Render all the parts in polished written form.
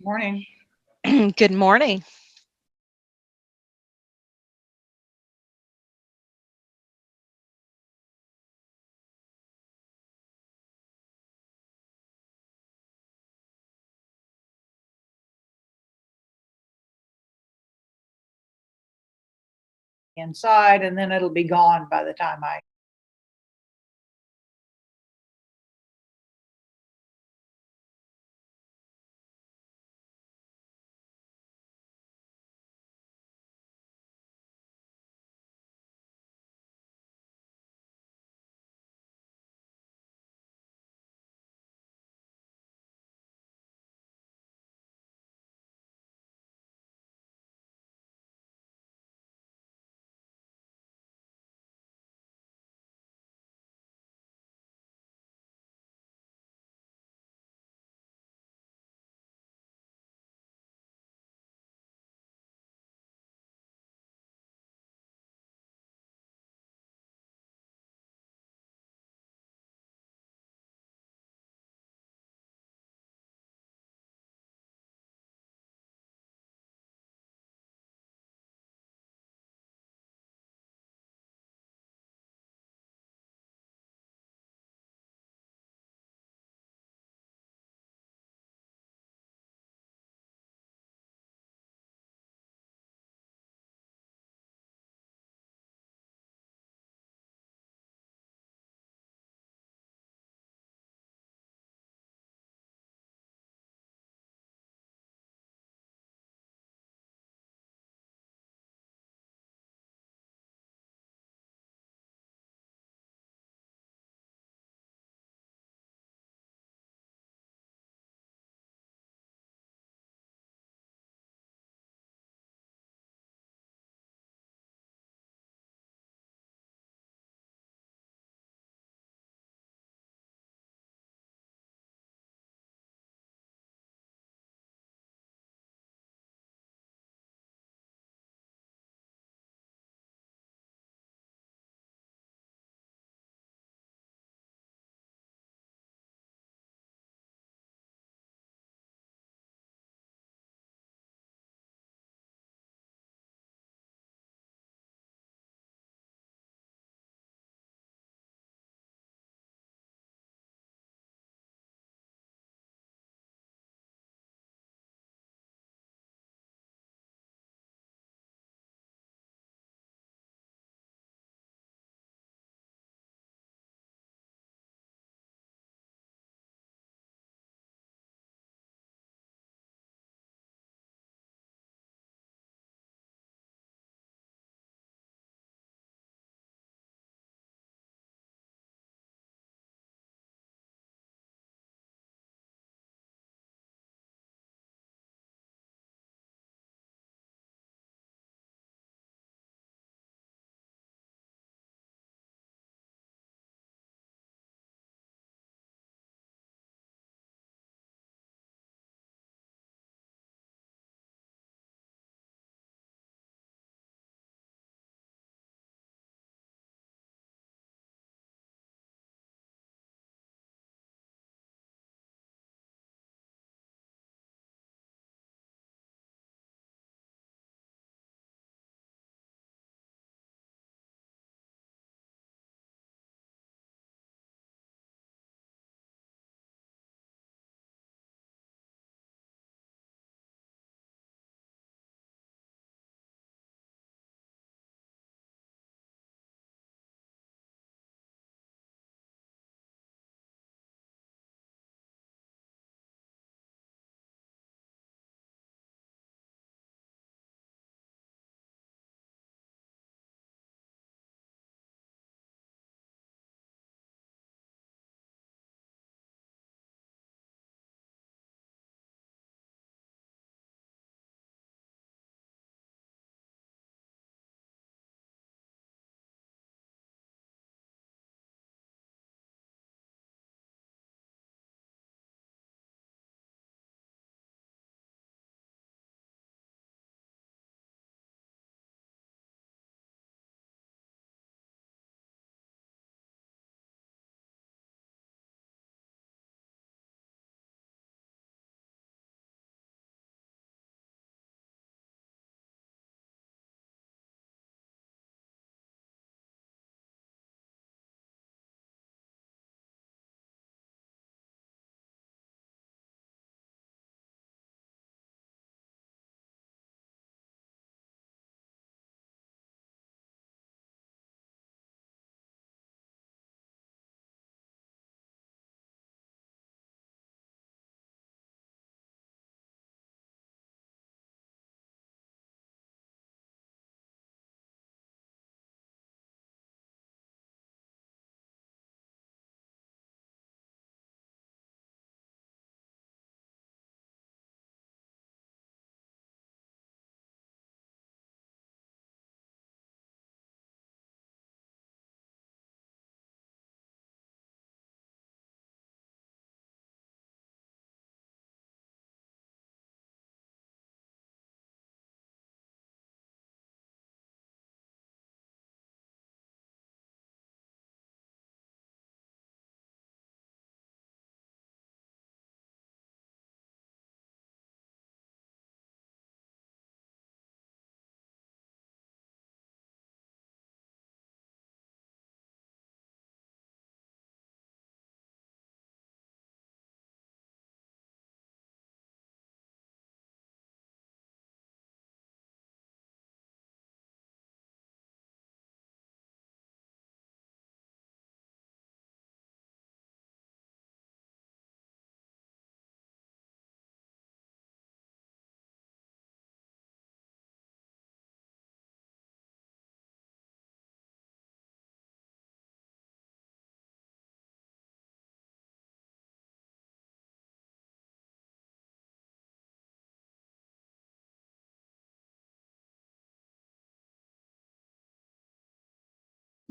Morning. Good morning. Inside, and then it'll be gone by the time I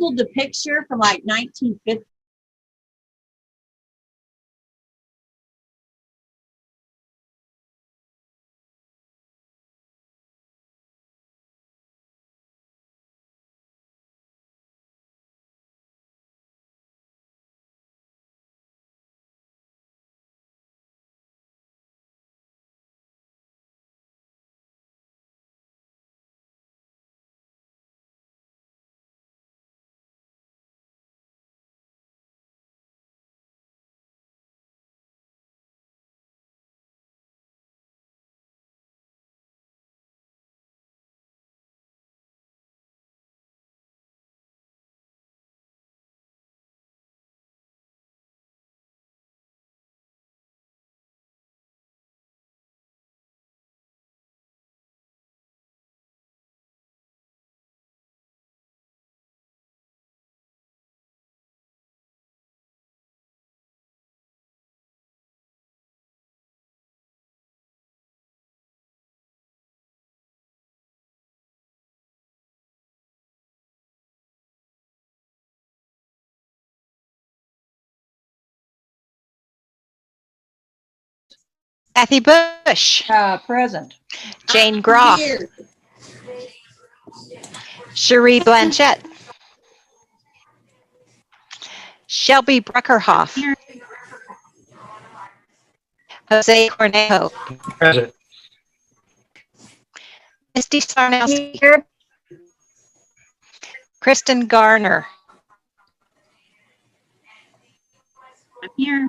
pulled the picture from like 1950. Kathy Bush, Present. Jane Groff, Here. Cherie Blanchette, Shelby Bruckerhoff, Here. Jose Cornejo, Present. Misty Sarnowski, Kristen Garner, I'm here.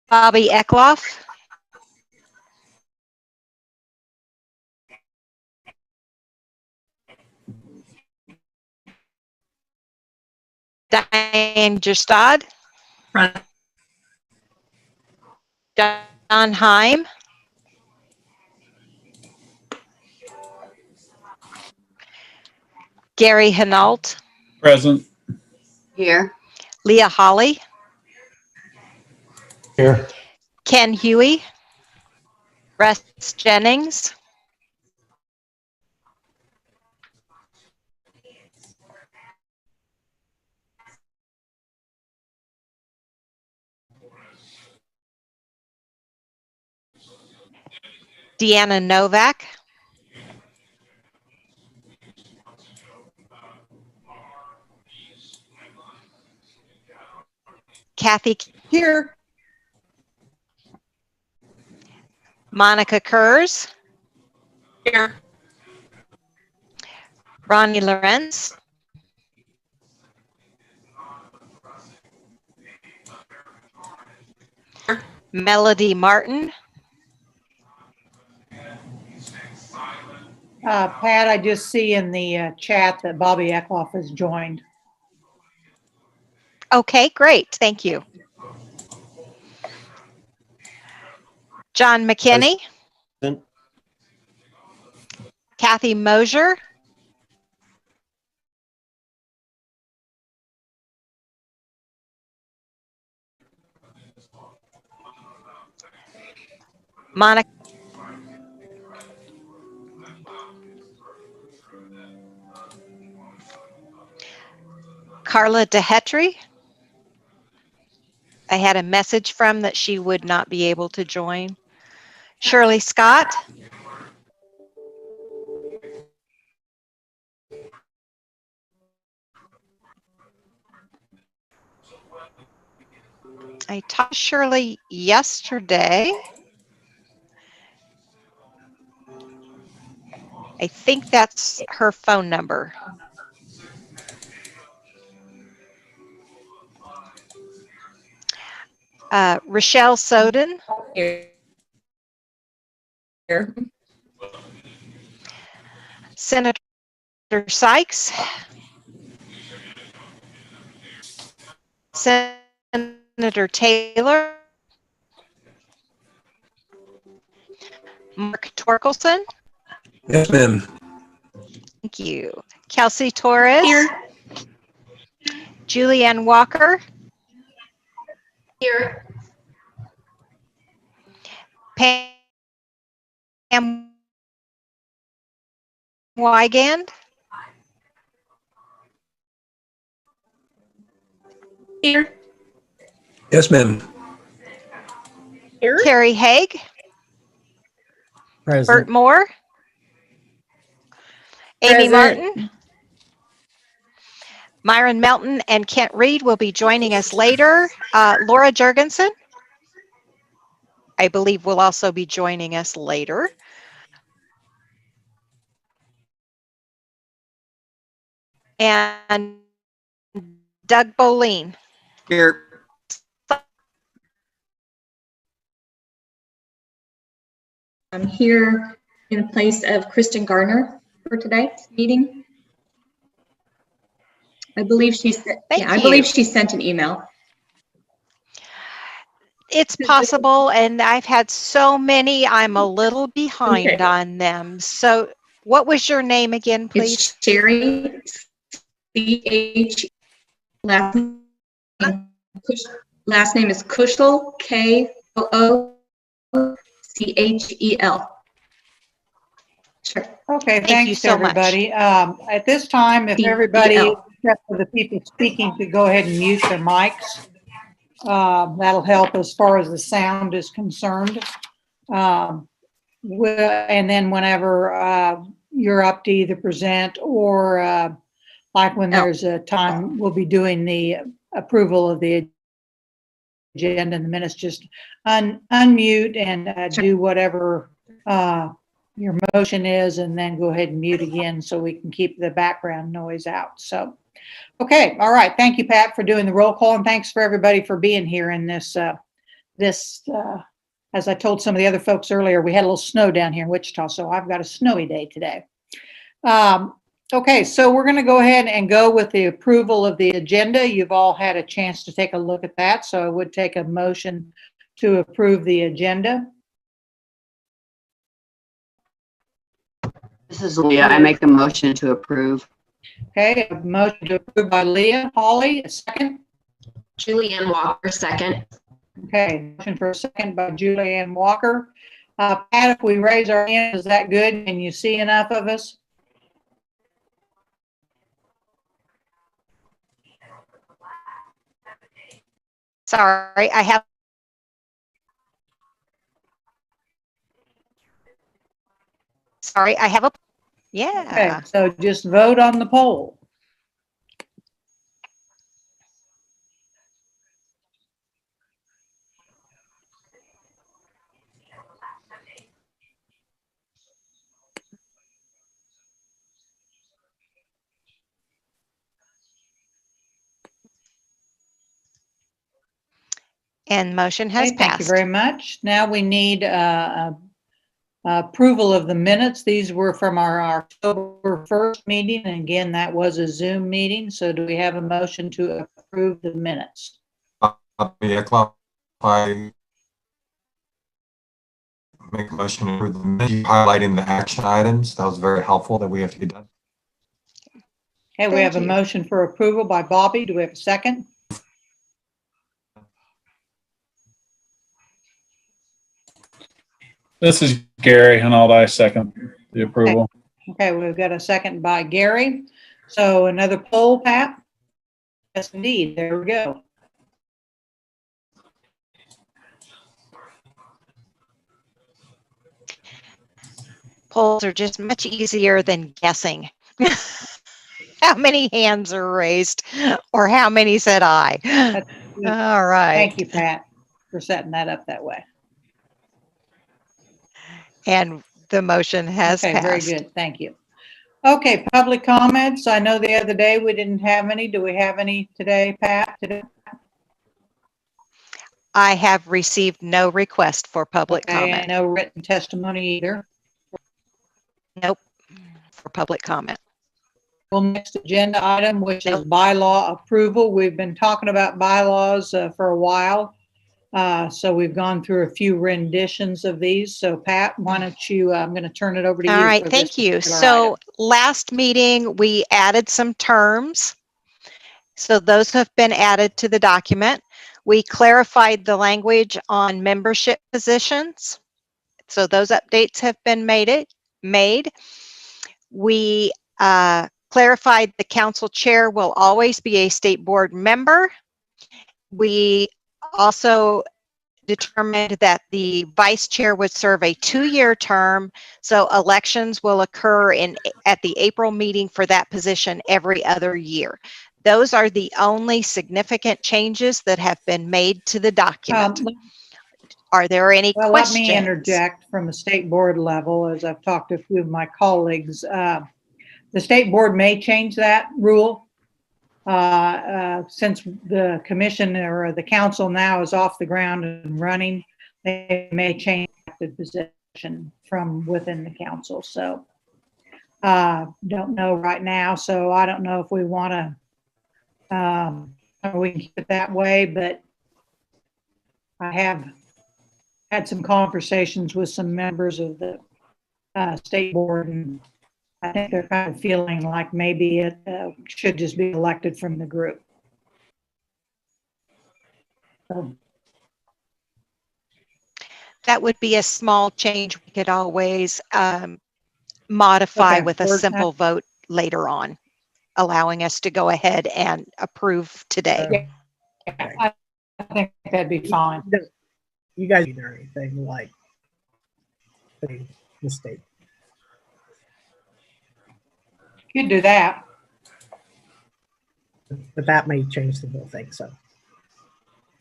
Bobby Eckloff, Diane Gestad, Present. Don Heim, Gary Hinault, Present. Here. Leah Holly, Here. Ken Huey, Russ Jennings, Deanna Novak, Kathy, Here. Monica Kurz, Here. Ronnie Lorenz, Melody Martin, Pat, I just see in the chat that Bobby Eckloff has joined. Okay, great. Thank you. John McKinney, Present. Kathy Mosier, Monica, Carla DeHetry. I had a message from that she would not be able to join. Shirley Scott, I talked to Shirley yesterday. I think that's her phone number. Rochelle Soden, Here. Senator Sykes, Senator Taylor, Mark Torkelson. Yes, ma'am. Thank you. Kelsey Torres, Here. Julianne Walker, Here. Pam Wygand, Here. Yes, ma'am. Here. Carrie Haig, Bert Present. Moore, Amy Present. Martin, Myron Melton, and Kent Reed will be joining us later. Laura Jurgensen, I believe, will also be joining us later. And Doug Boleen. Here. I'm here in place of Kristen Gardner for today's meeting. I believe she sent, Thank I you. believe she sent an email. It's possible, and I've had so many, I'm a little behind Okay. on them. So what was your name again, please? It's Sherry, C-H, last name is Kushel, K-O-O-C-H-E-L. Sure. Okay, Thank you thanks, so much. everybody. At this time, if everybody, except for the people speaking, could go ahead and mute their mics. That'll help as far as the sound is concerned. And then whenever you're up to either present or like when there's a time, we'll be doing the approval of the agenda and the minutes, just unmute and do whatever your motion is, and then go ahead and mute again so we can keep the background noise out. So, okay, all right. Thank you, Pat, for doing the roll call, and thanks for everybody for being here in this, as I told some of the other folks earlier, we had a little snow down here in Wichita, so I've got a snowy day today. Okay, so we're going to go ahead and go with the approval of the agenda. You've all had a chance to take a look at that, so I would take a motion to approve the agenda. This is Leah. I make a motion to approve. Okay, a motion to approve by Leah. Holly, a second. Julianne Walker, second. Okay, motion for a second by Julianne Walker. Pat, if we raise our hand, is that good? Can you see enough of us? Sorry, I have. Sorry, I have a. Yeah. Okay, so just vote on the poll. And motion has Okay, thank you passed. very much. Now we need approval of the minutes. These were from our October 1st meeting, and again, that was a Zoom meeting. So do we have a motion to approve the minutes? I make a motion to approve the minutes, highlighting the action items. That was very helpful that we have to get done. Okay, we Thank have a you. motion for approval by Bobby. Do we have a second? This is Gary Hinault. I second the approval. Okay, we've got a second by Gary. So another poll, Pat? Yes, indeed. There we go. Polls are just much easier than guessing. How many hands are raised or how many said aye? All right. Thank you, Pat, for setting that up that way. And the motion has Okay, very passed. good. Thank you. Okay, public comments. I know the other day we didn't have any. Do we have any today, Pat? Today? I have received no request for public Okay, comment. no written testimony either. Nope, for public comment. Well, next agenda item, which is Nope. bylaw approval. We've been talking about bylaws for a while. So we've gone through a few renditions of these. So Pat, why don't you, I'm going to turn it over to you. All right, for thank this you. particular So item. last meeting, we added some terms. So those have been added to the document. We clarified the language on membership positions. So those updates have been made. We clarified the council chair will always be a state board member. We also determined that the vice chair would serve a 2-year term, so elections will occur at the April meeting for that position every other year. Those are the only significant changes that have been made to the document. Are there any Well, questions? let me interject from a state board level, as I've talked to a few of my colleagues. The state board may change that rule. Since the commission or the council now is off the ground and running, they may change the position from within the council. So don't know right now. So I don't know if we want to, we can keep it that way, but I have had some conversations with some members of the state board, and I think they're kind of feeling like maybe it should just be elected from the group. So, That would be a small change. We could always modify Okay, with a simple vote later on, allowing us to go ahead and approve today. I think that'd be fine. You guys either anything like the mistake. You'd do that. But that may change the whole thing, so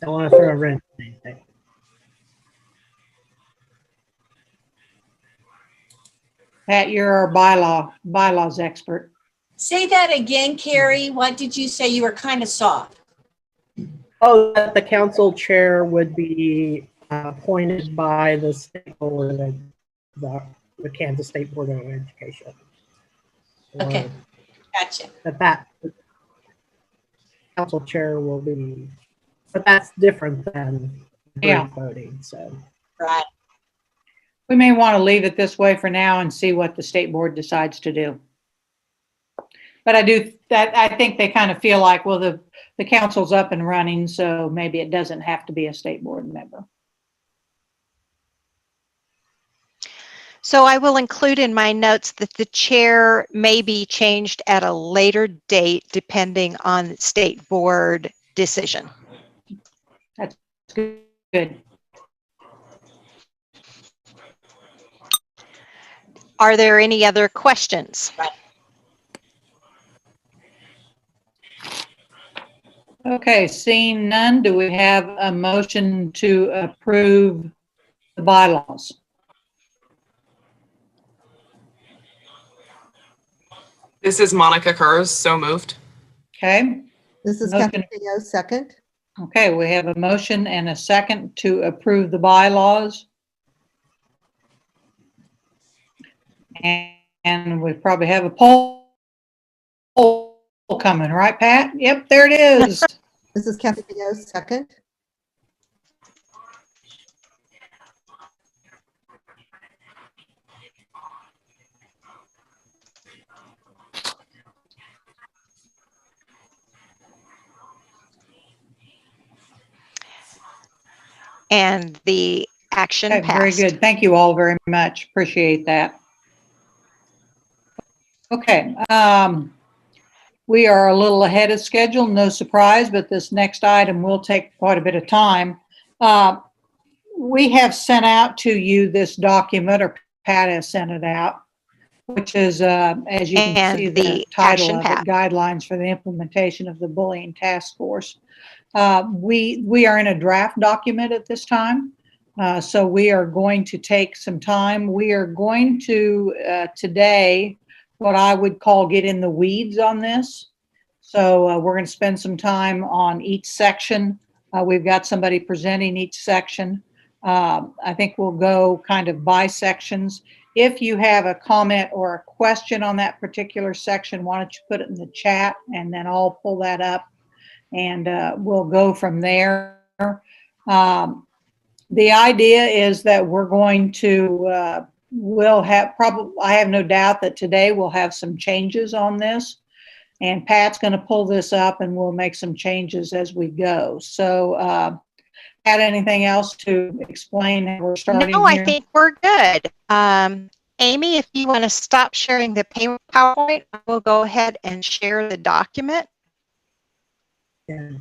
don't want to throw a wrench in anything. Pat, you're our bylaws expert. Say that again, Carrie. What did you say? You were kind of soft. Oh, that the council chair would be appointed by the state board, the Kansas State Board of Education. Okay, gotcha. That council chair will be, but that's different than Yeah. voting. So Right. We may want to leave it this way for now and see what the state board decides to do. But I think they kind of feel like, well, the council's up and running, so maybe it doesn't have to be a state board member. So I will include in my notes that the chair may be changed at a later date depending on state board decision. That's good. Are there any other questions? Okay, seeing none, do we have a motion to approve the bylaws? This is Monica Kurz, so moved. Okay, This is Motion. Kathy Teo, second. okay, we have a motion and a second to approve the bylaws. And we probably have a poll coming, right, Pat? Yep, there it is. This is Kathy Teo, second. And the action Okay, very passed. good. Thank you all very much. Appreciate that. Okay, we are a little ahead of schedule, no surprise, but this next item will take quite a bit of time. We have sent out to you this document, or Pat has sent it out, which is, as you can And see, the the title action of pack. it, Guidelines for the Implementation of the Bullying Task Force. We are in a draft document at this time. So we are going to take some time. We are going to today, what I would call get in the weeds on this. So we're going to spend some time on each section. We've got somebody presenting each section. I think we'll go kind of by sections. If you have a comment or a question on that particular section, why don't you put it in the chat, and then I'll pull that up and we'll go from there. The idea is that we're going to, we'll have I have no doubt that today we'll have some changes on this, and Pat's going to pull this up and we'll make some changes as we go. So, Pat, anything else to explain how we're starting No, here? I think we're good. Amy, if you want to stop sharing the PowerPoint, I will go ahead and share the document. Yeah.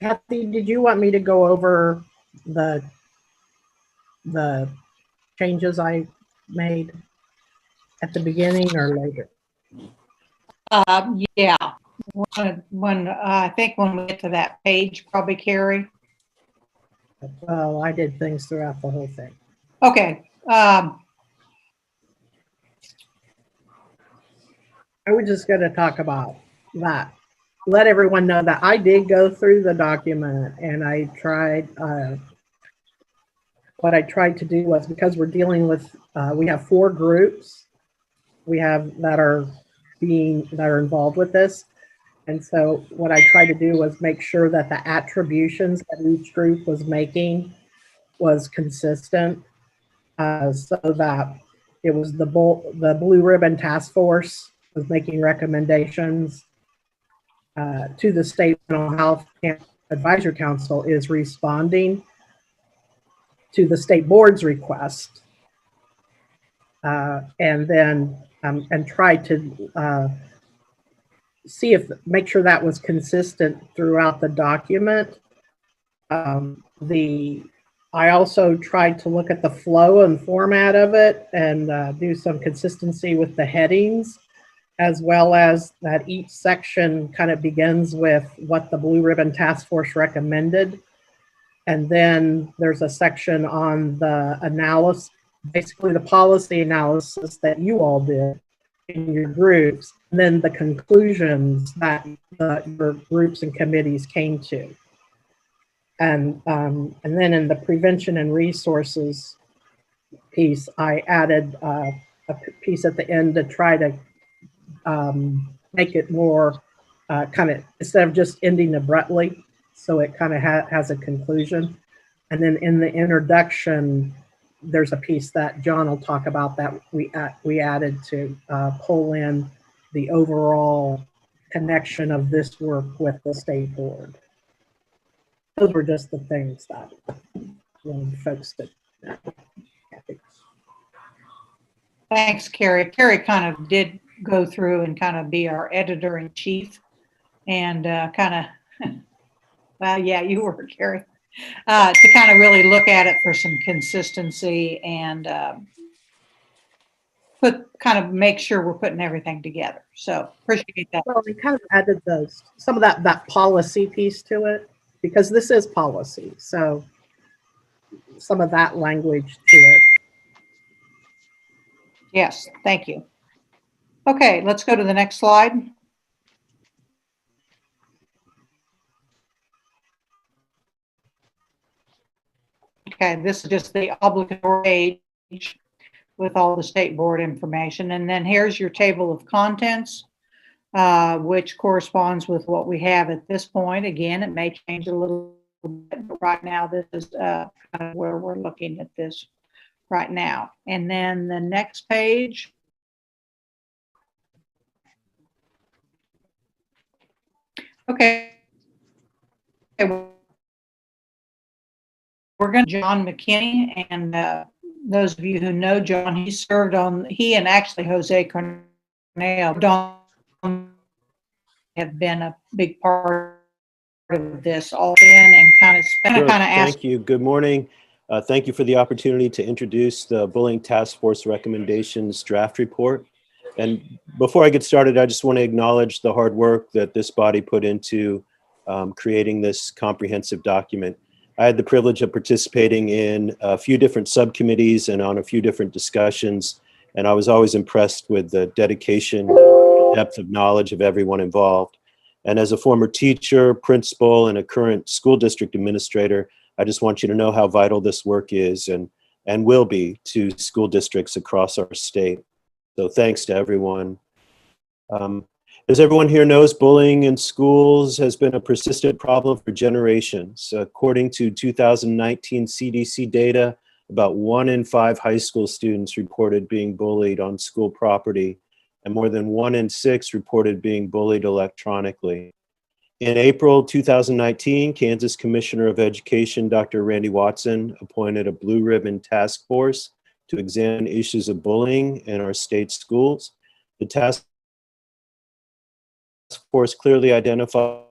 Kathy, did you want me to go over the changes I made at the beginning or later? Yeah, I think when we get to that page, probably Carrie. Well, I did things throughout the whole thing. Okay, I was just going to talk about that. Let everyone know that I did go through the document and I tried, what I tried to do was, because we're dealing with, we have 4 groups that are involved with this. And so what I tried to do was make sure that the attributions that each group was making was consistent, so that it was the Blue Ribbon Task Force was making recommendations to the State Mental Health Advisory Council is responding to the state board's request, and then and try to make sure that was consistent throughout the document. I also tried to look at the flow and format of it and do some consistency with the headings, as well as that each section kind of begins with what the Blue Ribbon Task Force recommended. And then there's a section on the analysis, basically the policy analysis that you all did in your groups, and then the conclusions that your groups and committees came to. And then in the prevention and resources piece, I added a piece at the end to try to make it more kind of, instead of just ending abruptly, so it kind of has a conclusion. And then in the introduction, there's a piece that John will talk about that we added to pull in the overall connection of this work with the state board. Those were just the things that folks did. thanks, Carrie. Carrie kind of did go through and kind of be our editor in chief and kind of, well, yeah, you were, Carrie, to kind of really look at it for some consistency and kind of make sure we're putting everything together. So appreciate that. Well, we kind of added some of that policy piece to it, because this is policy. So some of that language to it. Yes, thank you. Okay, let's go to the next slide. Okay, this is just the obligatory page with all the state board information. And then here's your table of contents, which corresponds with what we have at this point. Again, it may change a little bit, but right now this is kind of where we're looking at this right now. And then the next page. Okay. We're going to John McKinney, and those of you who know John, he and actually Jose Cornell have been a big part of this all in and kind of ask. Thank you. Good morning. Thank you for the opportunity to introduce the Bullying Task Force Recommendations Draft Report. And before I get started, I just want to acknowledge the hard work that this body put into creating this comprehensive document. I had the privilege of participating in a few different subcommittees and on a few different discussions, and I was always impressed with the dedication, depth of knowledge of everyone involved. And as a former teacher, principal, and a current school district administrator, I just want you to know how vital this work is and will be to school districts across our state. So thanks to everyone. As everyone here knows, bullying in schools has been a persistent problem for generations. According to 2019 CDC data, about 1 in 5 high school students reported being bullied on school property, and more than 1 in 6 reported being bullied electronically. In April 2019, Kansas Commissioner of Education, Dr. Randy Watson, appointed a Blue Ribbon Task Force to examine issues of bullying in our state schools. The task force clearly identified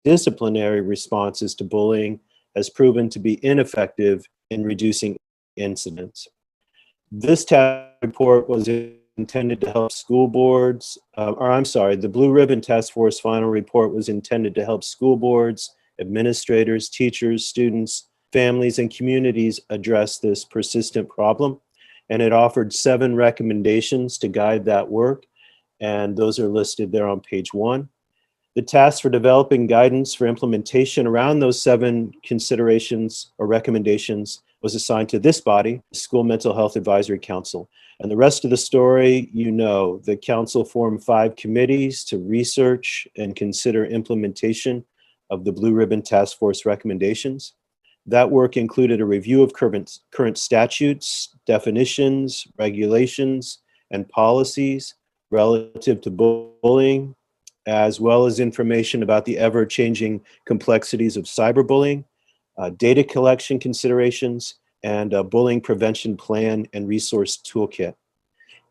disciplinary responses to bullying has proven to be ineffective in reducing incidents. This task report was intended to help school boards, the Blue Ribbon Task Force final report was intended to help school boards, administrators, teachers, students, families, and communities address this persistent problem. And it offered 7 recommendations to guide that work. And those are listed there on page 1. The task for developing guidance for implementation around those 7 considerations or recommendations was assigned to this body, the School Mental Health Advisory Council. And the rest of the story, you know, the council formed 5 committees to research and consider implementation of the Blue Ribbon Task Force recommendations. That work included a review of current statutes, definitions, regulations, and policies relative to bullying, as well as information about the ever-changing complexities of cyberbullying, data collection considerations, and a bullying prevention plan and resource toolkit.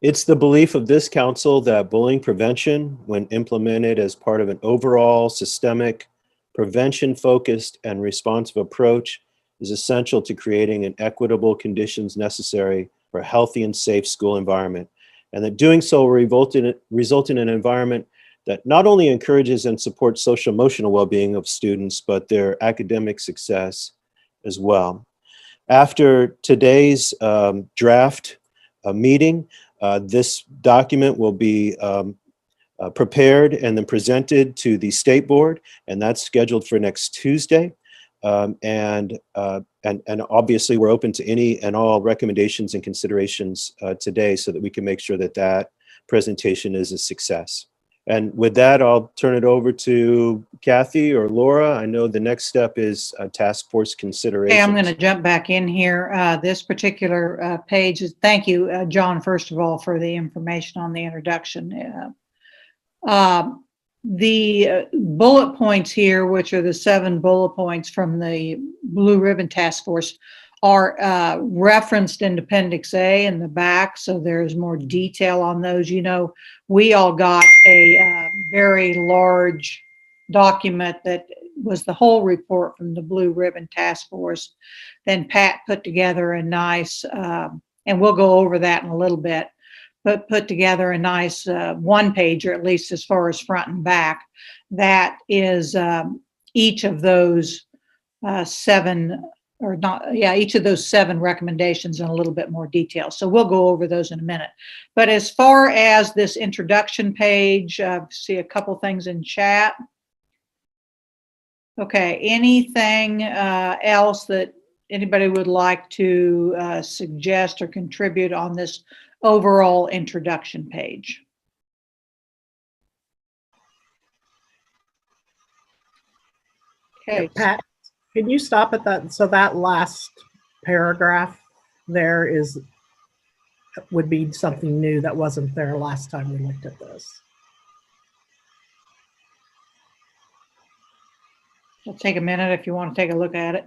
It's the belief of this council that bullying prevention, when implemented as part of an overall systemic, prevention-focused and responsive approach, is essential to creating an equitable conditions necessary for a healthy and safe school environment, and that doing so will result in an environment that not only encourages and supports social emotional well-being of students, but their academic success as well. After today's draft meeting, this document will be prepared and then presented to the state board, and that's scheduled for next Tuesday. And obviously we're open to any and all recommendations and considerations today so that we can make sure that that presentation is a success. And with that, I'll turn it over to Kathy or Laura. I know the next step is task force considerations. Okay, I'm going to jump back in here. This particular page is, thank you, John, first of all, for the information on the introduction. The bullet points here, which are the 7 bullet points from the Blue Ribbon Task Force, are referenced in Appendix A in the back, so there's more detail on those. You know, we all got a very large document that was the whole report from the Blue Ribbon Task Force. Then Pat put together a nice, and we'll go over that in a little bit, but put together a nice one-pager, at least as far as front and back, that is each of those 7 or not, yeah, each of those 7 recommendations in a little bit more detail. So we'll go over those in a minute. But as far as this introduction page, see a couple things in chat. Okay, anything else that anybody would like to suggest or contribute on this overall introduction page? Okay. Yeah, Pat, can you stop at that? So that last paragraph there would be something new that wasn't there last time we looked at this. It'll take a minute if you want to take a look at it.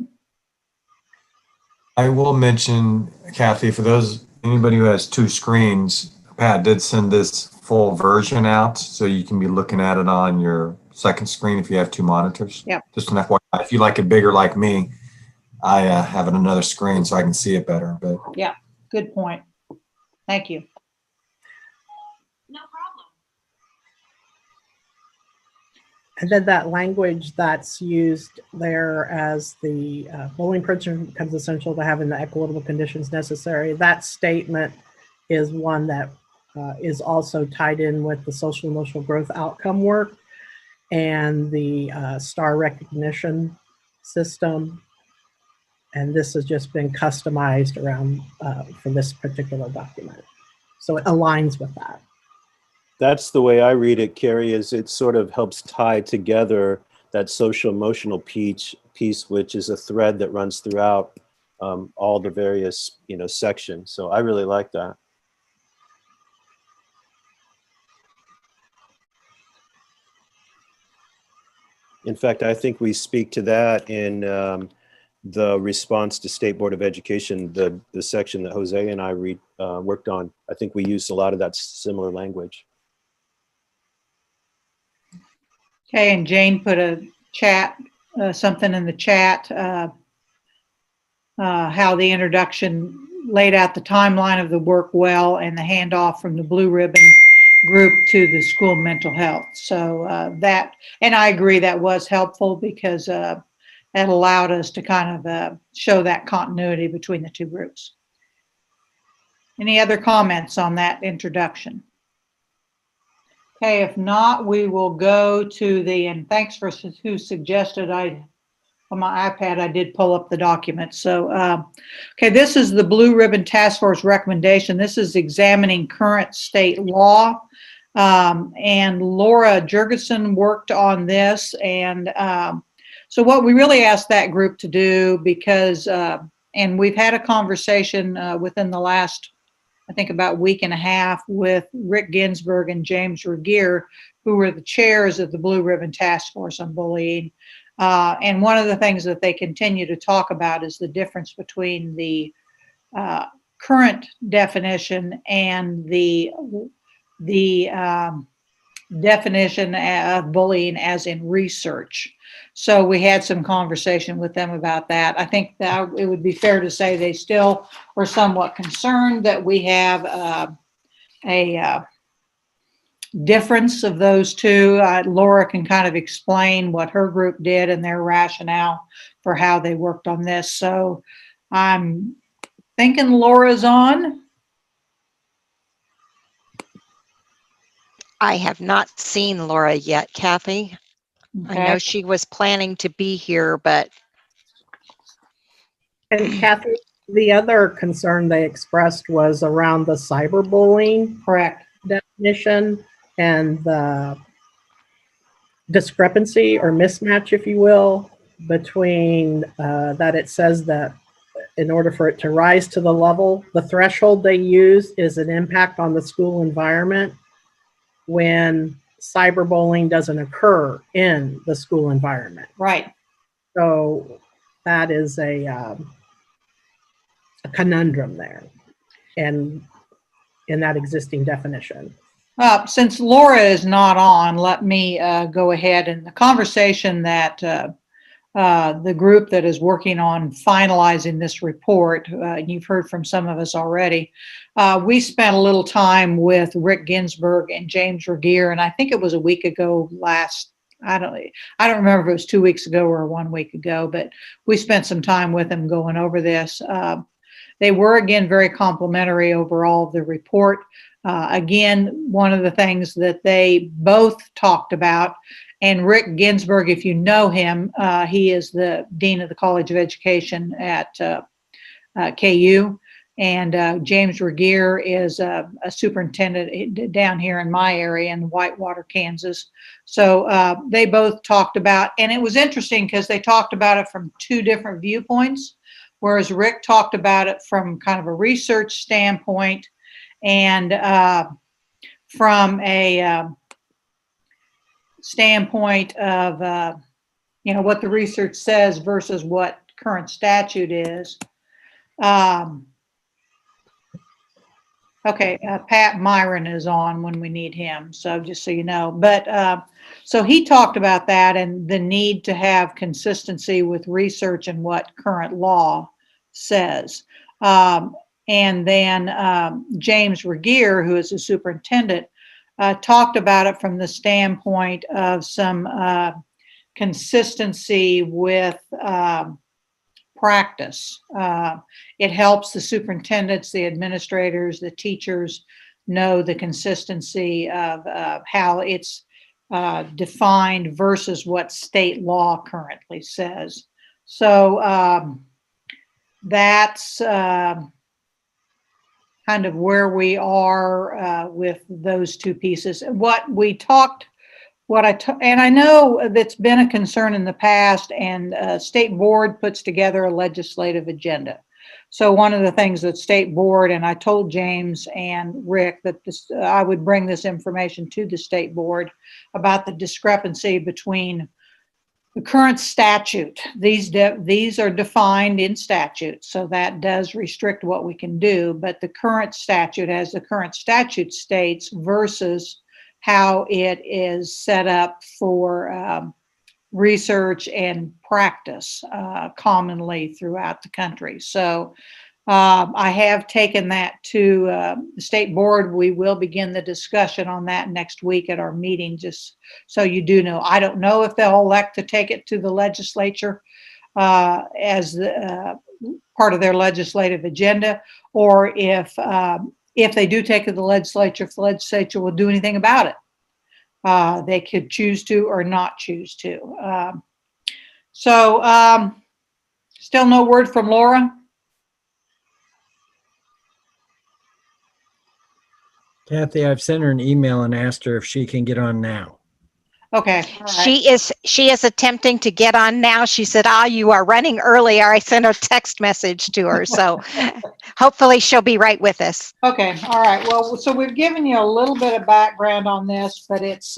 I will mention, Kathy, for anybody who has 2 screens, Pat did send this full version out, so you can be looking at it on your second screen if you have 2 monitors. Yep. Just an FYI, if you like it bigger like me, I have it on another screen so I can see it better. But yeah, good point. Thank you. No problem. And then that language that's used there as the bullying prevention becomes essential to having the equitable conditions necessary. That statement is one that is also tied in with the social emotional growth outcome work and the STAR recognition system. And this has just been customized around for this particular document. So it aligns with that. That's the way I read it, Carrie, is it sort of helps tie together that social emotional piece, which is a thread that runs throughout all the various, sections. So I really like that. In fact, I think we speak to that in the response to State Board of Education, the section that Jose and I worked on. I think we used a lot of that similar language. Okay, and Jane put a chat, something in the chat, how the introduction laid out the timeline of the work well and the handoff from the Blue Ribbon group to the school mental health. So that, and I agree that was helpful because that allowed us to kind of show that continuity between the two groups. Any other comments on that introduction? Okay, if not, we will go to the, and thanks for who suggested on my iPad, I did pull up the document. So, okay, this is the Blue Ribbon Task Force recommendation. This is examining current state law. And Laura Jurgensen worked on this. And so what we really asked that group to do, because, and we've had a conversation within the last, I think about week and a half with Rick Ginsburg and James Regier, who were the chairs of the Blue Ribbon Task Force on Bullying. And one of the things that they continue to talk about is the difference between the current definition and the definition of bullying as in research. So we had some conversation with them about that. I think that it would be fair to say they still were somewhat concerned that we have a difference of those two. Laura can kind of explain what her group did and their rationale for how they worked on this. So I'm thinking Laura's on. I have not seen Laura yet, Kathy. Okay. I know she was planning to be here, but. And Kathy, the other concern they expressed was around the cyberbullying Correct. definition and the discrepancy or mismatch, if you will, between that it says that in order for it to rise to the level, the threshold they use is an impact on the school environment when cyberbullying doesn't occur in the school environment. Right. So that is a conundrum there and in that existing definition. Since Laura is not on, let me go ahead and the conversation that the group that is working on finalizing this report, you've heard from some of us already, we spent a little time with Rick Ginsburg and James Regier, and I think it was a week ago I don't remember if it was 2 weeks ago or 1 week ago, but we spent some time with them going over this. They were, again, very complimentary overall of the report. Again, one of the things that they both talked about, and Rick Ginsburg, if you know him, he is the Dean of the College of Education at KU, and James Regier is a superintendent down here in my area in Whitewater, Kansas. So they both talked about, and it was interesting because they talked about it from two different viewpoints, whereas Rick talked about it from kind of a research standpoint and from a standpoint of, what the research says versus what current statute is. Okay, Pat Myron is on when we need him, so just so you know. But so he talked about that and the need to have consistency with research and what current law says. And then James Regier, who is a superintendent, talked about it from the standpoint of some consistency with practice. It helps the superintendents, the administrators, the teachers know the consistency of how it's defined versus what state law currently says. So that's kind of where we are with those two pieces. What we talked, and I know that's been a concern in the past, and State Board puts together a legislative agenda. So one of the things that State Board, and I told James and Rick that I would bring this information to the State Board about the discrepancy between the current statute, these are defined in statute, so that does restrict what we can do, but the current statute, as the current statute states, versus how it is set up for research and practice commonly throughout the country. So I have taken that to the state board. We will begin the discussion on that next week at our meeting, just so you do know. I don't know if they'll elect to take it to the legislature as part of their legislative agenda, or if they do take it to the legislature, if the legislature will do anything about it. They could choose to or not choose to. Still no word from Laura? Kathy, I've sent her an email and asked her if she can get on now. Okay. All right. She is attempting to get on now. She said, you are running earlier. I sent a text message to her. So hopefully she'll be right with us. Okay. All right. Well, so we've given you a little bit of background on this, but it's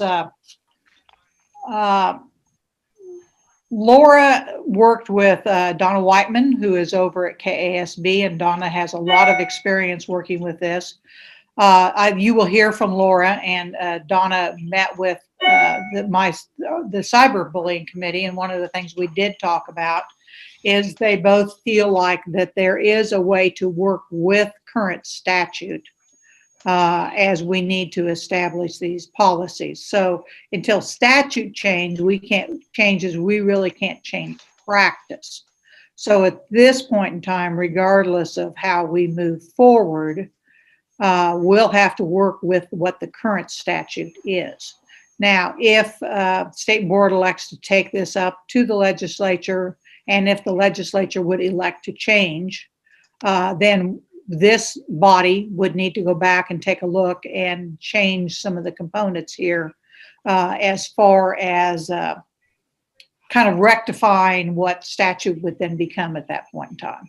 Laura worked with Donna Whiteman, who is over at KASB, and Donna has a lot of experience working with this. You will hear from Laura, and Donna met with the cyberbullying committee, and one of the things we did talk about is they both feel like that there is a way to work with current statute as we need to establish these policies. So until statute changes, we really can't change practice. So at this point in time, regardless of how we move forward, we'll have to work with what the current statute is. Now, if state board elects to take this up to the legislature, and if the legislature would elect to change, then this body would need to go back and take a look and change some of the components here as far as kind of rectifying what statute would then become at that point in time.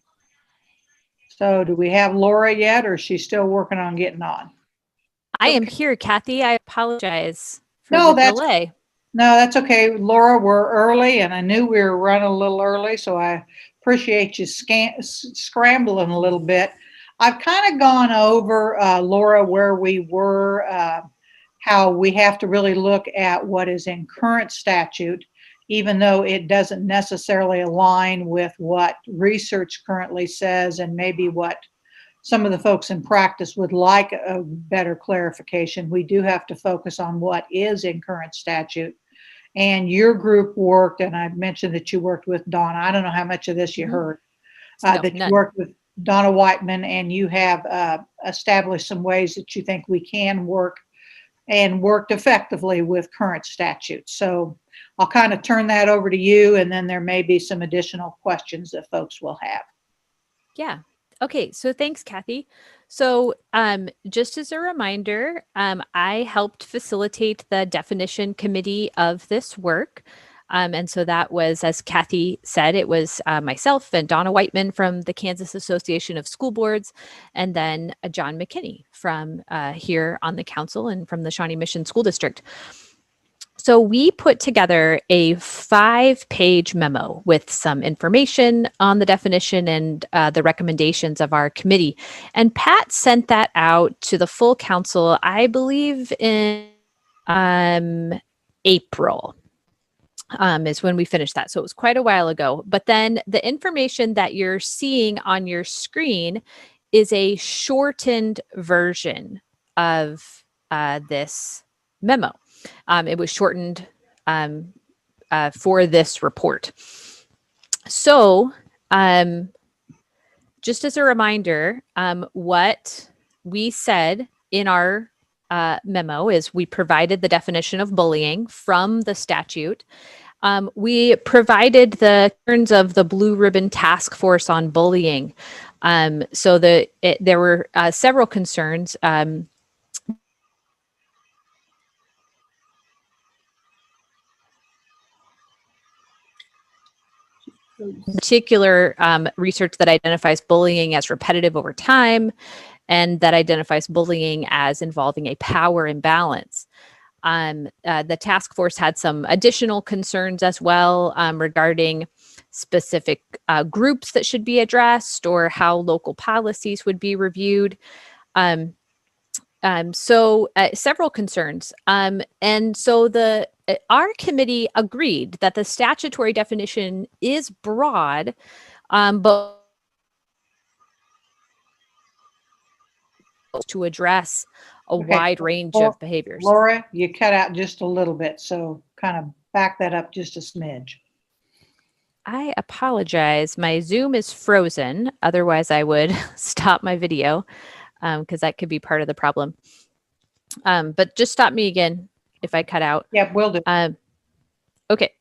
So do we have Laura yet, or is she still working on getting on? I am here, Kathy. I apologize for No, the delay. No, that's okay. Laura, we're early, and I knew we were running a little early, so I appreciate you scrambling a little bit. I've kind of gone over, Laura, where we were, how we have to really look at what is in current statute, even though it doesn't necessarily align with what research currently says, and maybe what some of the folks in practice would like a better clarification. We do have to focus on what is in current statute. And your group worked, and I mentioned that you worked with Donna. I don't know how much of this you heard, that you worked with Donna Whiteman, and you have established some ways that you think we can work and worked effectively with current statutes. So I'll kind of turn that over to you, and then there may be some additional questions that folks will have. Yeah. Okay. So thanks, Kathy. So just as a reminder, I helped facilitate the definition committee of this work. And so that was, as Kathy said, it was myself and Donna Whiteman from the Kansas Association of School Boards, and then John McKinney from here on the council and from the Shawnee Mission School District. So we put together a 5-page memo with some information on the definition and the recommendations of our committee. And Pat sent that out to the full council, I believe in April. Is when we finished that. So it was quite a while ago. But then the information that you're seeing on your screen is a shortened version of this memo. It was shortened for this report. So just as a reminder, what we said in our memo is we provided the definition of bullying from the statute. We provided the terms of the Blue Ribbon Task Force on Bullying. So there were several concerns. Particular research that identifies bullying as repetitive over time, and that identifies bullying as involving a power imbalance. The task force had some additional concerns as well regarding specific groups that should be addressed or how local policies would be reviewed. So several concerns. And so our committee agreed that the statutory definition is broad, but to address a Okay. wide range of behaviors. Laura, you cut out just a little bit, so kind of back that up just a smidge. I apologize. My Zoom is frozen. Otherwise, I would stop my video because that could be part of the problem. But just stop me again if I cut out. Yeah, will do. Okay.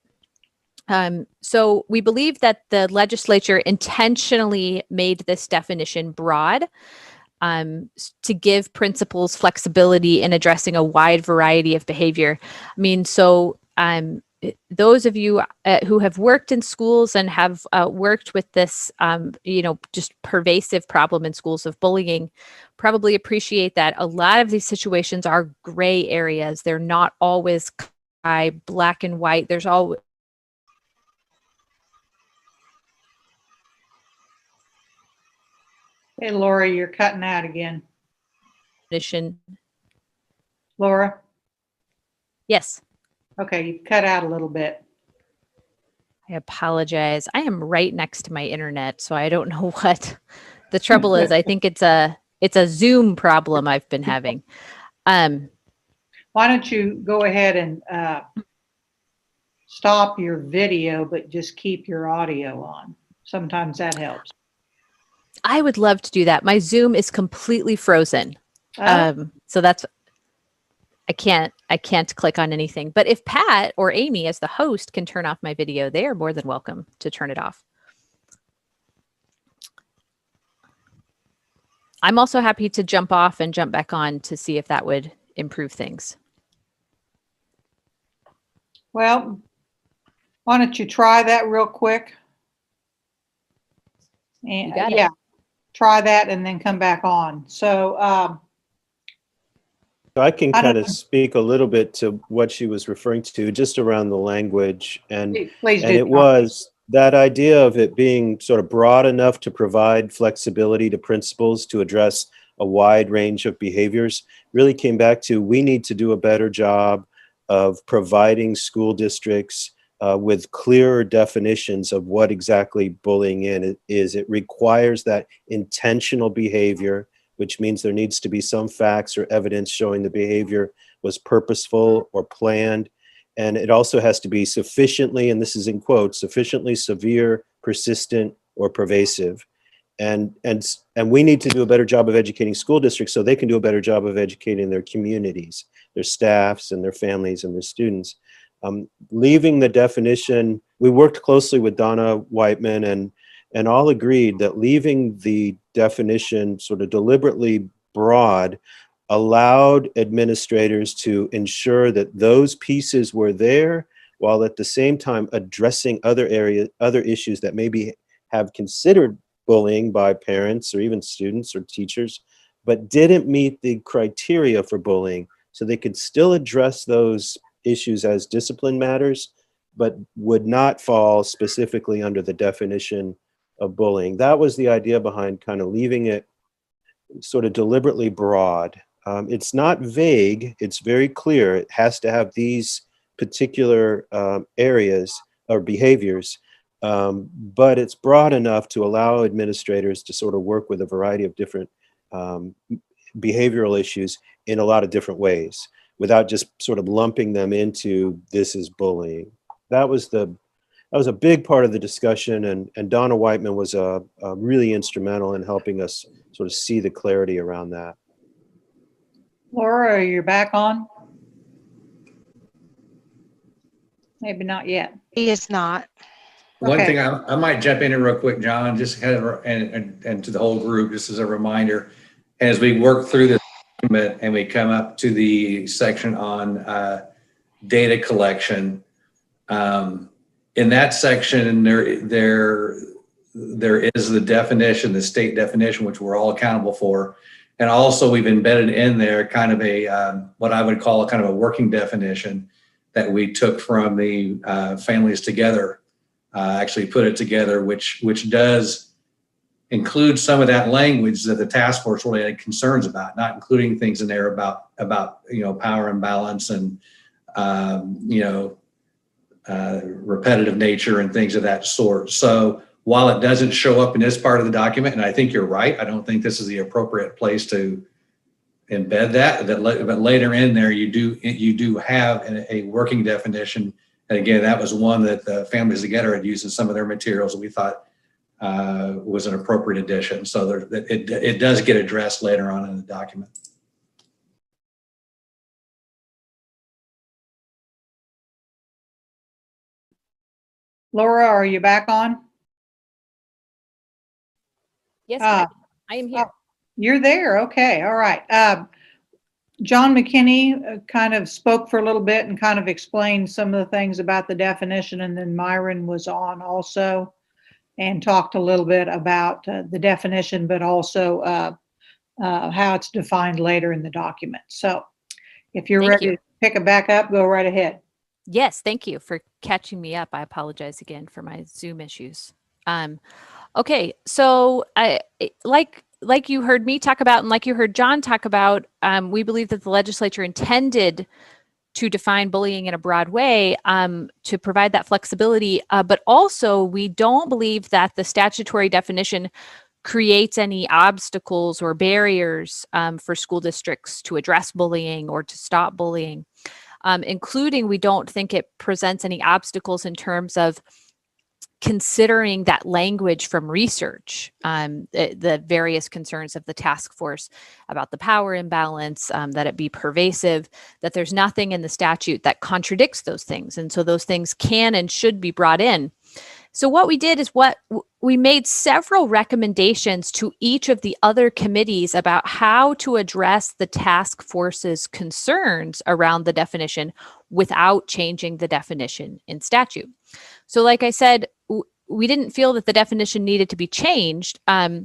So we believe that the legislature intentionally made this definition broad to give principals flexibility in addressing a wide variety of behavior. I mean, so those of you who have worked in schools and have worked with this, just pervasive problem in schools of bullying, probably appreciate that a lot of these situations are gray areas. They're not always black and white. There's always Hey, Laura, you're cutting out again. definition. Laura? Yes. Okay, you cut out a little bit. I apologize. I am right next to my internet, so I don't know what the trouble is. I think it's a Zoom problem I've been having. Why don't you go ahead and stop your video, but just keep your audio on? Sometimes that helps. I would love to do that. My Zoom is completely frozen. Oh. So that's I can't click on anything. But if Pat or Amy as the host can turn off my video, they are more than welcome to turn it off. I'm also happy to jump off and jump back on to see if that would improve things. Well, why don't you try that real quick? And You got it. yeah, try that and then come back on. So So I can I don't kind of know. speak a little bit to what she was referring to, just around the language. And please do. it Tom. was that idea of it being sort of broad enough to provide flexibility to principals to address a wide range of behaviors really came back to, we need to do a better job of providing school districts with clearer definitions of what exactly bullying is. It requires that intentional behavior, which means there needs to be some facts or evidence showing the behavior was purposeful or planned. And it also has to be sufficiently, and this is in quotes, sufficiently severe, persistent, or pervasive. And we need to do a better job of educating school districts so they can do a better job of educating their communities, their staffs and their families and their students. Leaving the definition, we worked closely with Donna Whiteman and all agreed that leaving the definition sort of deliberately broad allowed administrators to ensure that those pieces were there, while at the same time addressing other issues that maybe have considered bullying by parents or even students or teachers, but didn't meet the criteria for bullying. So they could still address those issues as discipline matters, but would not fall specifically under the definition of bullying. That was the idea behind kind of leaving it sort of deliberately broad. It's not vague, it's very clear. It has to have these particular areas or behaviors, but it's broad enough to allow administrators to sort of work with a variety of different behavioral issues in a lot of different ways without just sort of lumping them into this is bullying. That was a big part of the discussion, and Donna Whiteman was really instrumental in helping us sort of see the clarity around that. Laura, are you back on? Maybe not yet. He is not. One Okay. thing I might jump in here real quick, John, just kind of, and to the whole group, just as a reminder, as we work through this document and we come up to the section on data collection, in that section, there is the definition, the state definition, which we're all accountable for. And also we've embedded in there kind of a, what I would call a kind of a working definition that we took from the Families Together, actually put it together, which does include some of that language that the task force really had concerns about, not including things in there about power imbalance and repetitive nature and things of that sort. So while it doesn't show up in this part of the document, and I think you're right, I don't think this is the appropriate place to embed that. But later in there, you do have a working definition. And again, that was one that the Families Together had used in some of their materials, and we thought was an appropriate addition. So it does get addressed later on in the document. Laura, are you back on? Yes, I am here. You're there. Okay. All right. John McKinney kind of spoke for a little bit and kind of explained some of the things about the definition, and then Myron was on also and talked a little bit about the definition, but also how it's defined later in the document. So if you're ready to pick it back up, go right ahead. Yes, thank you for catching me up. I apologize again for my Zoom issues. Okay, so like you heard me talk about, and like you heard John talk about, we believe that the legislature intended to define bullying in a broad way to provide that flexibility, but also we don't believe that the statutory definition creates any obstacles or barriers for school districts to address bullying or to stop bullying, including we don't think it presents any obstacles in terms of considering that language from research, the various concerns of the task force about the power imbalance, that it be pervasive, that there's nothing in the statute that contradicts those things. And so those things can and should be brought in. So what we did is we made several recommendations to each of the other committees about how to address the task force's concerns around the definition without changing the definition in statute. So like I said, we didn't feel that the definition needed to be changed. But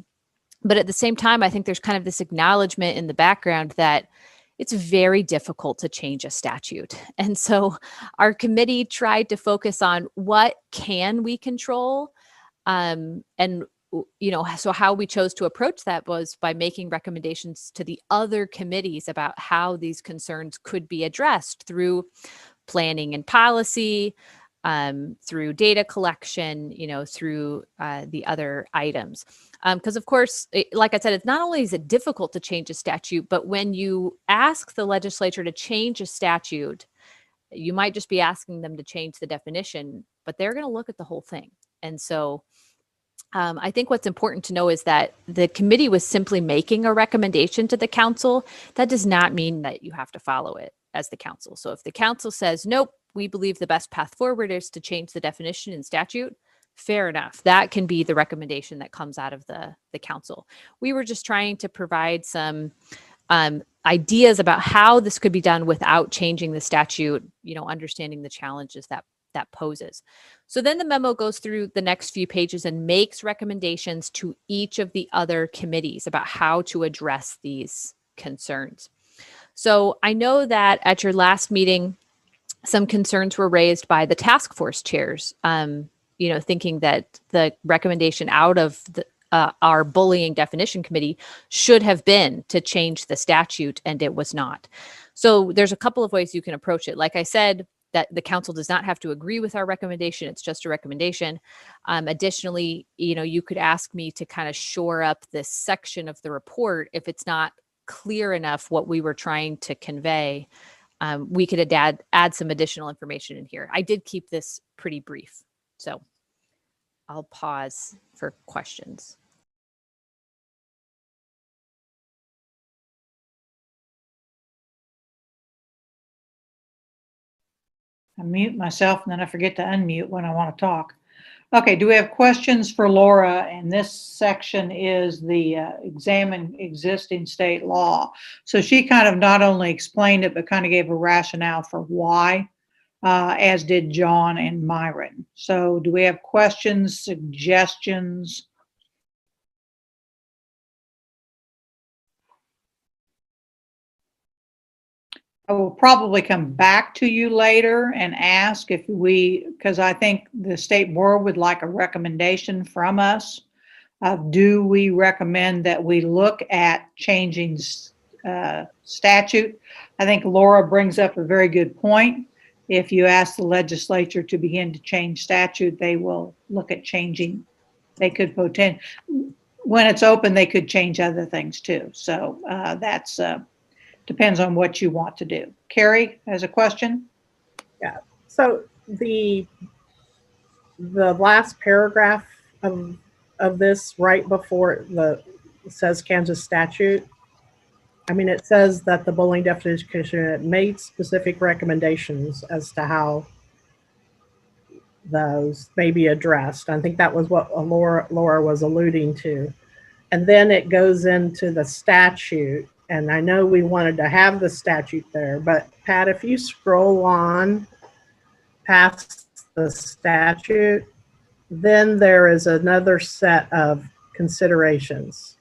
at the same time, I think there's kind of this acknowledgement in the background that it's very difficult to change a statute. And so our committee tried to focus on what can we control. So how we chose to approach that was by making recommendations to the other committees about how these concerns could be addressed through planning and policy, through data collection, through the other items. Because of course, like I said, it's not only is it difficult to change a statute, but when you ask the legislature to change a statute, you might just be asking them to change the definition, but they're going to look at the whole thing. And so I think what's important to know is that the committee was simply making a recommendation to the council. That does not mean that you have to follow it as the council. So if the council says, nope, we believe the best path forward is to change the definition in statute, fair enough. That can be the recommendation that comes out of the council. We were just trying to provide some ideas about how this could be done without changing the statute, understanding the challenges that poses. So then the memo goes through the next few pages and makes recommendations to each of the other committees about how to address these concerns. So I know that at your last meeting, some concerns were raised by the task force chairs, thinking that the recommendation out of our bullying definition committee should have been to change the statute, and it was not. So there's a couple of ways you can approach it. Like I said, that the council does not have to agree with our recommendation. It's just a recommendation. Additionally, you could ask me to kind of shore up this section of the report if it's not clear enough what we were trying to convey. We could add some additional information in here. I did keep this pretty brief, so I'll pause for questions. I mute myself and then I forget to unmute when I want to talk. Okay, do we have questions for Laura? And this section is the examine existing state law. So she kind of not only explained it, but kind of gave a rationale for why, as did John and Myron. So do we have questions, suggestions? I will probably come back to you later and ask if because I think the state board would like a recommendation from us. Do we recommend that we look at changing statute? I think Laura brings up a very good point. If you ask the legislature to begin to change statute, they will look at changing. They could when it's open, they could change other things too. So that's depends on what you want to do. Carrie has a question. Yeah. So the last paragraph of this, right before it says Kansas statute, I mean, it says that the bullying definition made specific recommendations as to how those may be addressed. I think that was what Laura was alluding to. And then it goes into the statute. And I know we wanted to have the statute there, but Pat, if you scroll on past the statute, then there is another set of considerations.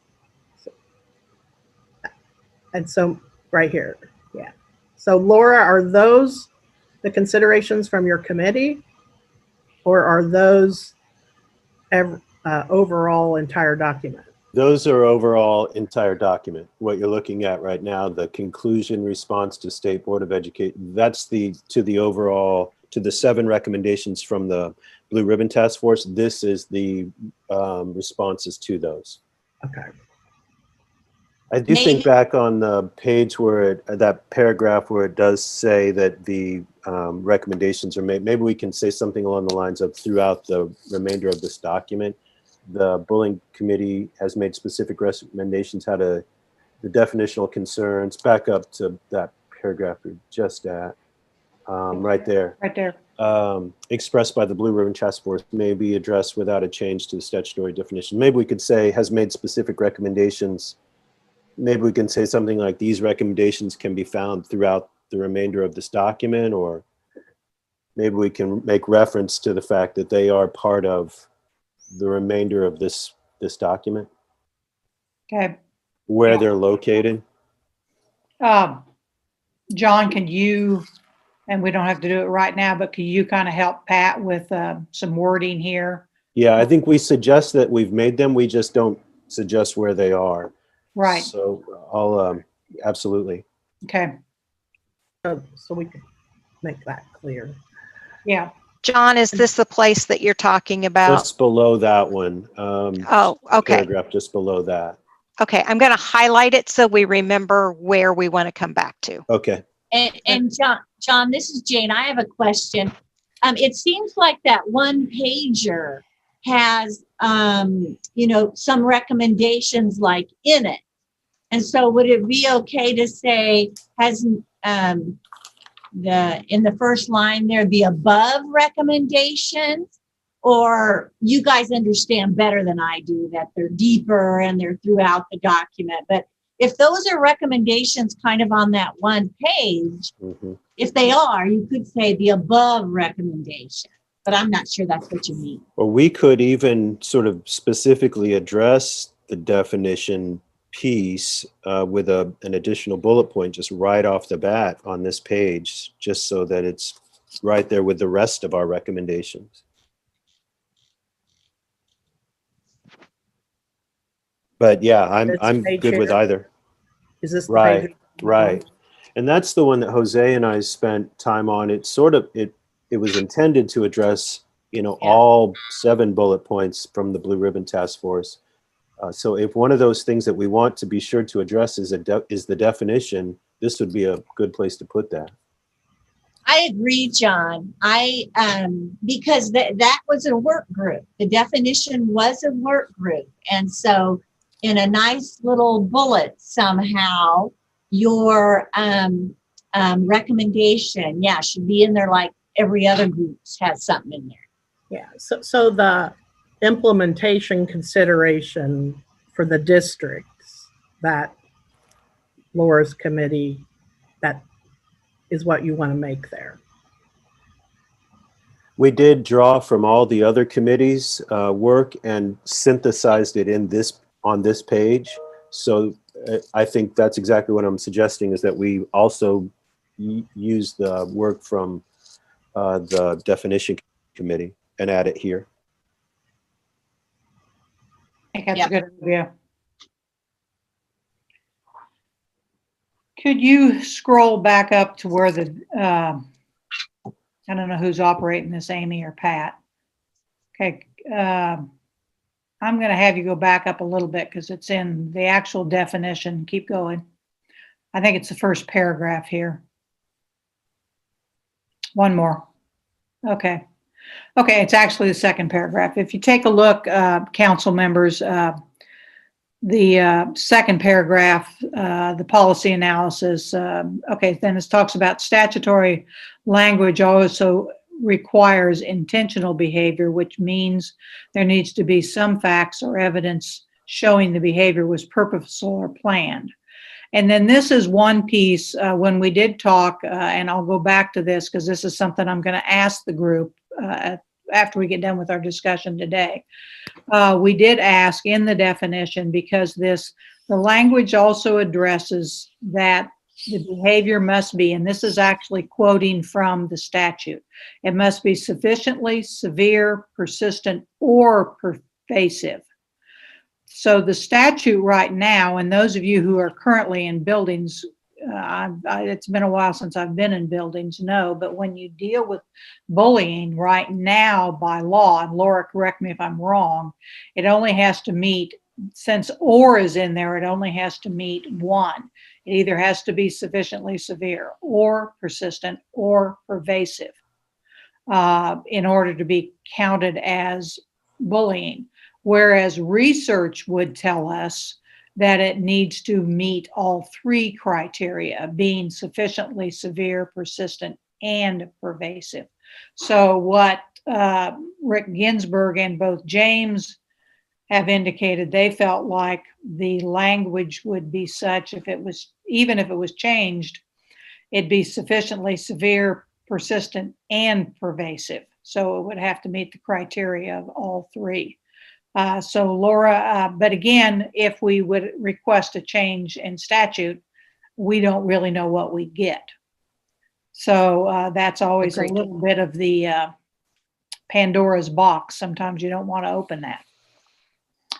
And so right here, yeah. So Laura, are those the considerations from your committee, or are those overall entire document? Those are overall entire document. What you're looking at right now, the conclusion response to State Board of Education, that's to the 7 recommendations from the Blue Ribbon Task Force. This is the responses to those. Okay. I do think back on the page where that paragraph where it does say that the recommendations are made, maybe we can say something along the lines of throughout the remainder of this document, the bullying committee has made specific recommendations how to, the definitional concerns, back up to that paragraph we're just at, right there. Right there. Expressed by the Blue Ribbon Task Force may be addressed without a change to the statutory definition. Maybe we could say has made specific recommendations. Maybe we can say something like these recommendations can be found throughout the remainder of this document, or maybe we can make reference to the fact that they are part of the remainder of this document. Okay. Where they're located. John, can you, and we don't have to do it right now, but can you kind of help Pat with some wording here? Yeah, I think we suggest that we've made them. We just don't suggest where they are. Right. So I'll absolutely. Okay. So we can make that clear. Yeah. John, is this the place that you're talking about? Just below that one. Oh, okay. Paragraph just below that. Okay, I'm going to highlight it so we remember where we want to come back to. Okay. And John, this is Jane. I have a question. It seems like that one pager has, some recommendations like in it. And so would it be okay to say has in the first line there the above recommendations, or you guys understand better than I do that they're deeper and they're throughout the document? But if those are recommendations kind of on that one page, if they are, you could say the above recommendation, but I'm not sure that's what you mean. Or we could even sort of specifically address the definition piece with an additional bullet point just right off the bat on this page, just so that it's right there with the rest of our recommendations. But yeah, I'm good with either. Is this the right? page? Right. And that's the one that Jose and I spent time on. It sort of it was intended to address, all 7 bullet points from the Blue Ribbon Task Force. So if one of those things that we want to be sure to address is the definition, this would be a good place to put that. I agree, John. Because that was a work group. The definition was a work group. And so in a nice little bullet, somehow your recommendation, should be in there like every other group has something in there. Yeah, so the implementation consideration for the districts, that Laura's committee, that is what you want to make there. We did draw from all the other committees' work and synthesized it on this page. So I think that's exactly what I'm suggesting, is that we also use the work from the definition committee and add it here. I think that's a good idea. Could you scroll back up to where the, I don't know who's operating this, Amy or Pat. Okay. I'm going to have you go back up a little bit because it's in the actual definition. Keep going. I think it's the first paragraph here. One more. Okay. Okay, it's actually the second paragraph. If you take a look, council members, the second paragraph, the policy analysis, okay, then it talks about statutory language also requires intentional behavior, which means there needs to be some facts or evidence showing the behavior was purposeful or planned. And then this is one piece when we did talk, and I'll go back to this because this is something I'm going to ask the group after we get done with our discussion today. We did ask in the definition because the language also addresses that the behavior must be, and this is actually quoting from the statute, it must be sufficiently severe, persistent, or pervasive. So the statute right now, and those of you who are currently in buildings, it's been a while since I've been in buildings, no, but when you deal with bullying right now by law, and Laura, correct me if I'm wrong, it only has to meet, since or is in there, it only has to meet one. It either has to be sufficiently severe or persistent or pervasive in order to be counted as bullying. Whereas research would tell us that it needs to meet all three criteria, being sufficiently severe, persistent, and pervasive. So what Rick Ginsburg and both James have indicated, they felt like the language would be such, even if it was changed, it'd be sufficiently severe, persistent, and pervasive. So it would have to meet the criteria of all three. So Laura, but again, if we would request a change in statute, we don't really know what we get. So that's always a little bit of the Pandora's box. Sometimes you don't want to open that.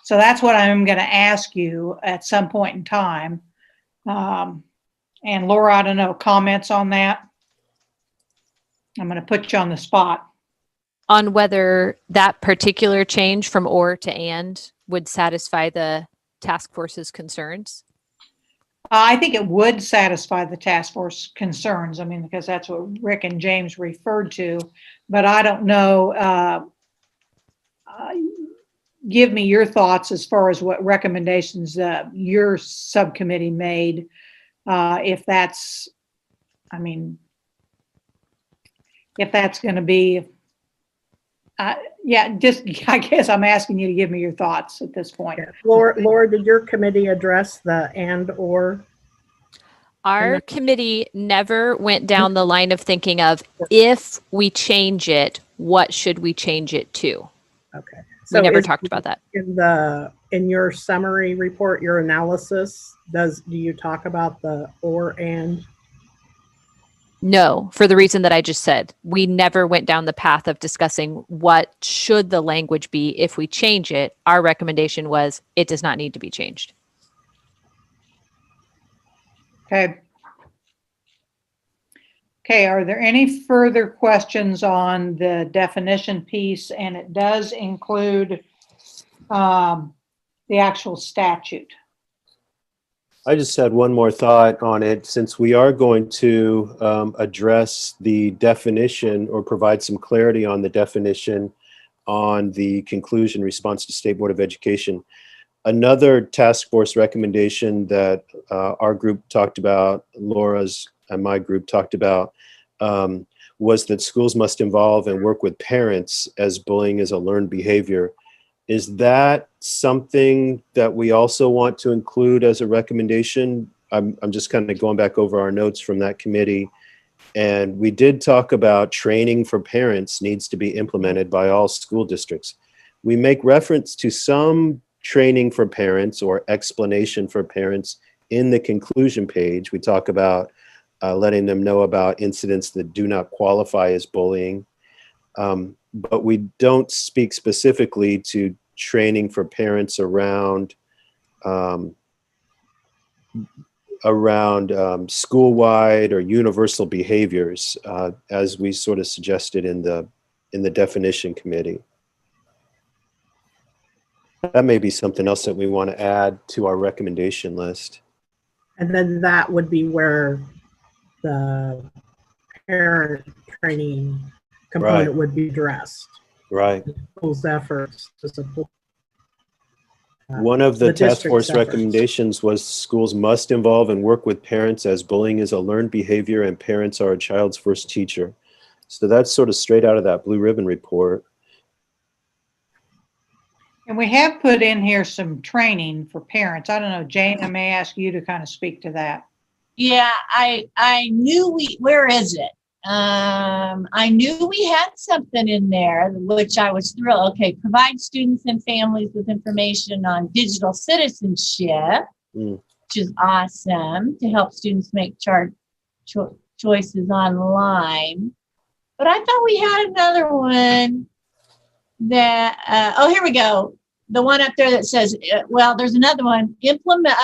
So that's what I'm going to ask you at some point in time. And Laura, I don't know, comments on that? I'm going to put you on the spot. On whether that particular change from or to and would satisfy the task force's concerns? I think it would satisfy the task force concerns. I mean, because that's what Rick and James referred to, but I don't know. Give me your thoughts as far as what recommendations your subcommittee made. If that's, I mean, if that's going to be, yeah, just, I guess I'm asking you to give me your thoughts at this point. Yeah. Laura, did your committee address the and or? Our committee never went down the line of thinking of, if we change it, what should we change it to? Okay. We never talked about that. In your summary report, your analysis, do you talk about the or and? No, for the reason that I just said. We never went down the path of discussing what should the language be if we change it. Our recommendation was it does not need to be changed. Okay. Okay, are there any further questions on the definition piece? And it does include the actual statute. I just had one more thought on it. Since we are going to address the definition or provide some clarity on the definition on the conclusion response to State Board of Education, another task force recommendation that our group talked about, Laura's and my group talked about, was that schools must involve and work with parents as bullying is a learned behavior. Is that something that we also want to include as a recommendation? I'm just kind of going back over our notes from that committee. And we did talk about training for parents needs to be implemented by all school districts. We make reference to some training for parents or explanation for parents in the conclusion page. We talk about letting them know about incidents that do not qualify as bullying. But we don't speak specifically to training for parents around school-wide or universal behaviors, as we sort of suggested in the definition committee. That may be something else that we want to add to our recommendation list. And then that would be where the parent training component would be addressed. Right. Schools' efforts to support. One of the task district's force efforts. recommendations was schools must involve and work with parents, as bullying is a learned behavior and parents are a child's first teacher. So that's sort of straight out of that Blue Ribbon report. And we have put in here some training for parents. I don't know, Jane, I may ask you to kind of speak to that. Yeah, I knew where is it? I knew we had something in there, which I was thrilled. Okay, provide students and families with information on digital citizenship, which is awesome, to help students make choices online. But I thought we had another one that, oh, here we go. The one up there that says, well, there's another one. Implement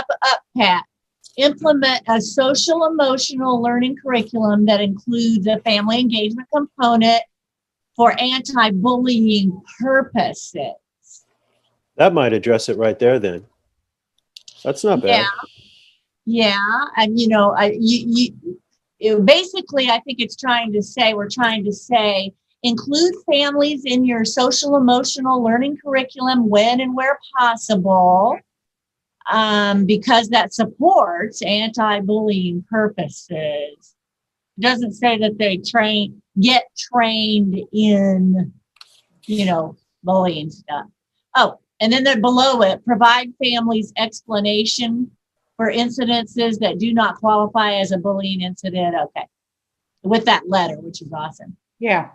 a social emotional learning curriculum that includes a family engagement component for anti-bullying purposes. That might address it right there then. That's not bad. Yeah. And basically, I think it's we're trying to say, include families in your social emotional learning curriculum when and where possible, because that supports anti-bullying purposes. It doesn't say that they get trained in, bullying stuff. Oh, and then below it, provide families explanation for incidences that do not qualify as a bullying incident. Okay. With that letter, which is awesome. Yeah.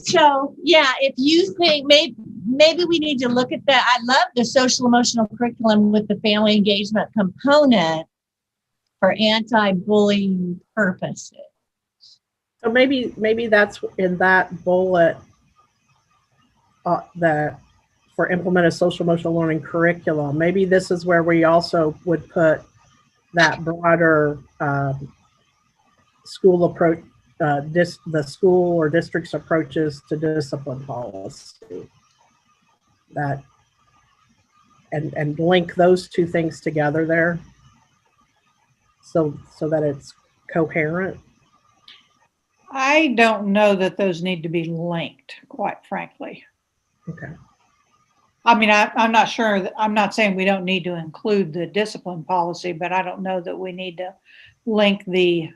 So, yeah, if you think maybe we need to look at that. I love the social emotional curriculum with the family engagement component for anti-bullying purposes. So maybe that's in that bullet that for implement a social emotional learning curriculum. Maybe this is where we also would put that broader school approach, the school or district's approaches to discipline policy. That and link those two things together there, so that it's coherent. I don't know that those need to be linked, quite frankly. Okay. I mean, I'm not sure, I'm not saying we don't need to include the discipline policy, but I don't know that we need to link the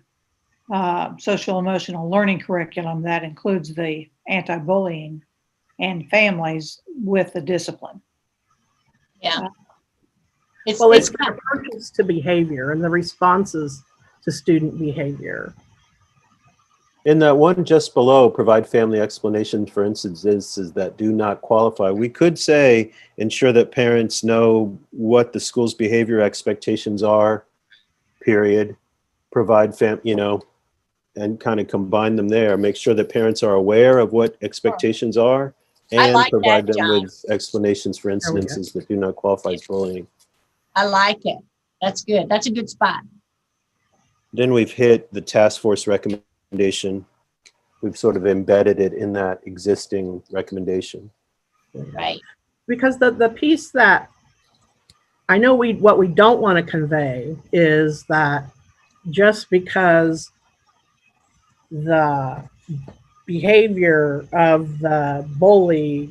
social emotional learning curriculum that includes the anti-bullying and families with the discipline. Yeah. It's the approaches to behavior and the responses to student behavior. In that one just below, provide family explanation for instances that do not qualify. We could say, ensure that parents know what the school's behavior expectations are, period. Provide and kind of combine them there. Make sure that parents are aware of what expectations are, and provide them with explanations for incidences that do not qualify as bullying. I like it. That's good. That's a good spot. Then we've hit the task force recommendation. We've sort of embedded it in that existing recommendation. Right. Because the piece that I know what we don't want to convey is that just because the behavior of the bully,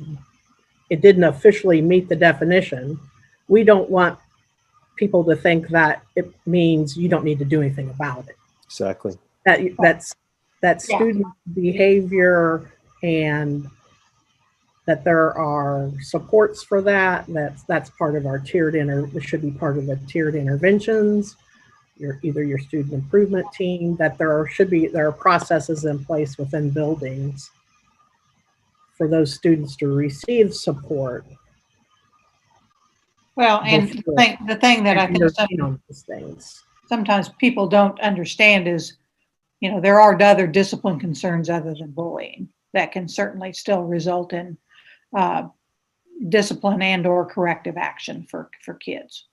it didn't officially meet the definition, we don't want people to think that it means you don't need to do anything about it. Exactly. That student behavior, and that there are supports for that. That's part of our it should be part of the tiered interventions. Either your student improvement team. That there are processes in place within buildings for those students to receive support. Well, and the thing that I think on these things. sometimes people don't understand is, there are other discipline concerns other than bullying that can certainly still result in discipline and or corrective action for kids.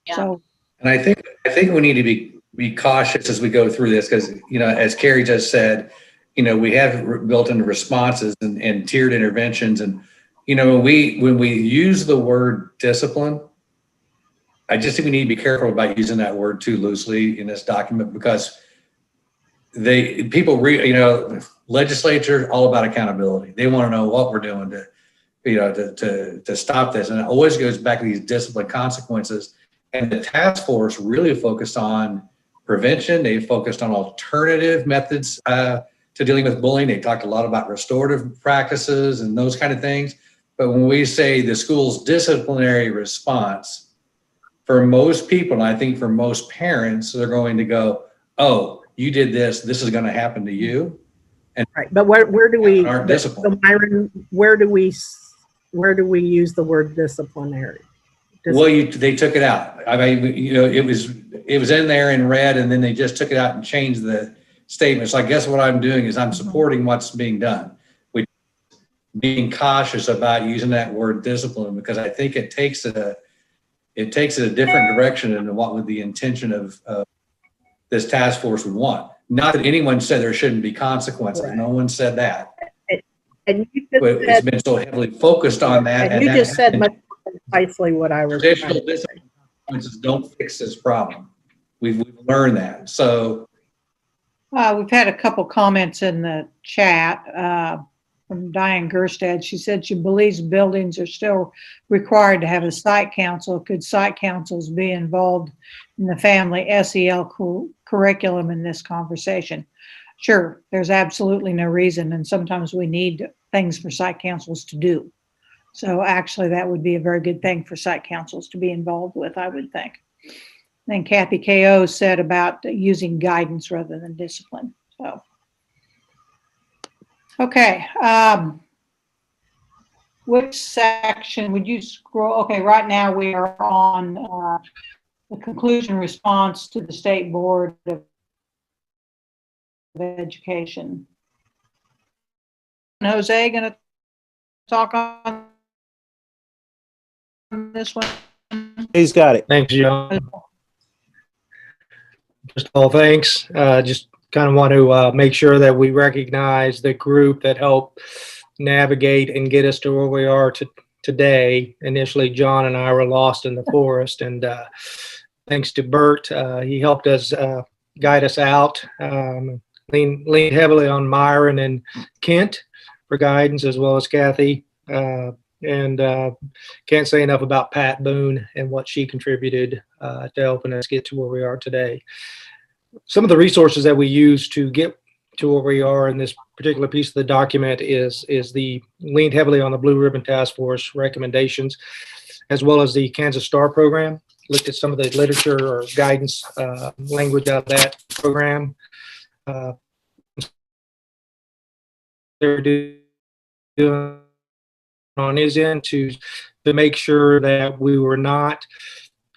Yeah. So, And I think we need to be cautious as we go through this because, as Carrie just said, we have built-in responses and tiered interventions. And, when we use the word discipline, I just think we need to be careful about using that word too loosely in this document because legislature all about accountability. They want to know what we're doing to stop this. And it always goes back to these discipline consequences. And the task force really focused on prevention. They focused on alternative methods to dealing with bullying. They talked a lot about restorative practices and those kind of things. But when we say the school's disciplinary response, for most people, and I think for most parents, they're going to go, oh, you did this, this is going to happen to you. And right, but where do we, discipline. so Myron, where do we use the word disciplinary? Well, they took it out. I mean, it was in there in red, and then they just took it out and changed the statement. So I guess what I'm doing is I'm supporting what's being done. We're being cautious about using that word discipline because I think it takes it a different direction than what the intention of this task force would want. Not that anyone said there shouldn't be consequences. Right. No one said that. And you just but said, it's been so heavily focused on that. And you just said much precisely what I was traditional discipline consequences don't fix this problem. We've learned that. So we've had a couple comments in the chat from Diane Gerstad. She said she believes buildings are still required to have a site council. Could site councils be involved in the family SEL curriculum in this conversation? Sure, there's absolutely no reason, and sometimes we need things for site councils to do. So actually that would be a very good thing for site councils to be involved with, I would think. Then Kathy K.O. said about using guidance rather than discipline. So, okay. Which section would you scroll? Okay, right now we are on the conclusion response to the State Board of Education. Jose going to talk on this one? He's got it. Thanks, John. Just all thanks. Just kind of want to make sure that we recognize the group that helped navigate and get us to where we are today. Initially, John and I were lost in the forest, and thanks to Bert, he helped us guide us out. Leaned heavily on Myron and Kent for guidance, as well as Kathy. And can't say enough about Pat Boone and what she contributed to helping us get to where we are today. Some of the resources that we use to get to where we are in this particular piece of the document is the leaned heavily on the Blue Ribbon Task Force recommendations, as well as the Kansas STAR program. Looked at some of the literature or guidance language out of that program. They're doing on his end to make sure that we were not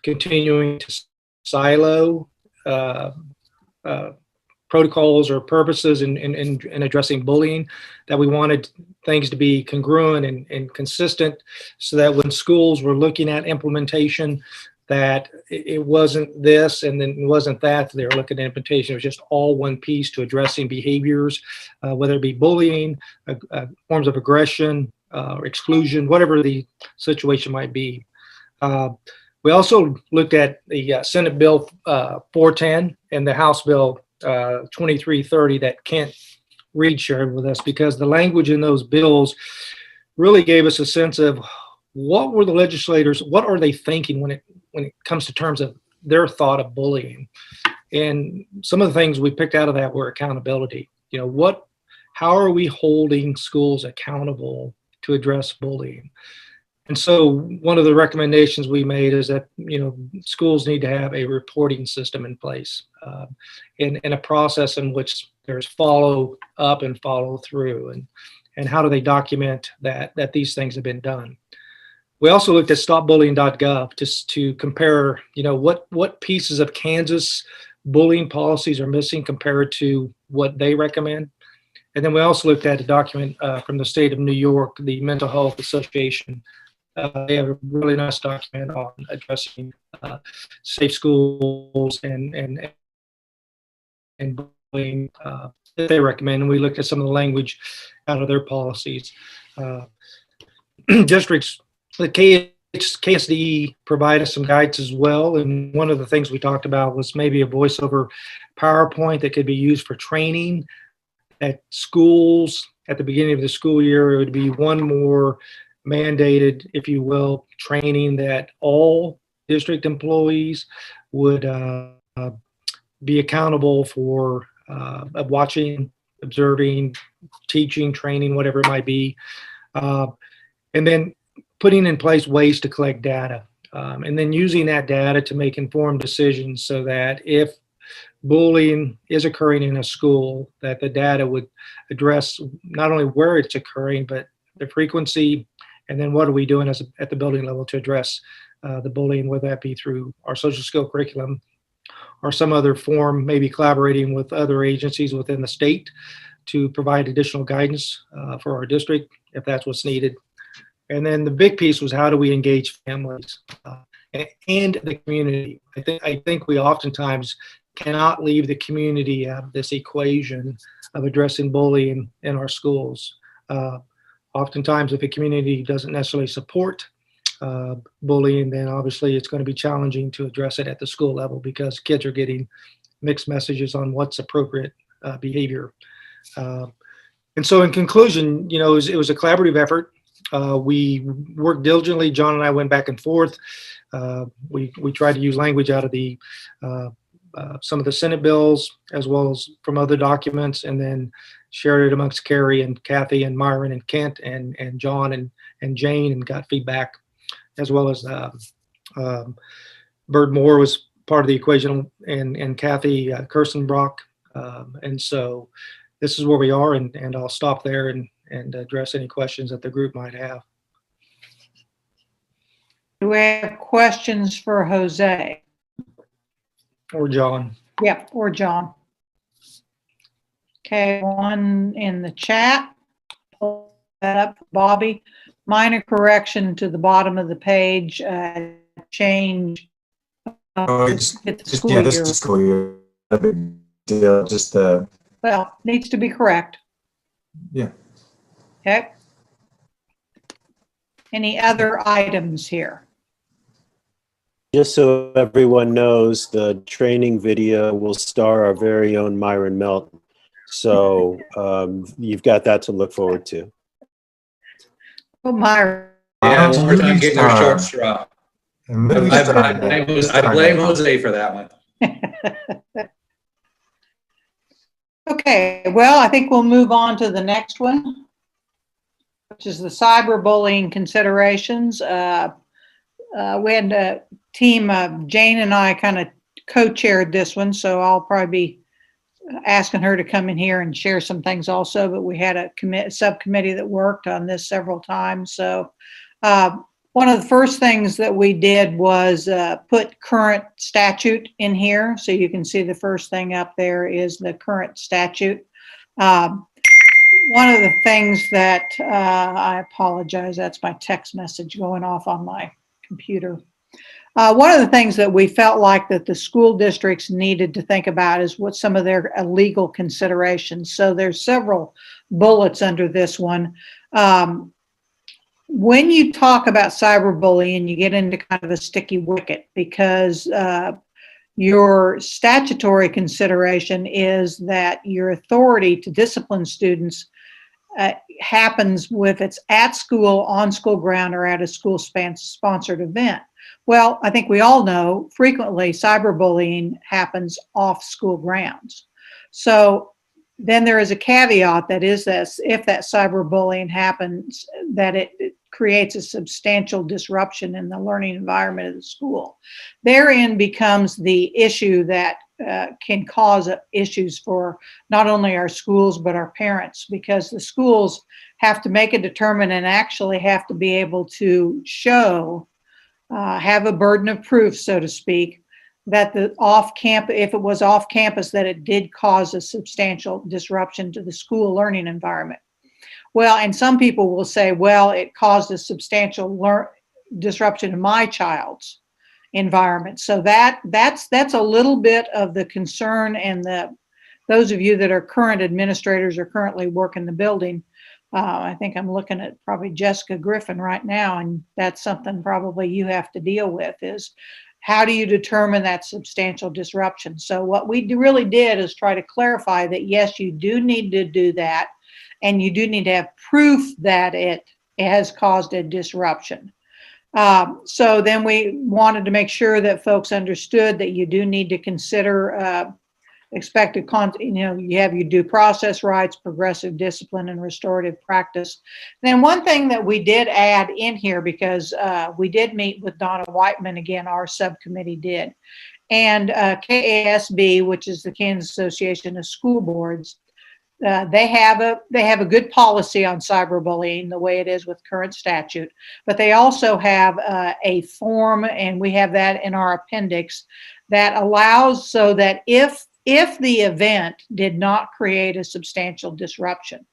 continuing to silo protocols or purposes in addressing bullying, that we wanted things to be congruent and consistent so that when schools were looking at implementation, that it wasn't this and then it wasn't that. They were looking at implementation. It was just all one piece to addressing behaviors, whether it be bullying, forms of aggression, exclusion, whatever the situation might be. We also looked at the Senate Bill 410 and the House Bill 2330 that Kent Reed shared with us, because the language in those bills really gave us a sense of what were the legislators, what are they thinking when it comes to terms of their thought of bullying. And some of the things we picked out of that were accountability. How are we holding schools accountable to address bullying? And so one of the recommendations we made is that, schools need to have a reporting system in place in a process in which there's follow up and follow through, and how do they document that these things have been done. We also looked at stopbullying.gov just to compare, what pieces of Kansas bullying policies are missing compared to what they recommend. And then we also looked at a document from the state of New York, the Mental Health Association. They have a really nice document on addressing safe schools and bullying that they recommend. And we looked at some of the language out of their policies. Districts, the KSDE provided some guides as well. And one of the things we talked about was maybe a voice over PowerPoint that could be used for training at schools at the beginning of the school year. It would be one more mandated, if you will, training that all district employees would be accountable for watching, observing, teaching, training, whatever it might be. And then putting in place ways to collect data, and then using that data to make informed decisions so that if bullying is occurring in a school, that the data would address not only where it's occurring, but the frequency, and then what are we doing at the building level to address the bullying, whether that be through our social skill curriculum or some other form, maybe collaborating with other agencies within the state to provide additional guidance for our district if that's what's needed. And then the big piece was how do we engage families and the community. I think we oftentimes cannot leave the community out of this equation of addressing bullying in our schools. Oftentimes, if a community doesn't necessarily support bullying, then obviously it's going to be challenging to address it at the school level because kids are getting mixed messages on what's appropriate behavior. And so in conclusion, it was a collaborative effort. We worked diligently. John and I went back and forth. We tried to use language out of the some of the Senate bills as well as from other documents, and then shared it amongst Carrie and Kathy and Myron and Kent and John and Jane, and got feedback, as well as Bird Moore was part of the equation, and Kathy Kirstenbrock. And so this is where we are, and I'll stop there and address any questions that the group might have. Do we have questions for Jose? Or John. Yep, or John. Okay, one in the chat. Pull that up, Bobby. Minor correction to the bottom of the page. Change. This school year. A big deal. Just well, needs to be correct. Yeah. Okay. Any other items here? Just so everyone knows, the training video will star our very own Myron Melton. So you've got that to look forward to. Well, Myron. Yeah, it's hard time getting their short straw. I blame Jose for that one. Okay, well, I think we'll move on to the next one, which is the cyberbullying considerations. We had a team, Jane and I kind of co-chaired this one, so I'll probably be asking her to come in here and share some things also, but we had a subcommittee that worked on this several times. So one of the first things that we did was put current statute in here. So you can see the first thing up there is the current statute. One of the things that, I apologize, that's my text message going off on my computer. One of the things that we felt like that the school districts needed to think about is what some of their legal considerations. So there's several bullets under this one. When you talk about cyberbullying, you get into kind of a sticky wicket because your statutory consideration is that your authority to discipline students happens if it's at school, on school ground, or at a school sponsored event. Well, I think we all know frequently cyberbullying happens off school grounds. So then there is a caveat that is this: if that cyberbullying happens, that it creates a substantial disruption in the learning environment of the school. Therein becomes the issue that can cause issues for not only our schools, but our parents, because the schools have to make a determination and actually have to be able to show, have a burden of proof, so to speak, that the off-campus, if it was off-campus, that it did cause a substantial disruption to the school learning environment. Well, and some people will say, well, it caused a substantial disruption in my child's environment. So that's a little bit of the concern, and those of you that are current administrators or currently work in the building, I think I'm looking at probably Jessica Griffin right now, and that's something probably you have to deal with, is how do you determine that substantial disruption? So what we really did is try to clarify that, yes, you do need to do that, and you do need to have proof that it has caused a disruption. So then we wanted to make sure that folks understood that you do need to consider expected content. You have your due process rights, progressive discipline, and restorative practice. Then one thing that we did add in here, because we did meet with Donna Whiteman again, our subcommittee did, and KASB, which is the Kansas Association of School Boards, they have a good policy on cyberbullying, the way it is with current statute, but they also have a form, and we have that in our appendix, that allows so that if the event did not create a substantial disruption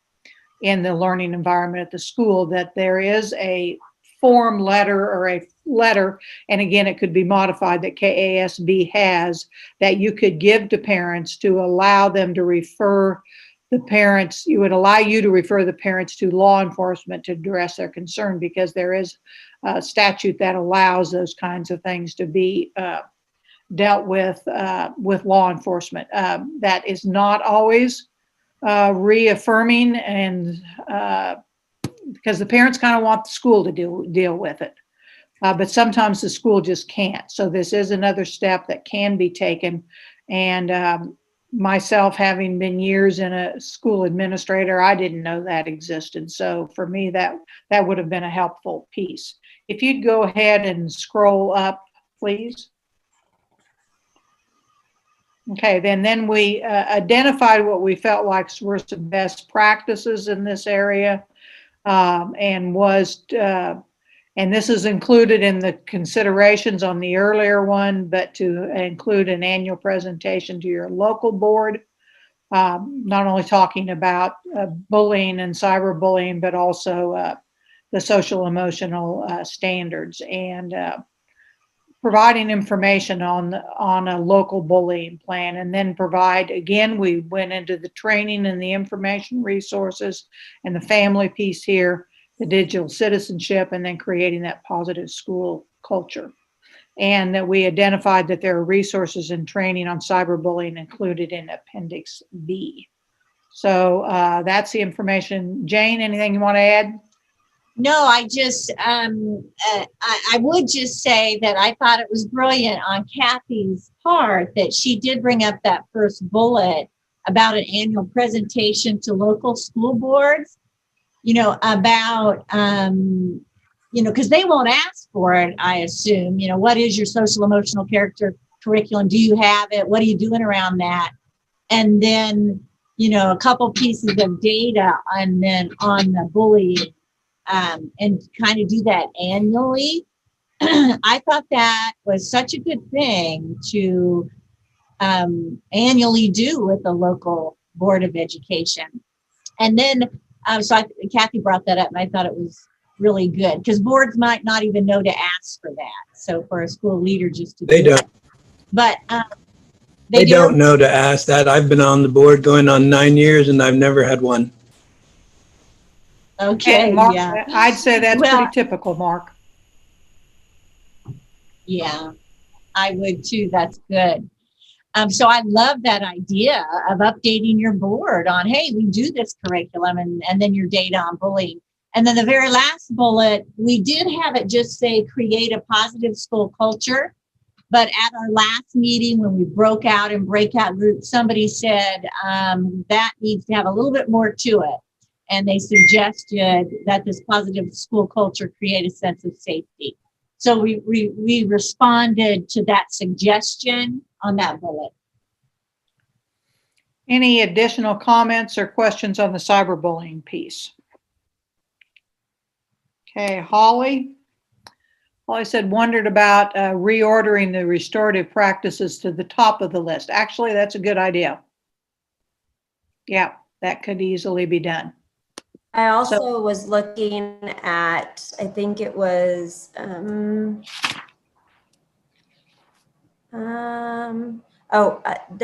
in the learning environment at the school, that there is a form letter or a letter, and again, it could be modified, that KASB has, that you could give to parents to allow them to refer the parents, it would allow you to refer the parents to law enforcement to address their concern, because there is a statute that allows those kinds of things to be dealt with law enforcement. That is not always reaffirming, and because the parents kind of want the school to deal with it, but sometimes the school just can't. So this is another step that can be taken, and myself, having been years in a school administrator, I didn't know that existed. So for me, that would have been a helpful piece. If you'd go ahead and scroll up, please. Okay, then we identified what we felt like were some best practices in this area, and this is included in the considerations on the earlier one, but to include an annual presentation to your local board, not only talking about bullying and cyberbullying, but also the social emotional standards, and providing information on a local bullying plan, and then provide, again, we went into the training and the information resources and the family piece here, the digital citizenship, and then creating that positive school culture. And that we identified that there are resources and training on cyberbullying included in Appendix B. So that's the information. Jane, anything you want to add? No, I just, I would just say that I thought it was brilliant on Kathy's part that she did bring up that first bullet about an annual presentation to local school boards, about, because they won't ask for it, I assume, what is your social emotional character curriculum? Do you have it? What are you doing around that? And then, a couple pieces of data on the bullying. And kind of do that annually. I thought that was such a good thing to annually do with the local Board of Education. And then, Kathy brought that up, and I thought it was really good, because boards might not even know to ask for that. So for a school leader just to They do don't. it. But They don't know to ask that. I've been on the board going on 9 years, and I've never had one. Okay, Mark, yeah. I'd say that's pretty typical, Mark. Yeah, I would too. That's good. So I love that idea of updating your board on, hey, we do this curriculum, and then your data on bullying. And then the very last bullet, we did have it just say create a positive school culture. But at our last meeting, when we broke out in breakout groups, somebody said that needs to have a little bit more to it. And they suggested that this positive school culture create a sense of safety. So we responded to that suggestion on that bullet. Any additional comments or questions on the cyberbullying piece? Okay, Holly. Holly said, wondered about reordering the restorative practices to the top of the list. Actually, that's a good idea. Yeah, that could easily be done. I also was looking at, I think it was, the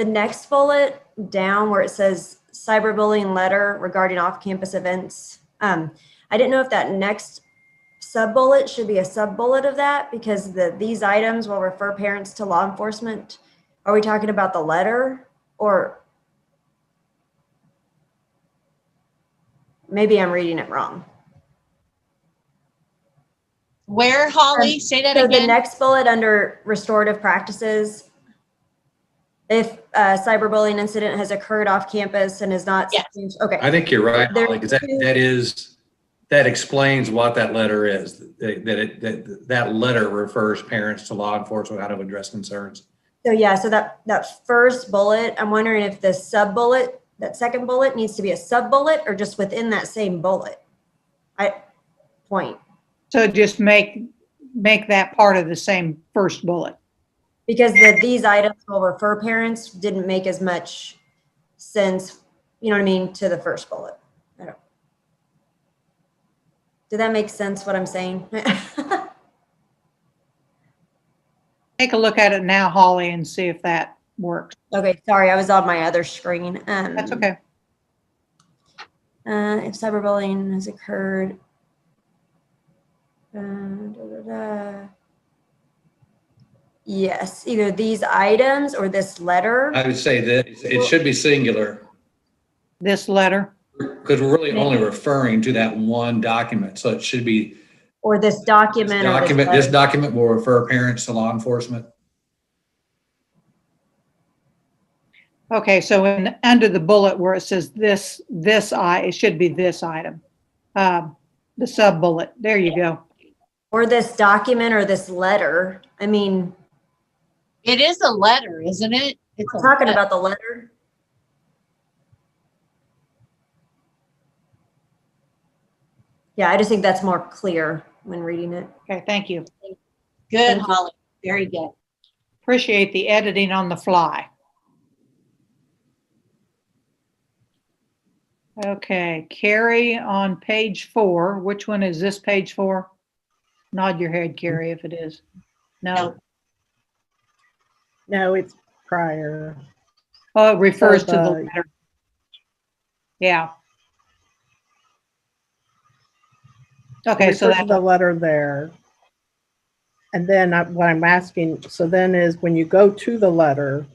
next bullet down where it says cyberbullying letter regarding off-campus events. I didn't know if that next sub-bullet should be a sub-bullet of that, because these items will refer parents to law enforcement. Are we talking about the letter, or maybe I'm reading it wrong? Where, Holly? Say that so again. The next bullet under restorative practices, if a cyberbullying incident has occurred off campus and is not, yes. Okay. I think you're right, There- Holly, because that explains what that letter is. That letter refers parents to law enforcement how to address concerns. So yeah, so that first bullet, I'm wondering if the sub bullet, that second bullet needs to be a sub bullet or just within that same bullet. Point. So just make that part of the same first bullet. Because these items will refer parents didn't make as much sense, you know what I mean, to the first bullet. Did that make sense what I'm saying? Take a look at it now, Holly, and see if that works. Okay, sorry, I was on my other screen. That's okay. If cyberbullying has occurred, yes, either these items or this letter. I would say that it should be singular, This letter. because we're really only referring to that one document. So it should be Or this document. this document will refer parents to law enforcement. Okay, so under the bullet where it says it should be this item. The sub bullet. There you go. Or this document or this letter. I mean, It is a letter, isn't it? we're talking about the letter. Yeah, I just think that's more clear when reading it. Okay, thank you. Good, Holly. Very good. Appreciate the editing on the fly. Okay, Carrie on page 4. Which one is this page 4? Nod your head, Carrie, if it is. No. No, it's prior. Oh, it refers to the the- letter. Yeah. Okay, so Refers to that, the letter there. And then what I'm asking, so then is when you go to the letter,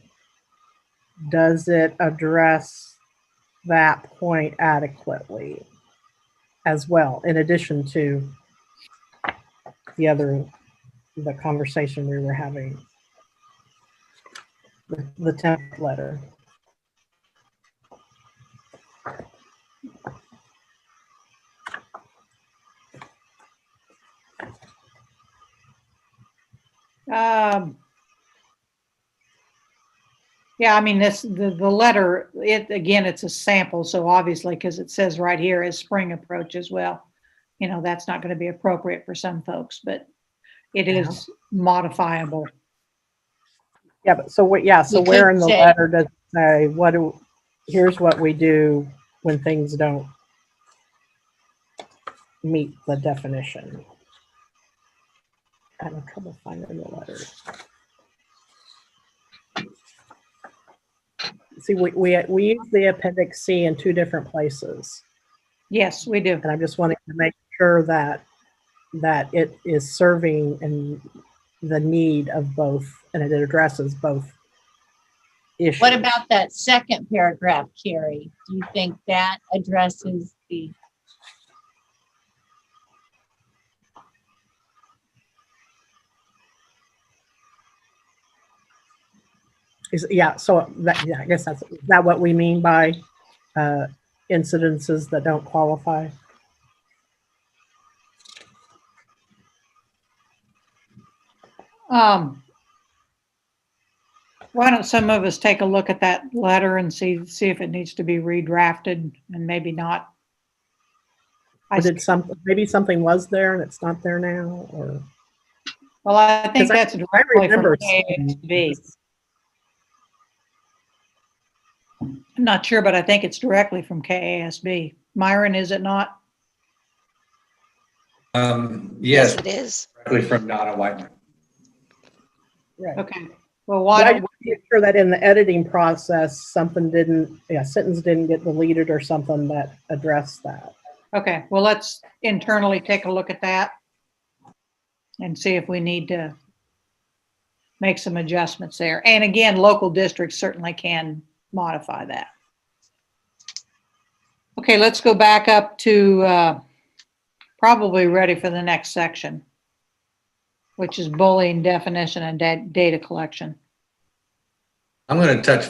does it address that point adequately as well, in addition to the conversation we were having, the 10th letter? yeah, I mean, the letter, again, it's a sample. So obviously, because it says right here as spring approaches, well, that's not going to be appropriate for some folks, but it is modifiable. Yeah, but so what, yeah, so You where could in the say- letter does it say, here's what we do when things don't meet the definition? I have trouble finding the letter. See, we use the appendix C in 2 different places, Yes, we do. and I'm just wanting to make sure that it is serving and the need of both, and it addresses both issues. What about that second paragraph, Carrie? Do you think that addresses the? Yeah, so I guess is that what we mean by incidences that don't qualify? Why don't some of us take a look at that letter and see if it needs to be redrafted and maybe not. Or maybe something was there and it's not there now, or? Well, I think that's I directly from remember KASB. I'm not sure, but I think it's directly from KASB. Myron, is it not? Yes. It is. Directly from Donna Whiteman. Right. Okay. Well, why I don't just make sure that in the editing process, sentence didn't get deleted or something that addressed that. okay, well, let's internally take a look at that and see if we need to make some adjustments there. And again, local districts certainly can modify that. Okay, let's go back up to probably ready for the next section, which is bullying definition and data collection. I'm going to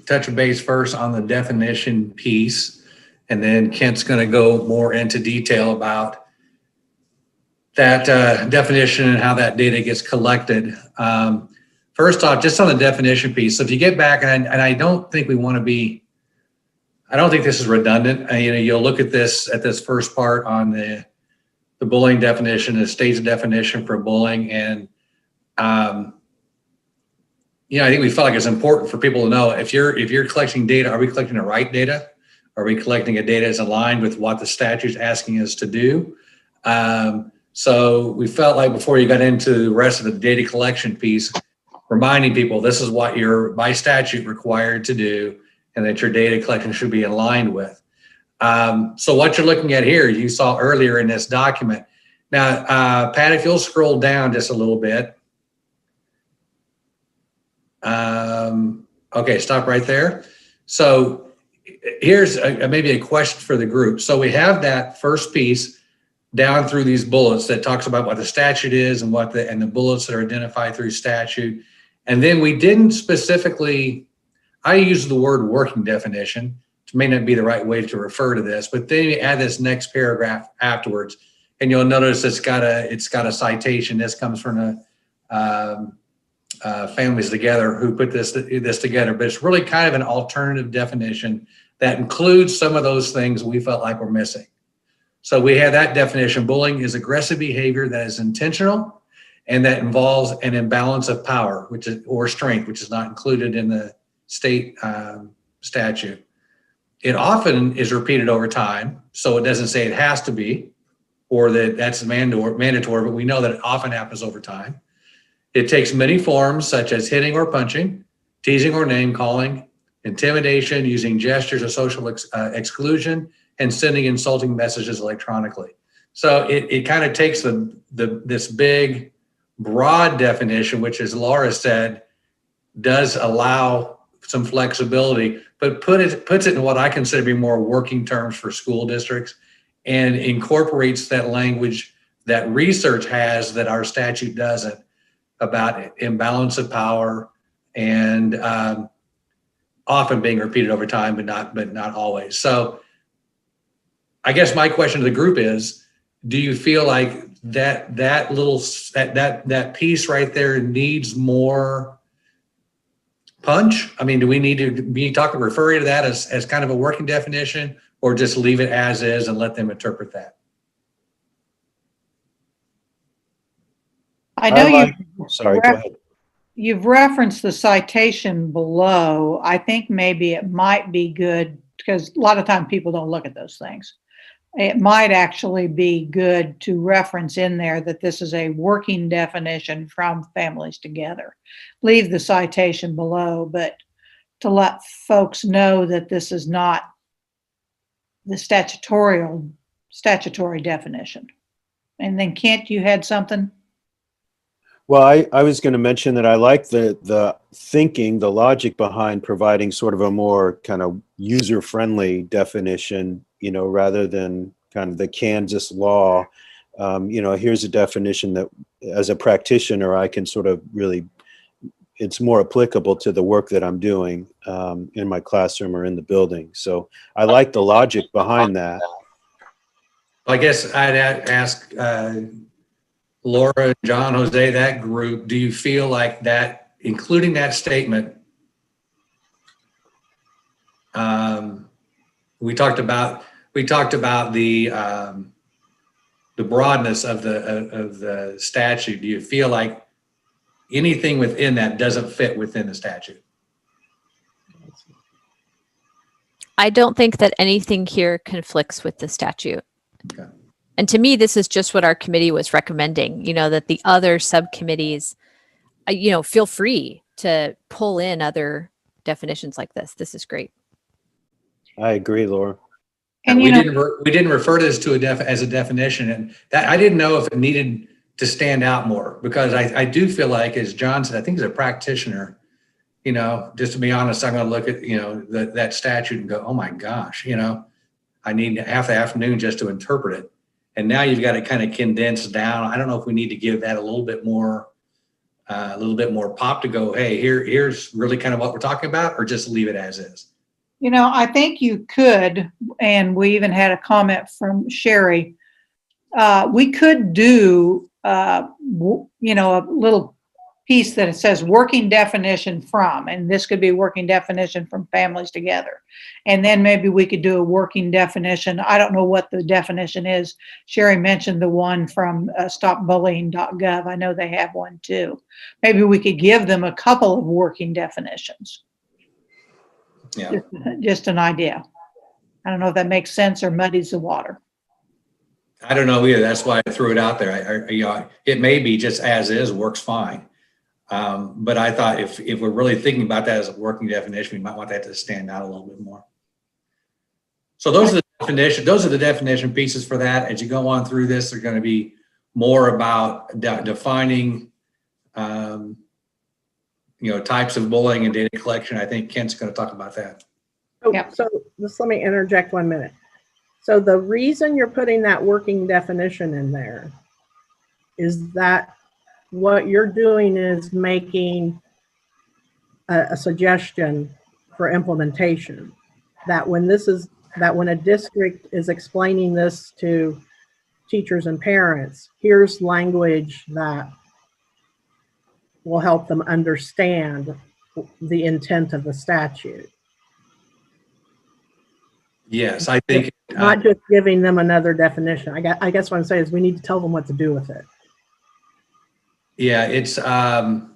touch a base first on the definition piece, and then Kent's going to go more into detail about that definition and how that data gets collected. First off, just on the definition piece, so if you get back, and I don't think we want to be, I don't think this is redundant. You'll look at this first part on the bullying definition, the state's definition for bullying, and I think we felt like it's important for people to know if you're collecting data, are we collecting the right data? Are we collecting a data that's aligned with what the statute's asking us to do? So we felt like before you got into the rest of the data collection piece, reminding people this is what you're by statute required to do, and that your data collection should be aligned with. So what you're looking at here, you saw earlier in this document. Now, Pat, if you'll scroll down just a little bit. Okay, stop right there. So here's maybe a question for the group. So we have that first piece down through these bullets that talks about what the statute is and and the bullets that are identified through statute. And then we didn't specifically, I use the word working definition, which may not be the right way to refer to this, but then you add this next paragraph afterwards, and you'll notice it's got a citation. This comes from Families Together who put this together, but it's really kind of an alternative definition that includes some of those things we felt like were missing. So we have that definition. Bullying is aggressive behavior that is intentional and that involves an imbalance of power, or strength, which is not included in the state statute. It often is repeated over time, so it doesn't say it has to be, or that that's mandatory, but we know that it often happens over time. It takes many forms, such as hitting or punching, teasing or name calling, intimidation, using gestures of social exclusion, and sending insulting messages electronically. So it kind of takes this big, broad definition, which, as Laura said, does allow some flexibility, but puts it in what I consider to be more working terms for school districts, and incorporates that language that research has that our statute doesn't, about imbalance of power and often being repeated over time, but not always. So I guess my question to the group is, do you feel like that piece right there needs more punch? I mean, do we need to be referring to that as kind of a working definition, or just leave it as is and let them interpret that? I know Sorry, go ahead. You've referenced the citation below. I think maybe it might be good, because a lot of times people don't look at those things. It might actually be good to reference in there that this is a working definition from Families Together. Leave the citation below, but to let folks know that this is not the statutory definition. And then Kent, you had something? Well, I was going to mention that I like the thinking, the logic behind providing sort of a more kind of user-friendly definition, rather than kind of the Kansas law. Here's a definition that as a practitioner, I can sort of really, it's more applicable to the work that I'm doing in my classroom or in the building. So I like the logic behind that. I guess I'd ask Laura, John, Jose, that group, do you feel like that, including that statement, We talked about the broadness of the statute. Do you feel like anything within that doesn't fit within the statute? I don't think that anything here conflicts with the statute. Okay. And to me, this is just what our committee was recommending, that the other subcommittees, feel free to pull in other definitions like this. This is great. I agree, Laura. And we didn't refer to this as a definition, and that I didn't know if it needed to stand out more, because I do feel like, as John said, I think as a practitioner, just to be honest, I'm going to look at that statute and go, oh my gosh, I need half the afternoon just to interpret it. And now you've got it kind of condensed down. I don't know if we need to give that a little bit more pop to go, hey, here's really kind of what we're talking about, or just leave it as is. I think you could, and we even had a comment from Sherry. We could do, a little piece that it says working definition from, and this could be working definition from families together. And then maybe we could do a working definition. I don't know what the definition is. Sherry mentioned the one from stopbullying.gov. I know they have one too. Maybe we could give them a couple of working definitions. Yeah. Just an idea. I don't know if that makes sense or muddies the water. I don't know either. That's why I threw it out there. It may be just as is, works fine. But I thought if we're really thinking about that as a working definition, we might want that to stand out a little bit more. So those are the definition pieces for that. As you go on through this, they're going to be more about defining, types of bullying and data collection. I think Kent's going to talk about that. Oh, yep. So just let me interject 1 minute. So the reason you're putting that working definition in there is that what you're doing is making a suggestion for implementation, that when a district is explaining this to teachers and parents, here's language that will help them understand the intent of the statute. Yes, I think not just giving them another definition. I guess what I'm saying is we need to tell them what to do with it. Yeah, it's and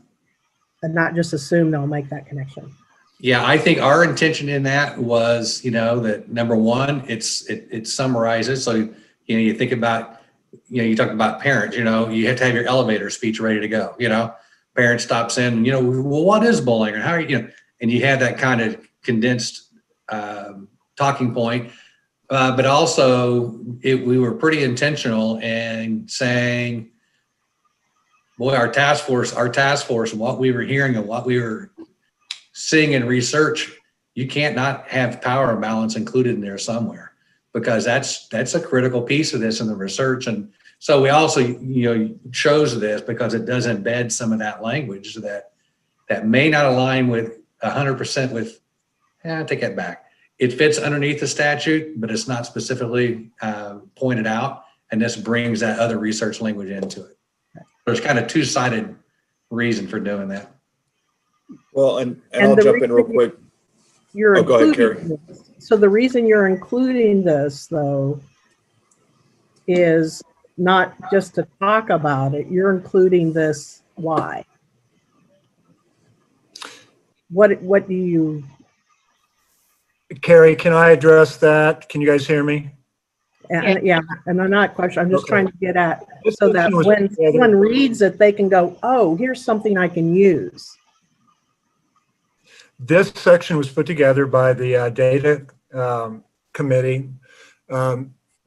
not just assume they'll make that connection. Yeah, I think our intention in that was, that number one, it summarizes. So, you think about, you talk about parents, you have to have your elevator speech ready to go, parent stops in, well, what is bullying, or how are you, and you have that kind of condensed talking point. But also we were pretty intentional in saying, boy, our task force and what we were hearing and what we were seeing in research, you can't not have power imbalance included in there somewhere, because that's a critical piece of this in the research. And so we also, chose this because it does embed some of that language that may not align with 100% with, I take that back. It fits underneath the statute, but it's not specifically pointed out. And this brings that other research language into it. There's kind of two-sided reason for doing that. Well, and I'll jump in real quick. Go ahead, Carrie. So the reason you're including this, though, is not just to talk about it. You're including this. Why? What do you? Carrie, can I address that? Can you guys hear me? Yeah, and I'm not questioning. I'm just trying to get at so that when someone reads it, they can go, "Oh, here's something I can use." This section was put together by the data committee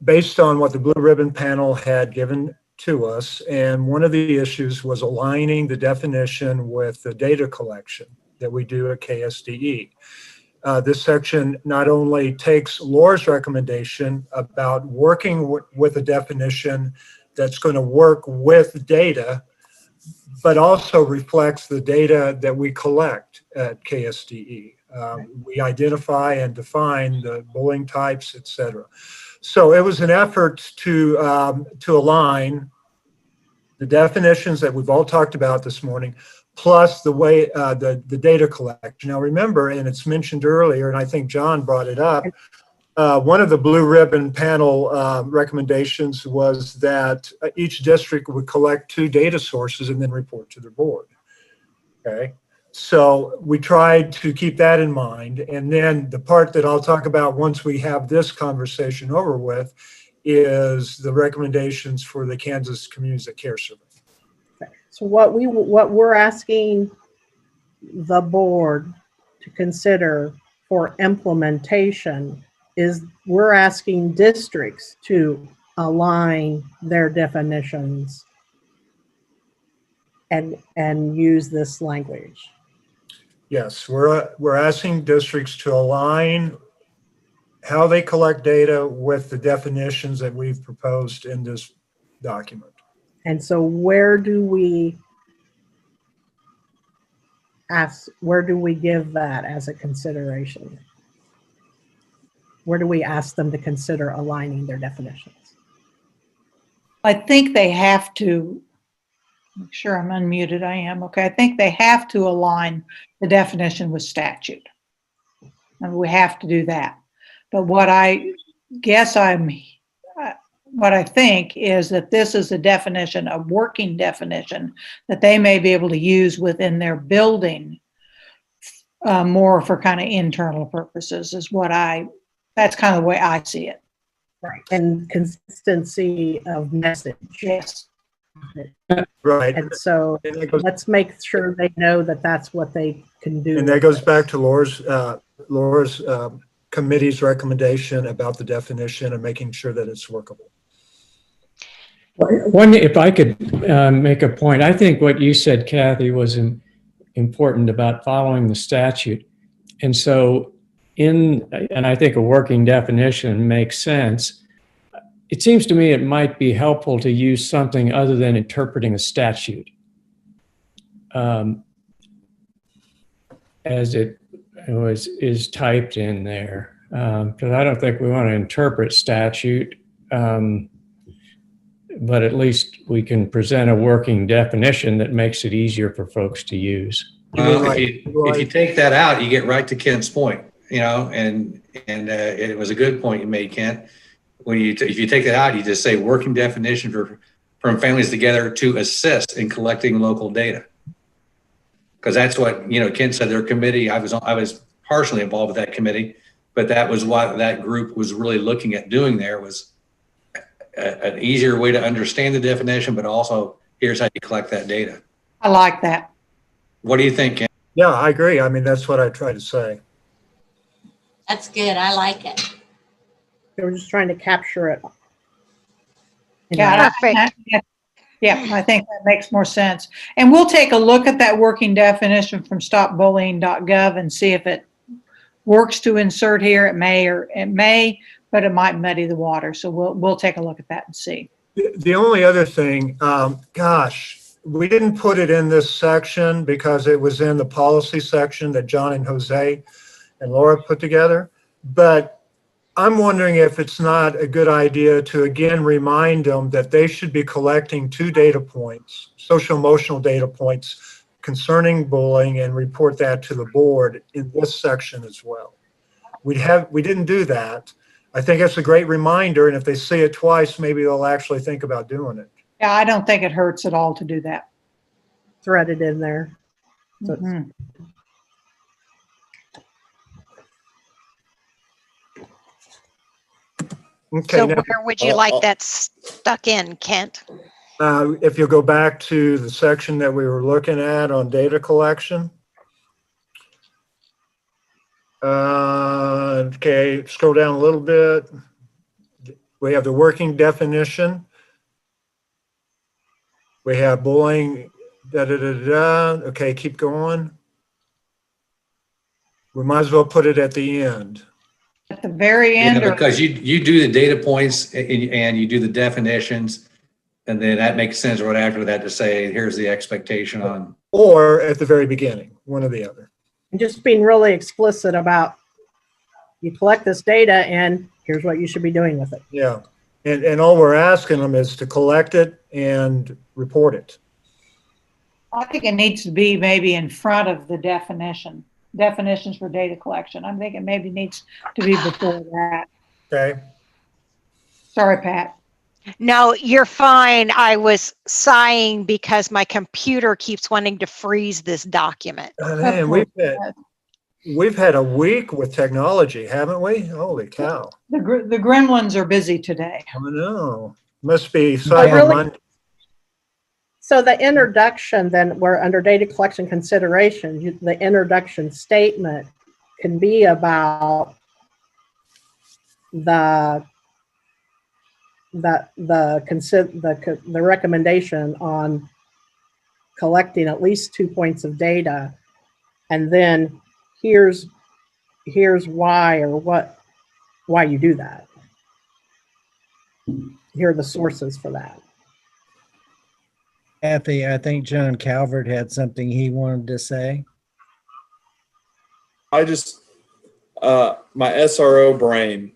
based on what the Blue Ribbon panel had given to us. And one of the issues was aligning the definition with the data collection that we do at KSDE. This section not only takes Laura's recommendation about working with a definition that's going to work with data, but also reflects the data that we collect at KSDE. We identify and define the bullying types, et cetera. So it was an effort to align the definitions that we've all talked about this morning, plus the way, the data collection. Now remember, and it's mentioned earlier, and I think John brought it up, one of the blue ribbon panel recommendations was that each district would collect 2 data sources and then report to the board. Okay, so we tried to keep that in mind. And then the part that I'll talk about once we have this conversation over with is the recommendations for the Kansas Communities That Care Survey. So what we're asking the board to consider for implementation is we're asking districts to align their definitions and use this language. Yes, we're asking districts to align how they collect data with the definitions that we've proposed in this document. And so where do we give that as a consideration? Where do we ask them to consider aligning their definitions? I think they have to, make sure I'm unmuted, I am, okay. I think they have to align the definition with statute. And we have to do that. But what I think is that this is a definition, a working definition that they may be able to use within their building more for kind of internal purposes that's kind of the way I see it. Right. And consistency of message. Yes. Right. And so let's make sure they know that that's what they can do. And that goes back to Laura's committee's recommendation about the definition and making sure that it's workable. If I could make a point, I think what you said, Kathy, was important about following the statute. And so and I think a working definition makes sense. It seems to me it might be helpful to use something other than interpreting a statute. As it is typed in there. Because I don't think we want to interpret statute. But at least we can present a working definition that makes it easier for folks to use. If you take that out, you get right to Kent's point, and it was a good point you made, Kent. If you take that out, you just say working definition from families together to assist in collecting local data. Because that's what, Kent said, their committee, I was partially involved with that committee, but that was what that group was really looking at doing there was an easier way to understand the definition, but also here's how you collect that data. I like that. What do you think, Ken? Yeah, I agree. I mean, that's what I try to say. That's good. I like it. We're just trying to capture it. Yeah, I think that makes more sense. And we'll take a look at that working definition from stopbullying.gov and see if it works to insert here. It may, but it might muddy the water. So we'll take a look at that and see. The only other thing, we didn't put it in this section because it was in the policy section that John and Jose and Laura put together. But I'm wondering if it's not a good idea to again remind them that they should be collecting 2 data points, social emotional data points concerning bullying, and report that to the board in this section as well. We didn't do that. I think it's a great reminder, and if they see it twice, maybe they'll actually think about doing it. Yeah, I don't think it hurts at all to do that. Threaded in there. So Okay, So now, where would you like that stuck in, Kent? if you'll go back to the section that we were looking at on data collection. Okay, scroll down a little bit. We have the working definition. We have bullying, Okay, keep going. We might as well put it at the end. At the very end? Yeah, because you do the data points and you do the definitions, and then that makes sense right after that to say, here's the expectation on. Or at the very beginning, one or the other. And just being really explicit about you collect this data and here's what you should be doing with it. Yeah, and all we're asking them is to collect it and report it. I think it needs to be maybe in front of the definitions for data collection. I'm thinking maybe needs to be before that. Okay. Sorry, Pat. No, you're fine. I was sighing because my computer keeps wanting to freeze this document. Man, we've had a week with technology, haven't we? Holy cow. The gremlins are busy today. I know. Must be Cyber really- Monday. So the introduction, then, we're under data collection consideration, the introduction statement can be about the recommendation on collecting at least 2 points of data, and then here's why, or why you do that. Here are the sources for that. Kathy, I think John Calvert had something he wanted to say. I just, my SRO brain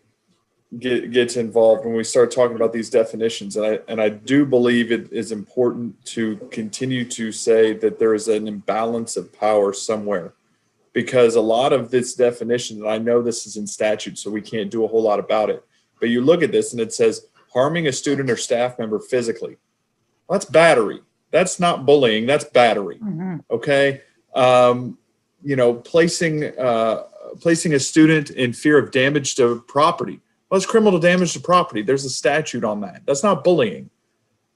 gets involved when we start talking about these definitions. And I do believe it is important to continue to say that there is an imbalance of power somewhere, because a lot of this definition, and I know this is in statute, so we can't do a whole lot about it, but you look at this and it says harming a student or staff member physically. Well, that's battery. That's not bullying. That's battery. Mm-hmm. Okay. You know, placing a student in fear of damage to property. Well, it's criminal damage to property. There's a statute on that. That's not bullying.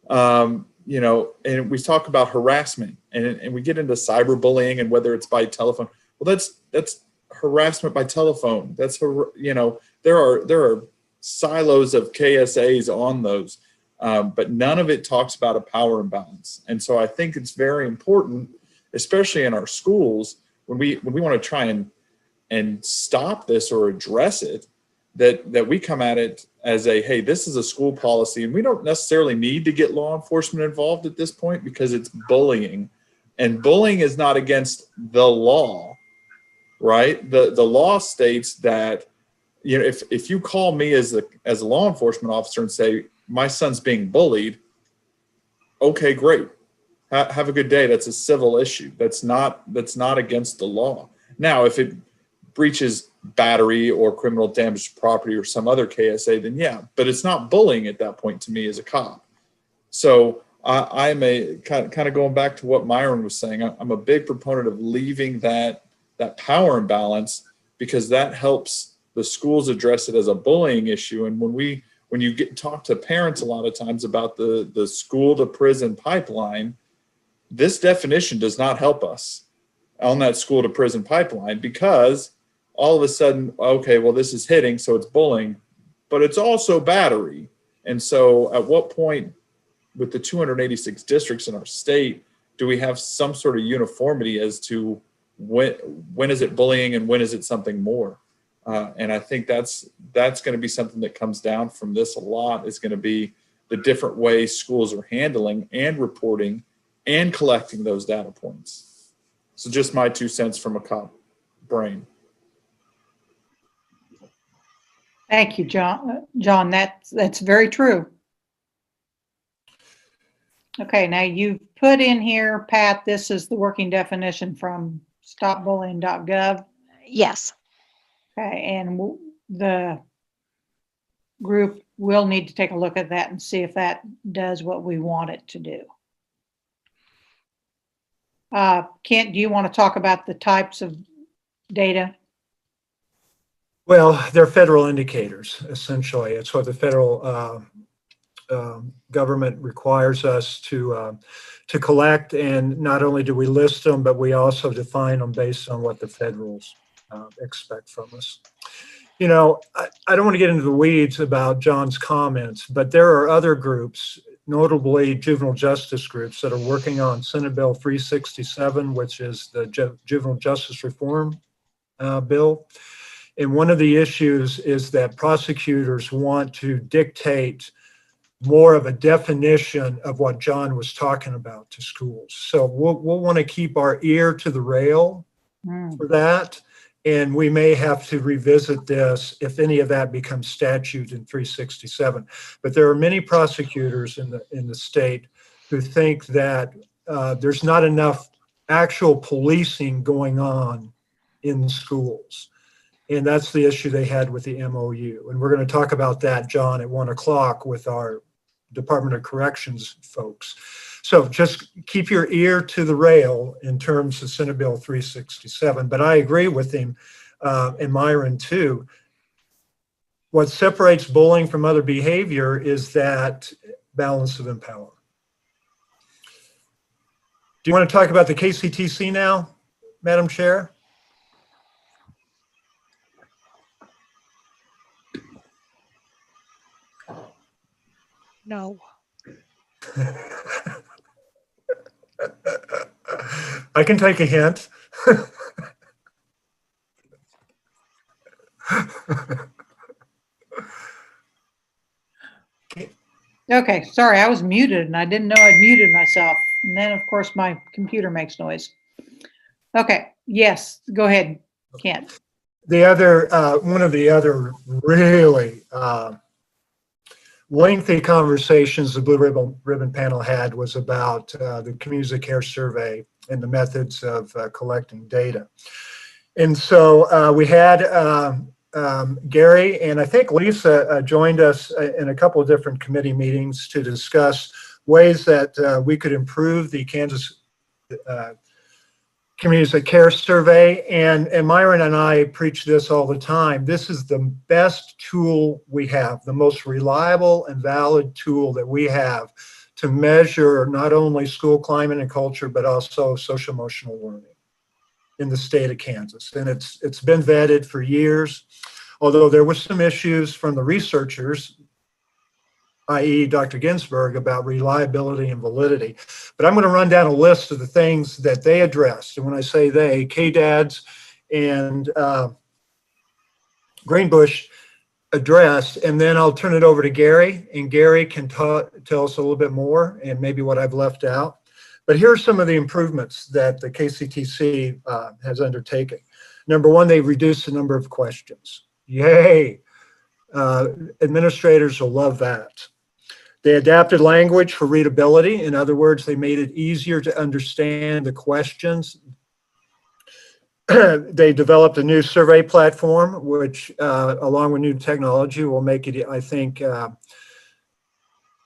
You know, and we talk about harassment, and we get into cyberbullying and whether it's by telephone. Well, that's harassment by telephone. That's, you know, there are silos of KSAs on those. But none of it talks about a power imbalance. And so I think it's very important, especially in our schools, when we want to try and stop this or address it, that we come at it as hey, this is a school policy, and we don't necessarily need to get law enforcement involved at this point because it's bullying. And bullying is not against the law, right? The law states that, you know, if you call me as a law enforcement officer and say, my son's being bullied, okay, great. Have a good day. That's a civil issue. That's not against the law. Now, if it breaches battery or criminal damage to property or some other KSA, then yeah, but it's not bullying at that point to me as a cop. So I'm a kind of going back to what Myron was saying. I'm a big proponent of leaving that power imbalance, because that helps the schools address it as a bullying issue. And when you talk to parents a lot of times about the school to prison pipeline, this definition does not help us on that school to prison pipeline, because all of a sudden, okay, well, this is hitting, so it's bullying, but it's also battery. And so at what point with the 286 districts in our state, do we have some sort of uniformity as to when is it bullying and when is it something more? And I think that's going to be something that comes down from this a lot, is going to be the different ways schools are handling and reporting and collecting those data points. So just my 2 cents from a cop brain. Thank you, John. John, that's very true. Okay, now you've put in here, Pat, this is the working definition from stopbullying.gov. Yes. Okay, and the group will need to take a look at that and see if that does what we want it to do. Kent, do you want to talk about the types of data? Well, they're federal indicators, essentially. It's what the federal government requires us to collect, and not only do we list them, but we also define them based on what the federals expect from us. You know, I don't want to get into the weeds about John's comments, but there are other groups, notably juvenile justice groups, that are working on Senate Bill 367, which is the Juvenile Justice Reform Bill. And one of the issues is that prosecutors want to dictate more of a definition of what John was talking about to schools. So we'll want to keep our ear to the rail for that. And we may have to revisit this if any of that becomes statute in 367. But there are many prosecutors in the state who think that there's not enough actual policing going on in schools. And that's the issue they had with the MOU. And we're going to talk about that, John, at 1 o'clock with our Department of Corrections folks. So just keep your ear to the rail in terms of Senate Bill 367. But I agree with him and Myron too. What separates bullying from other behavior is that balance of empowerment. Do you want to talk about the KCTC now, Madam Chair? No. I can take a hint. Okay, sorry, I was muted and I didn't know I'd muted myself. And then, of course, my computer makes noise. Okay, yes, go ahead, Kent. The other, one of the other really lengthy conversations the Blue Ribbon Panel had was about the Communities of Care Survey and the methods of collecting data. And so we had Gary and I think Lisa joined us in a couple of different committee meetings to discuss ways that we could improve the Kansas Communities of Care Survey. And Myron and I preach this all the time. This is the best tool we have, the most reliable and valid tool that we have to measure not only school climate and culture, but also social emotional learning in the state of Kansas. And it's been vetted for years, although there were some issues from the researchers, i.e. Dr. Ginsburg, about reliability and validity. But I'm going to run down a list of the things that they addressed. And when I say they, KDADS and Greenbush addressed, and then I'll turn it over to Gary, and Gary can tell us a little bit more and maybe what I've left out. But here are some of the improvements that the KCTC has undertaken. Number one, they've reduced the number of questions. Yay! Administrators will love that. They adapted language for readability. In other words, they made it easier to understand the questions. They developed a new survey platform, which along with new technology will make it, I think,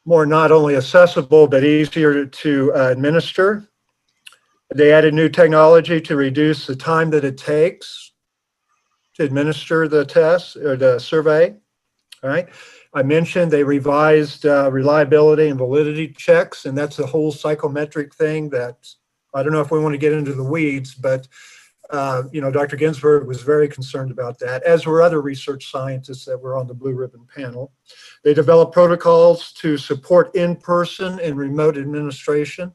more not only accessible, but easier to administer. They added new technology to reduce the time that it takes to administer the test or the survey. All right. I mentioned they revised reliability and validity checks, and that's a whole psychometric thing that I don't know if we want to get into the weeds, but you know, Dr. Ginsburg was very concerned about that, as were other research scientists that were on the Blue Ribbon Panel. They developed protocols to support in-person and remote administration.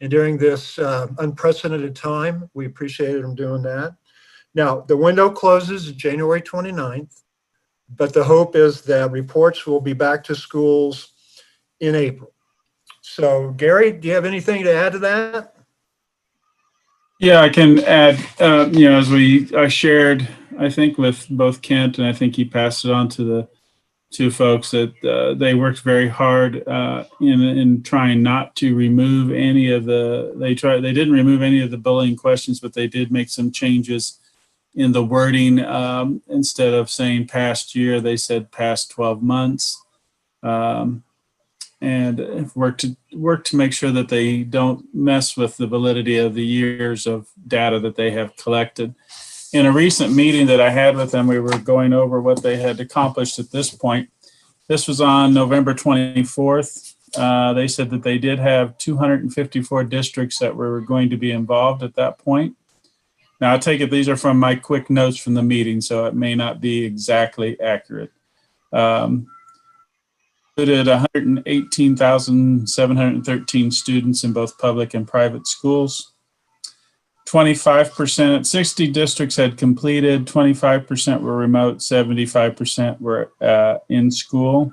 And during this unprecedented time, we appreciated them doing that. Now, the window closes January 29th, but the hope is that reports will be back to schools in April. So, Gary, do you have anything to add to that? Yeah, I can add, you know, as I shared, I think with both Kent, and I think he passed it on to the two folks, that they worked very hard in trying not to remove any of they didn't remove any of the bullying questions, but they did make some changes in the wording. Instead of saying past year, they said past 12 months. And work to make sure that they don't mess with the validity of the years of data that they have collected. In a recent meeting that I had with them, we were going over what they had accomplished at this point. This was on November 24th. They said that they did have 254 districts that were going to be involved at that point. Now, I take it these are from my quick notes from the meeting, so it may not be exactly accurate. Included 118,713 students in both public and private schools. 25%, 60 districts had completed, 25% were remote, 75% were in school.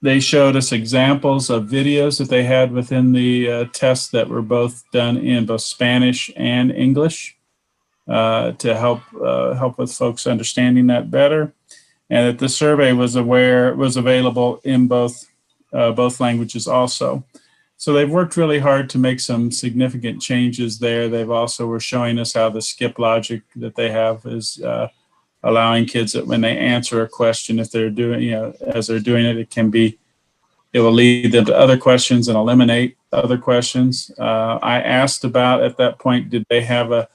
They showed us examples of videos that they had within the tests that were both done in both Spanish and English to help with folks understanding that better. And that the survey was available in both languages also. So they've worked really hard to make some significant changes there. They've also were showing us how the skip logic that they have is allowing kids that when they answer a question, if they're doing, as they're doing it, it will lead them to other questions and eliminate other questions. I asked about at that point, did they have a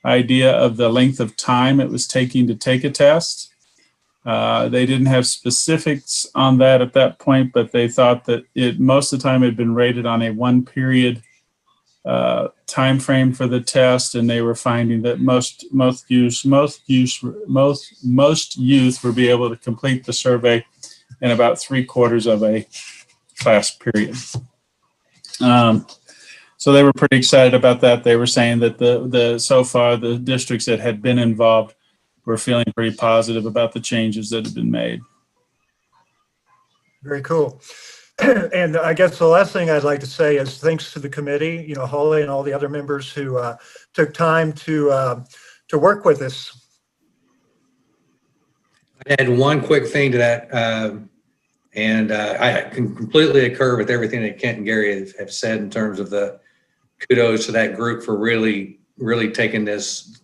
idea of the length of time it was taking to take a test? They didn't have specifics on that at that point, but they thought that most of the time had been rated on a 1 period time frame for the test, and they were finding that most youth would be able to complete the survey in about 3/4 of a class period. So they were pretty excited about that. They were saying that so far the districts that had been involved were feeling pretty positive about the changes that had been made. Very cool. And I guess the last thing I'd like to say is thanks to the committee, Holly and all the other members who took time to work with us. I add one quick thing to that, and I can completely concur with everything that Kent and Gary have said in terms of the kudos to that group for really taking this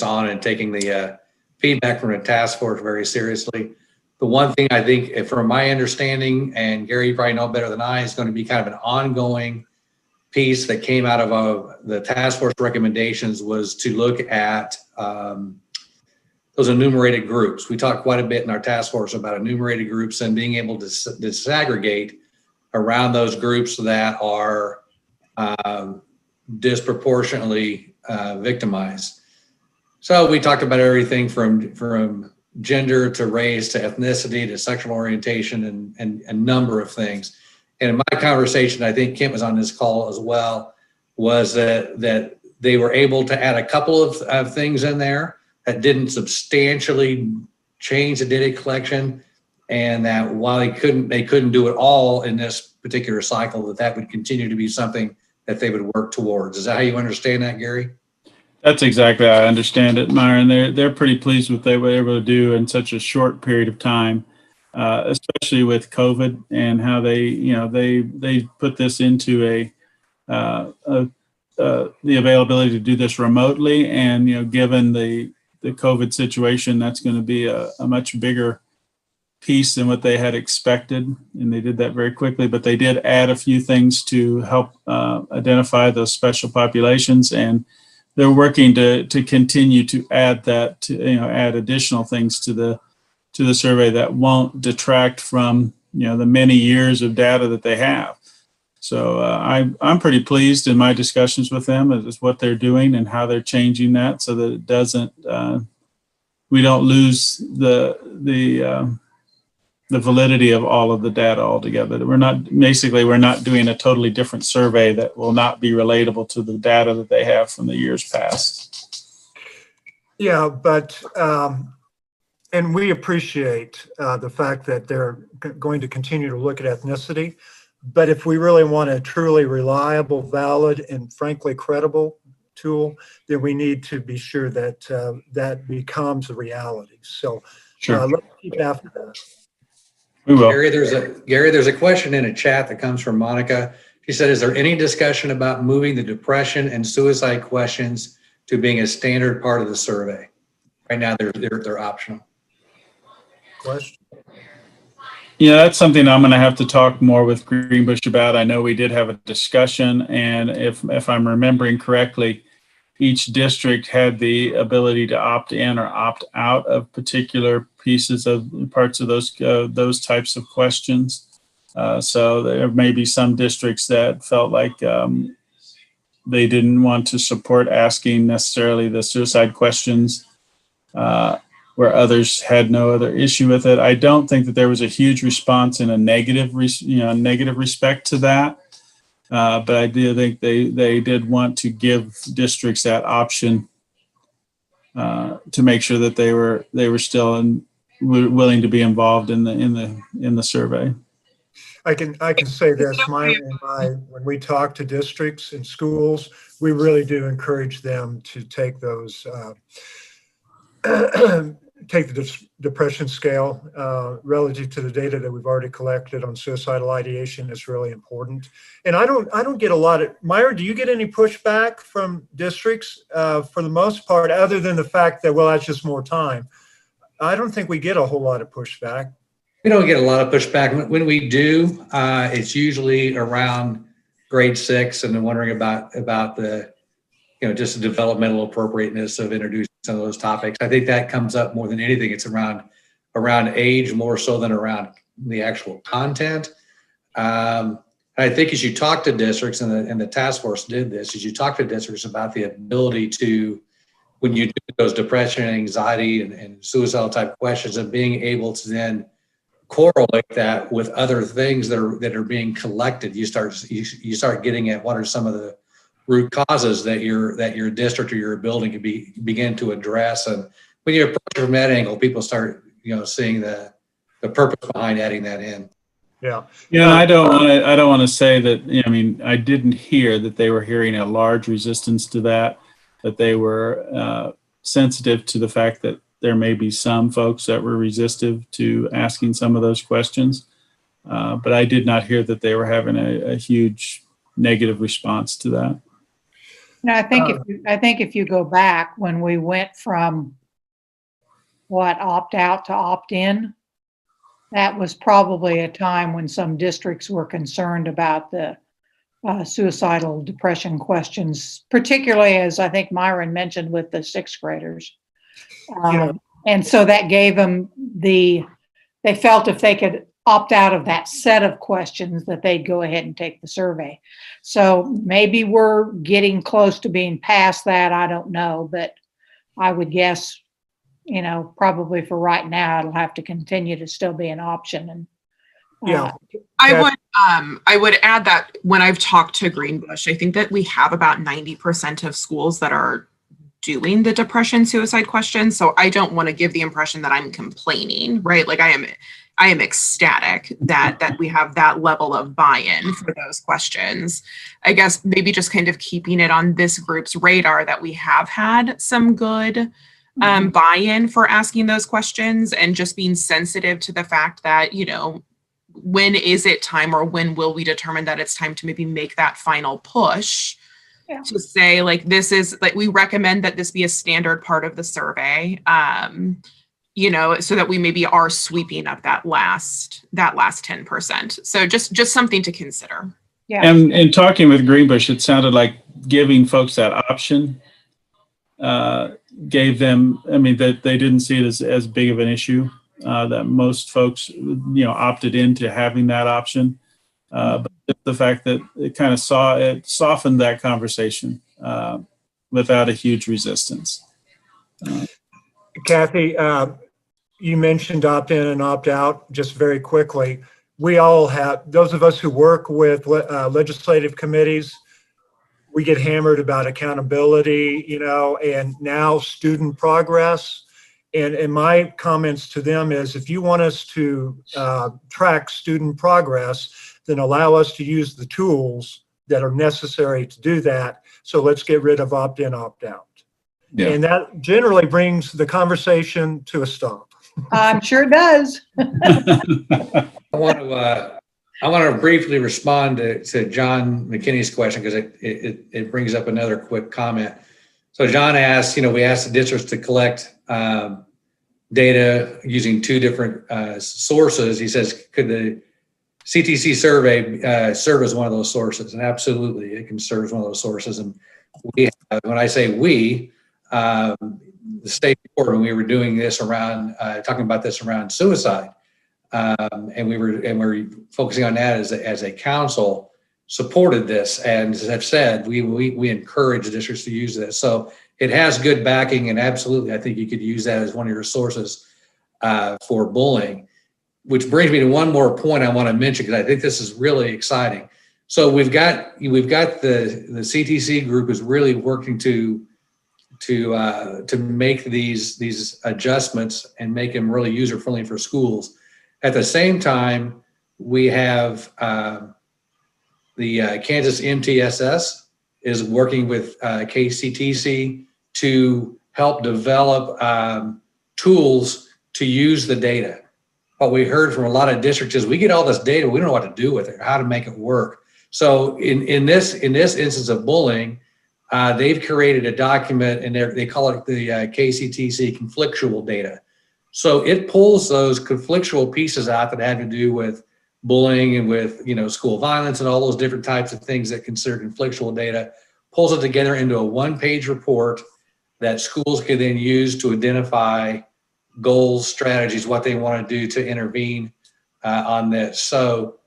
on and taking the feedback from the task force very seriously. The one thing I think, from my understanding, and Gary, you probably know better than I, is going to be kind of an ongoing piece that came out of the task force recommendations was to look at those enumerated groups. We talked quite a bit in our task force about enumerated groups and being able to disaggregate around those groups that are disproportionately victimized. So we talked about everything from gender to race to ethnicity to sexual orientation and a number of things. And in my conversation, I think Kent was on this call as well, was that they were able to add a couple of things in there that didn't substantially change the data collection, and that while they couldn't do it all in this particular cycle, that would continue to be something that they would work towards. Is that how you understand that, Gary? That's exactly how I understand it, Myron. They're pretty pleased with what they were able to do in such a short period of time, especially with COVID and how they put this into the availability to do this remotely. And given the COVID situation, that's going to be a much bigger piece than what they had expected, and they did that very quickly. But they did add a few things to help identify those special populations, and they're working to continue to add that, add additional things to the survey that won't detract from the many years of data that they have. So I'm pretty pleased in my discussions with them as what they're doing and how they're changing that so that it doesn't we don't lose the validity of all of the data altogether. We're not doing a totally different survey that will not be relatable to the data that they have from the years past. Yeah, but and we appreciate the fact that they're going to continue to look at ethnicity. But if we really want a truly reliable, valid, and frankly credible tool, then we need to be sure that that becomes a reality. So sure. Let's keep after that. We will. Gary, there's a question in a chat that comes from Monica. She said, is there any discussion about moving the depression and suicide questions to being a standard part of the survey? Right now, they're optional. Question. Yeah, that's something I'm going to have to talk more with Greenbush about. I know we did have a discussion, and if I'm remembering correctly, each district had the ability to opt in or opt out of particular pieces of parts of those types of questions. So there may be some districts that felt like they didn't want to support asking necessarily the suicide questions, where others had no other issue with it. I don't think that there was a huge response in a negative respect to that. But I do think they did want to give districts that option to make sure that they were still willing to be involved in the survey. I can say this, when we talk to districts and schools, we really do encourage them to take those take the depression scale relative to the data that we've already collected on suicidal ideation is really important. And I don't get a lot of, Myra, do you get any pushback from districts for the most part, other than the fact that, well, that's just more time? I don't think we get a whole lot of pushback. We don't get a lot of pushback. When we do, it's usually around grade 6 and then wondering about the, just the developmental appropriateness of introducing some of those topics. I think that comes up more than anything. It's around age more so than around the actual content. I think as you talk to districts, and the task force did this, as you talk to districts about the ability to, when you do those depression and anxiety and suicidal type questions, and being able to then correlate that with other things that are being collected, you start getting at what are some of the root causes that your district or your building can begin to address. And when you approach it from that angle, people start seeing the purpose behind adding that in. Yeah. Yeah, I don't want to say that. I mean, I didn't hear that they were hearing a large resistance to that. That they were sensitive to the fact that there may be some folks that were resistive to asking some of those questions. But I did not hear that they were having a huge negative response to that. No, I think if you go back when we went from opt out to opt in, that was probably a time when some districts were concerned about the suicidal depression questions, particularly as I think Myron mentioned with the 6th graders. And so that gave them they felt if they could opt out of that set of questions that they'd go ahead and take the survey. So maybe we're getting close to being past that. I don't know, but I would guess, probably for right now, it'll have to continue to still be an option. And yeah, I would add that when I've talked to Greenbush, I think that we have about 90% of schools that are doing the depression suicide questions. So I don't want to give the impression that I'm complaining, right? Like I am ecstatic that we have that level of buy-in for those questions. I guess maybe just kind of keeping it on this group's radar that we have had some good buy-in for asking those questions, and just being sensitive to the fact that, when is it time, or when will we determine that it's time to maybe make that final push to say, like, this is, like, we recommend that this be a standard part of the survey, so that we maybe are sweeping up that last 10%. So just something to consider. Yeah. And talking with Greenbush, it sounded like giving folks that option gave them, that they didn't see it as big of an issue, that most folks, opted into having that option. But the fact that it kind of softened that conversation without a huge resistance. Kathy, you mentioned opt-in and opt-out. Just very quickly, we all have, those of us who work with legislative committees, we get hammered about accountability, and now student progress. And my comments to them is, if you want us to track student progress, then allow us to use the tools that are necessary to do that. So let's get rid of opt-in, opt-out. Yeah. And that generally brings the conversation to a stop. I'm sure it does. I want to briefly respond to John McKinney's question, because it brings up another quick comment. So John asked, we asked the districts to collect data using 2 different sources. He says, could the CTC survey serve as one of those sources? And absolutely, it can serve as one of those sources. And we, when I say we, the state board, when we were doing this around, talking about this around suicide, and we were focusing on that as a council, supported this, and as I've said, we encourage districts to use this. So it has good backing, and absolutely, I think you could use that as one of your sources for bullying. Which brings me to one more point I want to mention, because I think this is really exciting. So we've got the CTC group is really working to make these adjustments and make them really user friendly for schools. At the same time, we have the Kansas MTSS is working with KCTC to help develop tools to use the data. What we heard from a lot of districts is we get all this data, we don't know what to do with it, or how to make it work. So in this instance of bullying, they've created a document, and they call it the KCTC conflictual data. So it pulls those conflictual pieces out that have to do with bullying and with, school violence and all those different types of things that consider conflictual data, pulls it together into a one-page report that schools can then use to identify goals, strategies, what they want to do to intervene on this. So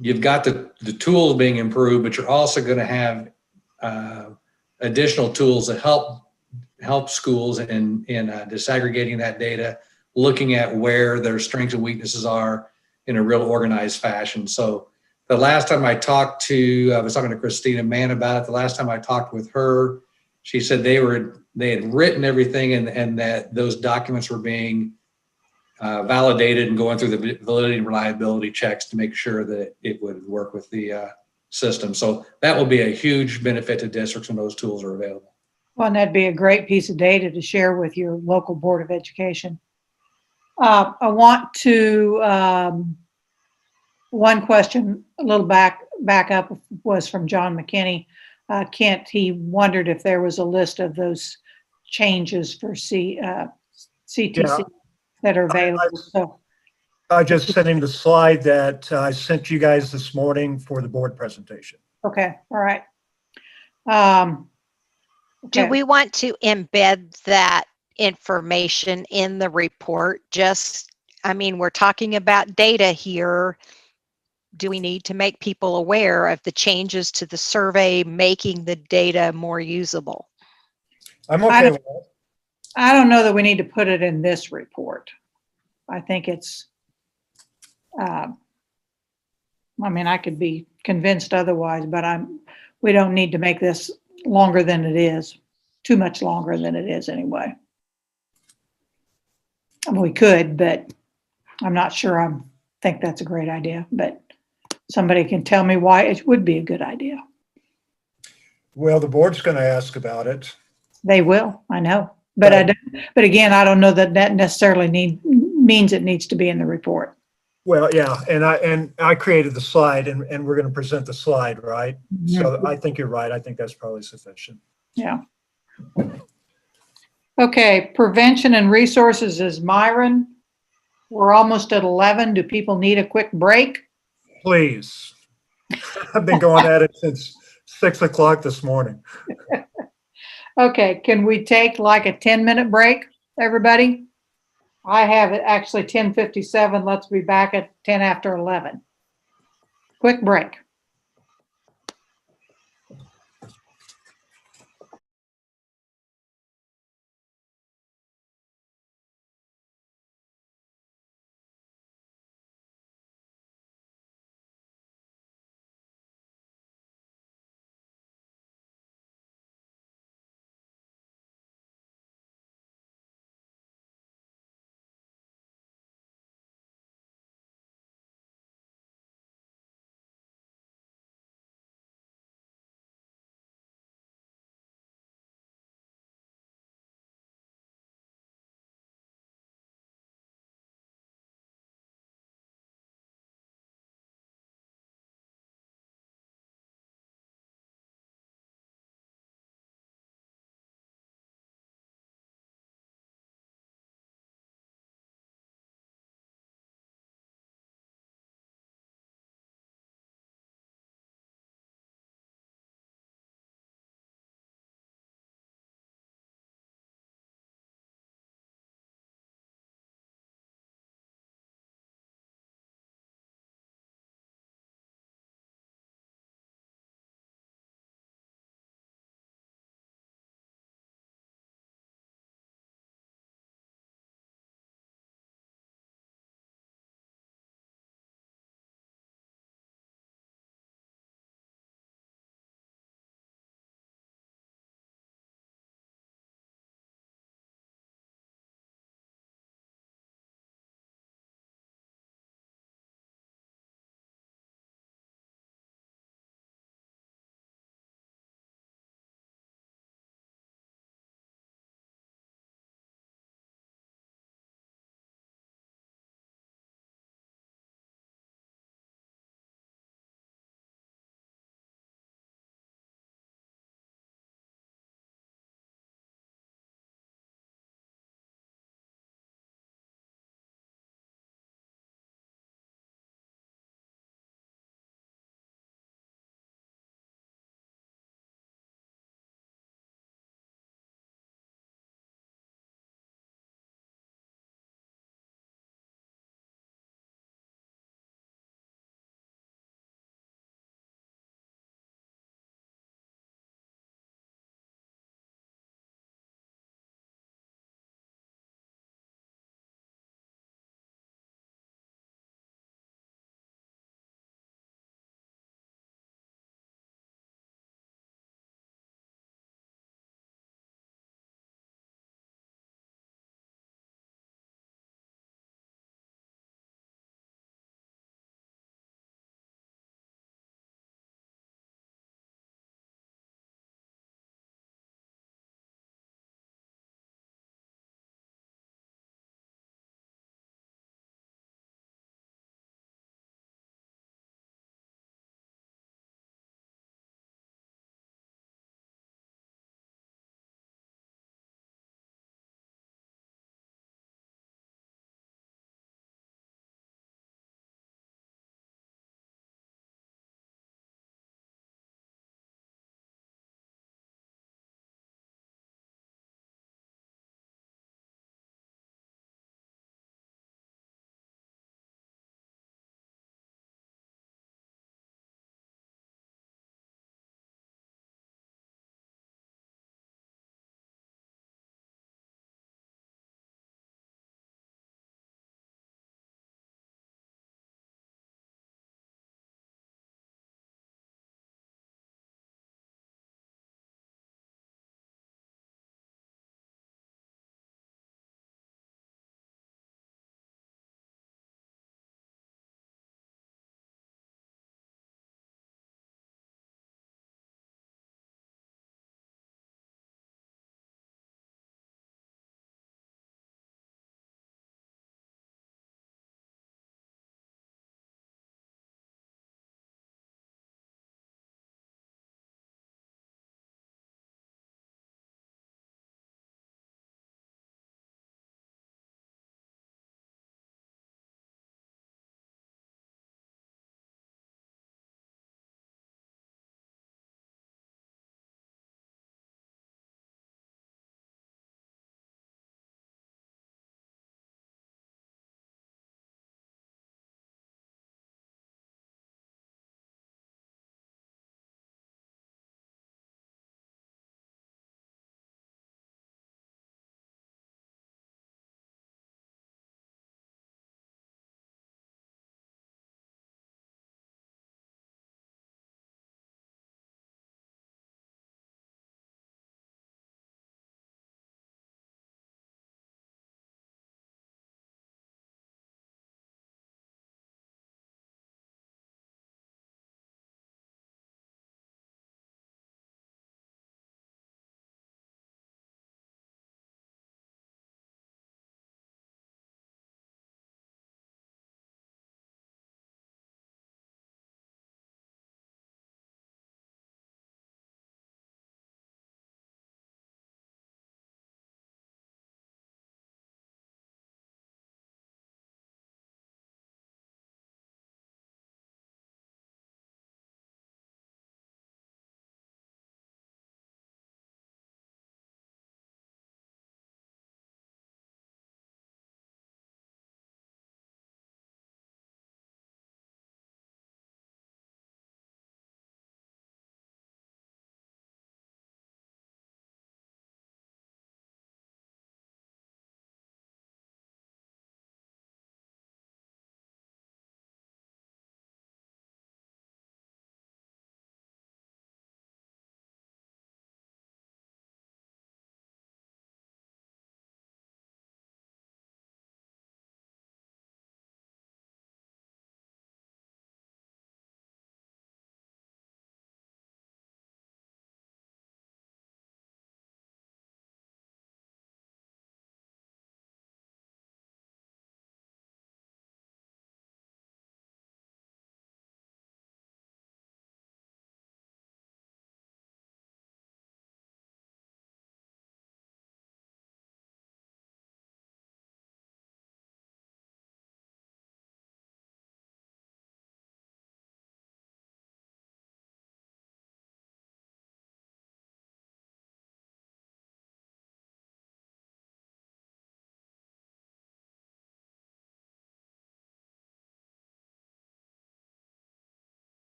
you've got the tools being improved, but you're also going to have additional tools that help schools in disaggregating that data, looking at where their strengths and weaknesses are in a real organized fashion. So the last time I talked to, I was talking to Christina Mann about it. The last time I talked with her, she said they had written everything and that those documents were being validated and going through the validity and reliability checks to make sure that it would work with the system. So that will be a huge benefit to districts when those tools are available. Well, and that'd be a great piece of data to share with your local Board of Education. I want to, one question a little back up was from John McKinney. Kent, he wondered if there was a list of those changes for CTC that are available. I just sent him the slide that I sent you guys this morning for the board presentation. Okay, all right. Do we want to embed that information in the report? We're talking about data here. Do we need to make people aware of the changes to the survey, making the data more usable? I'm okay with that. I don't know that we need to put it in this report. I think it's, I could be convinced otherwise, but we don't need to make this longer than it is, too much longer than it is anyway. We could, but I'm not sure I think that's a great idea, but somebody can tell me why it would be a good idea. Well, the board's going to ask about it. They will, I know. But again, I don't know that necessarily means it needs to be in the report. Well, yeah, and I created the slide, and we're going to present the slide, right? Mm-hmm. So I think you're right. I think that's probably sufficient. Yeah. Okay, prevention and resources is Myron. We're almost at 11. Do people need a quick break? Please. I've been going at it since 6 o'clock this morning. Okay, can we take like a 10-minute break, everybody? I have it actually 10:57. Let's be back at 10 after 11. Quick break.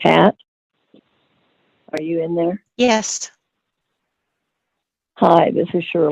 Pat, are you in there? Yes. Hi, this is Shirley.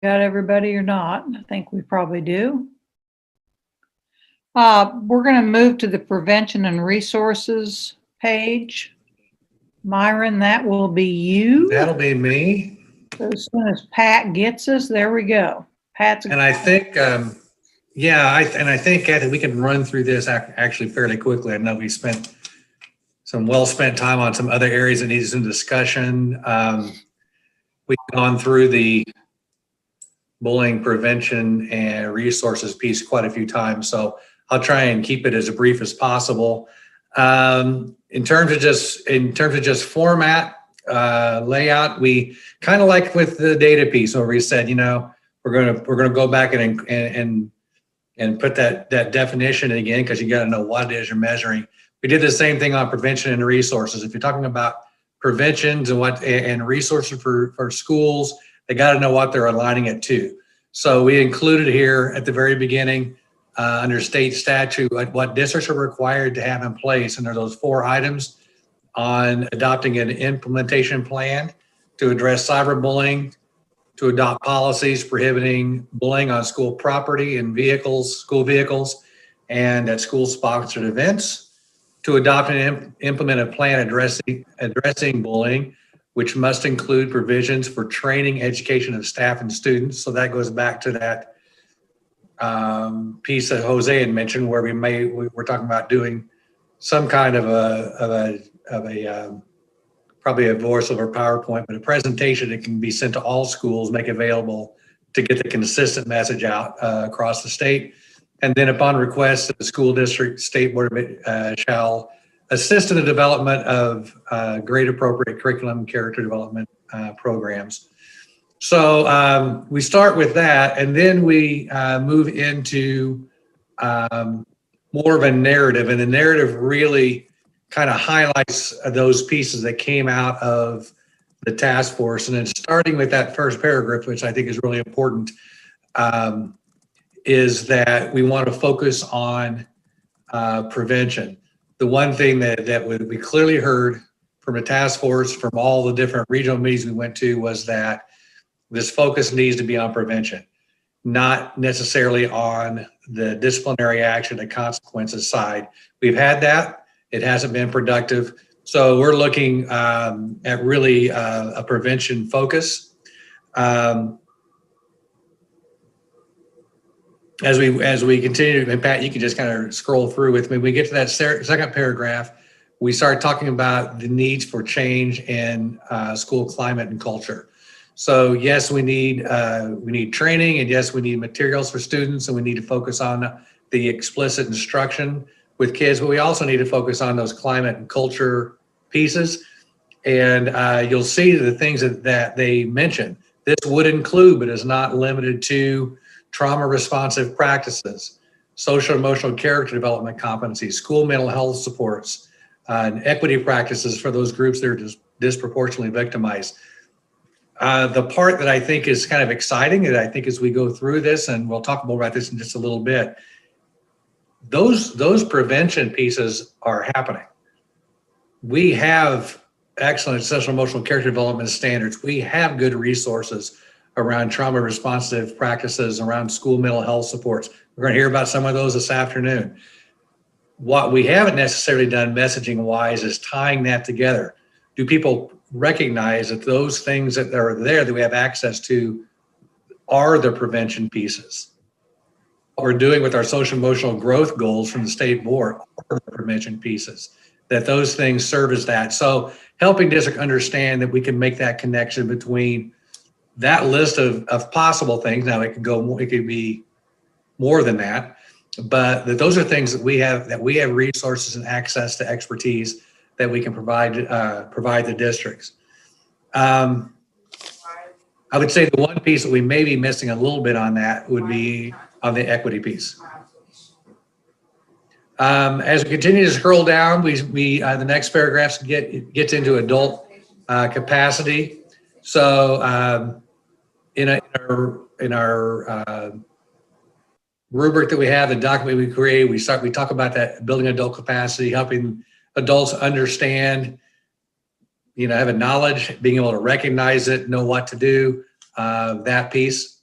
Got everybody or not? I think we probably do. We're going to move to the prevention and resources page. Myron, that will be you. That'll be me. So as soon as Pat gets us, there we go. Pat's. And I think, I think, Kathy, we can run through this actually fairly quickly. I know we spent some well-spent time on some other areas that needed some discussion. We've gone through the bullying prevention and resources piece quite a few times, so I'll try and keep it as brief as possible. In terms of just format, layout, we kind of like with the data piece where we said, we're gonna go back and put that definition in again, because you got to know what it is you're measuring. We did the same thing on prevention and resources. If you're talking about preventions and resources for schools, they got to know what they're aligning it to. So we included here at the very beginning under state statute what districts are required to have in place, and there are those 4 items on adopting an implementation plan to address cyberbullying, to adopt policies prohibiting bullying on school property and vehicles, school vehicles, and at school-sponsored events, to adopt and implement a plan addressing bullying, which must include provisions for training, education of staff and students. So that goes back to that piece that Jose had mentioned, where we're talking about doing some kind of probably a voice over PowerPoint, but a presentation that can be sent to all schools, make available to get the consistent message out across the state. And then upon request, the school district, state board shall assist in the development of grade appropriate curriculum, character development programs. So we start with that, and then we move into more of a narrative, and the narrative really kind of highlights those pieces that came out of the task force. And then starting with that first paragraph, which I think is really important, is that we want to focus on prevention. The one thing that we clearly heard from the task force, from all the different regional meetings we went to, was that this focus needs to be on prevention, not necessarily on the disciplinary action and consequences side. We've had that. It hasn't been productive. So we're looking at really a prevention focus. As we continue, and Pat, you can just kind of scroll through with me. We get to that second paragraph. We start talking about the needs for change in school climate and culture. So yes, we need training, and yes, we need materials for students, and we need to focus on the explicit instruction with kids, but we also need to focus on those climate and culture pieces. And you'll see the things that they mention. This would include, but is not limited to, trauma responsive practices, social emotional character development competencies, school mental health supports, and equity practices for those groups that are disproportionately victimized. The part that I think is kind of exciting, that I think as we go through this, and we'll talk more about this in just a little bit, those prevention pieces are happening. We have excellent social emotional character development standards. We have good resources around trauma responsive practices, around school mental health supports. We're going to hear about some of those this afternoon. What we haven't necessarily done messaging wise is tying that together. Do people recognize that those things that are there that we have access to are the prevention pieces? What we're doing with our social emotional growth goals from the state board are the prevention pieces, that those things serve as that. So helping district understand that we can make that connection between that list of possible things. Now it could be more than that, but that those are things that we have resources and access to expertise that we can provide the districts. I would say the one piece that we may be missing a little bit on that would be on the equity piece. As we continue to scroll down, the next paragraphs gets into adult capacity. So in our rubric that we have, the document we create, we talk about that, building adult capacity, helping adults understand, have a knowledge, being able to recognize it, know what to do, that piece.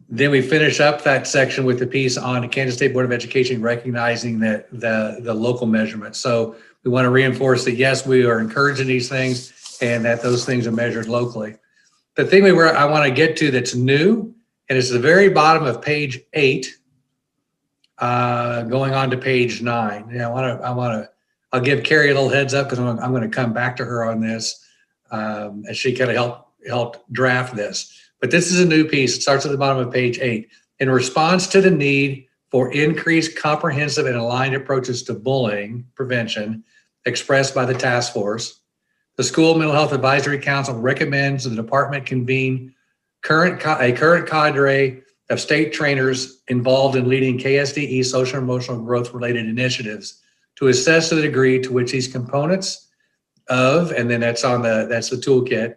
Then we finish up that section with the piece on the Kansas State Board of Education recognizing that the local measurement. So we want to reinforce that, yes, we are encouraging these things and that those things are measured locally. The thing I want to get to that's new, and it's the very bottom of page 8, going on to page 9. And I'll give Carrie a little heads up because I'm going to come back to her on this as she kind of helped draft this. But this is a new piece. It starts at the bottom of page 8. In response to the need for increased comprehensive and aligned approaches to bullying prevention expressed by the task force, the School Mental Health Advisory Council recommends the department convene a current cadre of state trainers involved in leading KSDE social and emotional growth related initiatives to assess the degree to which these components of, and then that's the toolkit,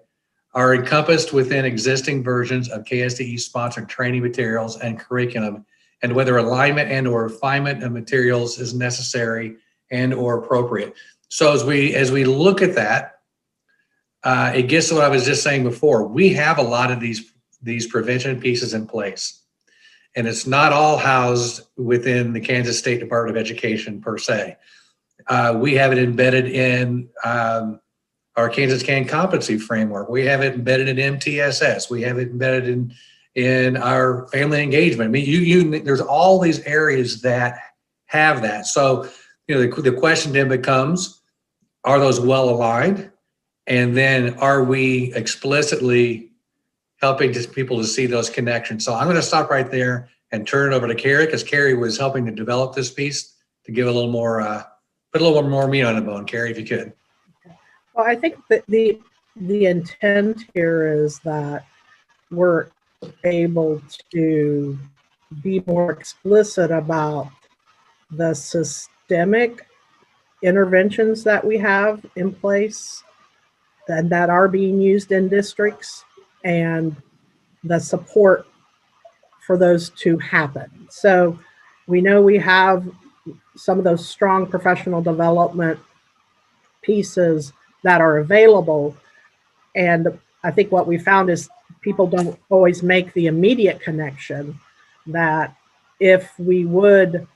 are encompassed within existing versions of KSDE sponsored training materials and curriculum, and whether alignment and or refinement of materials is necessary and or appropriate. So as we look at that, it gets to what I was just saying before. We have a lot of these prevention pieces in place, and it's not all housed within the Kansas State Department of Education per se. We have it embedded in our Kansas Can competency framework. We have it embedded in MTSS. We have it embedded in our family engagement. I mean, there's all these areas that have that. So, the question then becomes, are those well aligned? And then are we explicitly helping people to see those connections? So I'm going to stop right there and turn it over to Carrie, because Carrie was helping to develop this piece to give a little more, put a little more meat on the bone. Carrie, if you could. Well, I think that the intent here is that we're able to be more explicit about the systemic interventions that we have in place that are being used in districts and the support for those to happen. So we know we have some of those strong professional development pieces that are available. And I think what we found is people don't always make the immediate connection that if we would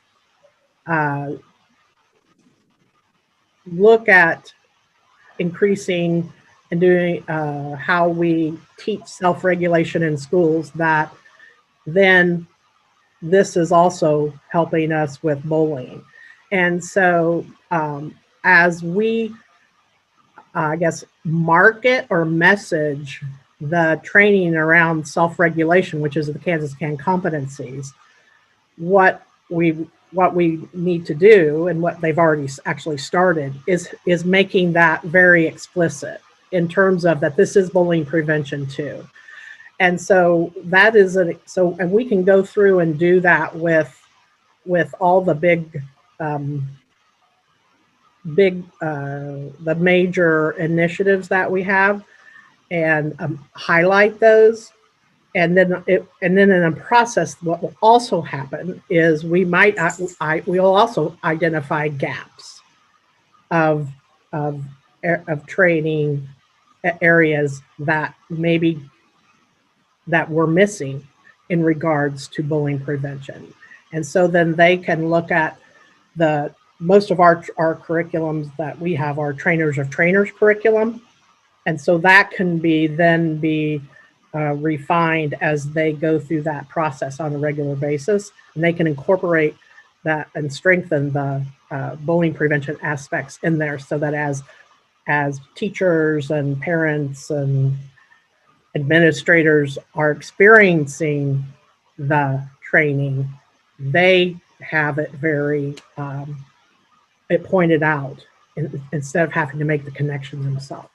look at increasing and doing how we teach self-regulation in schools, that then this is also helping us with bullying. And so as we, I guess, market or message the training around self-regulation, which is the Kansas CAN competencies, what we need to do, and what they've already actually started, is making that very explicit in terms of that this is bullying prevention too. And so that is and we can go through and do that with all the the major initiatives that we have, and highlight those. And then in a process, what will also happen is we'll also identify gaps of training areas that maybe that we're missing in regards to bullying prevention. And so then they can look at most of our curriculums that we have are trainers of trainers curriculum. And so that can then be refined as they go through that process on a regular basis. And they can incorporate that and strengthen the bullying prevention aspects in there, so that as teachers and parents and administrators are experiencing the training, they have it very it pointed out instead of having to make the connection themselves.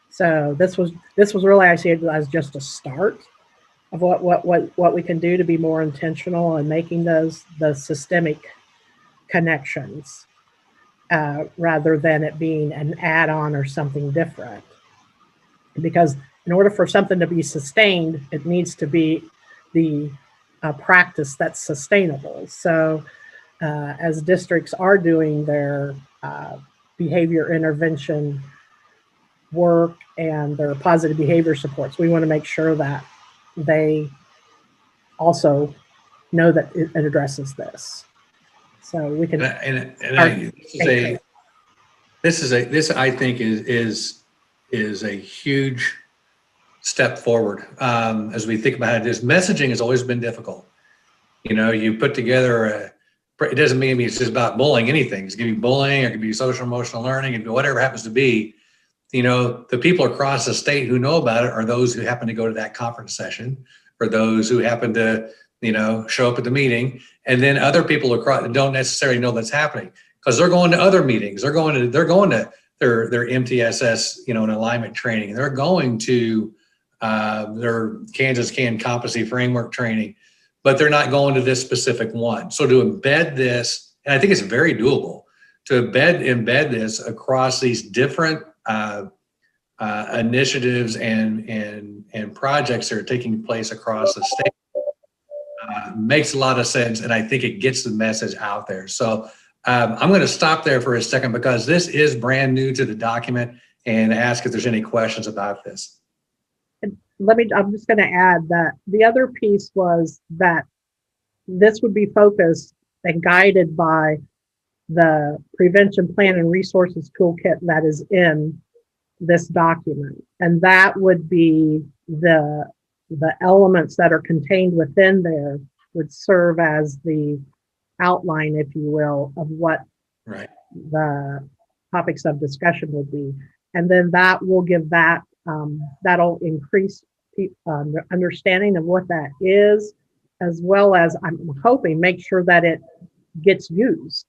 So this was really, I see it as just a start of what we can do to be more intentional and making the systemic connections rather than it being an add-on or something different. Because in order for something to be sustained, it needs to be the practice that's sustainable. So as districts are doing their behavior intervention work and their positive behavior supports, we want to make sure that they also know that it addresses this. So we can. This I think is a huge step forward as we think about it. This messaging has always been difficult. You know, you put together it doesn't mean it's just about bullying anything. It's going to be bullying, or it could be social emotional learning, and whatever it happens to be. You know, the people across the state who know about it are those who happen to go to that conference session, or those who happen to, you know, show up at the meeting. And then other people across don't necessarily know that's happening because they're going to other meetings. They're going to their MTSS, you know, and alignment training. They're going to their Kansas CAN competency framework training, but they're not going to this specific one. So to embed this, and I think it's very doable to embed this across these different initiatives and projects that are taking place across the state makes a lot of sense, and I think it gets the message out there. So I'm going to stop there for a second because this is brand new to the document, and ask if there's any questions about this. I'm just going to add that the other piece was that this would be focused and guided by the prevention plan and resources toolkit that is in this document. And that would be the elements that are contained within there would serve as the outline, if you will, of what the topics of discussion would be. And then that will give that, that'll increase understanding of what that is, as well as, I'm hoping, make sure that it gets used.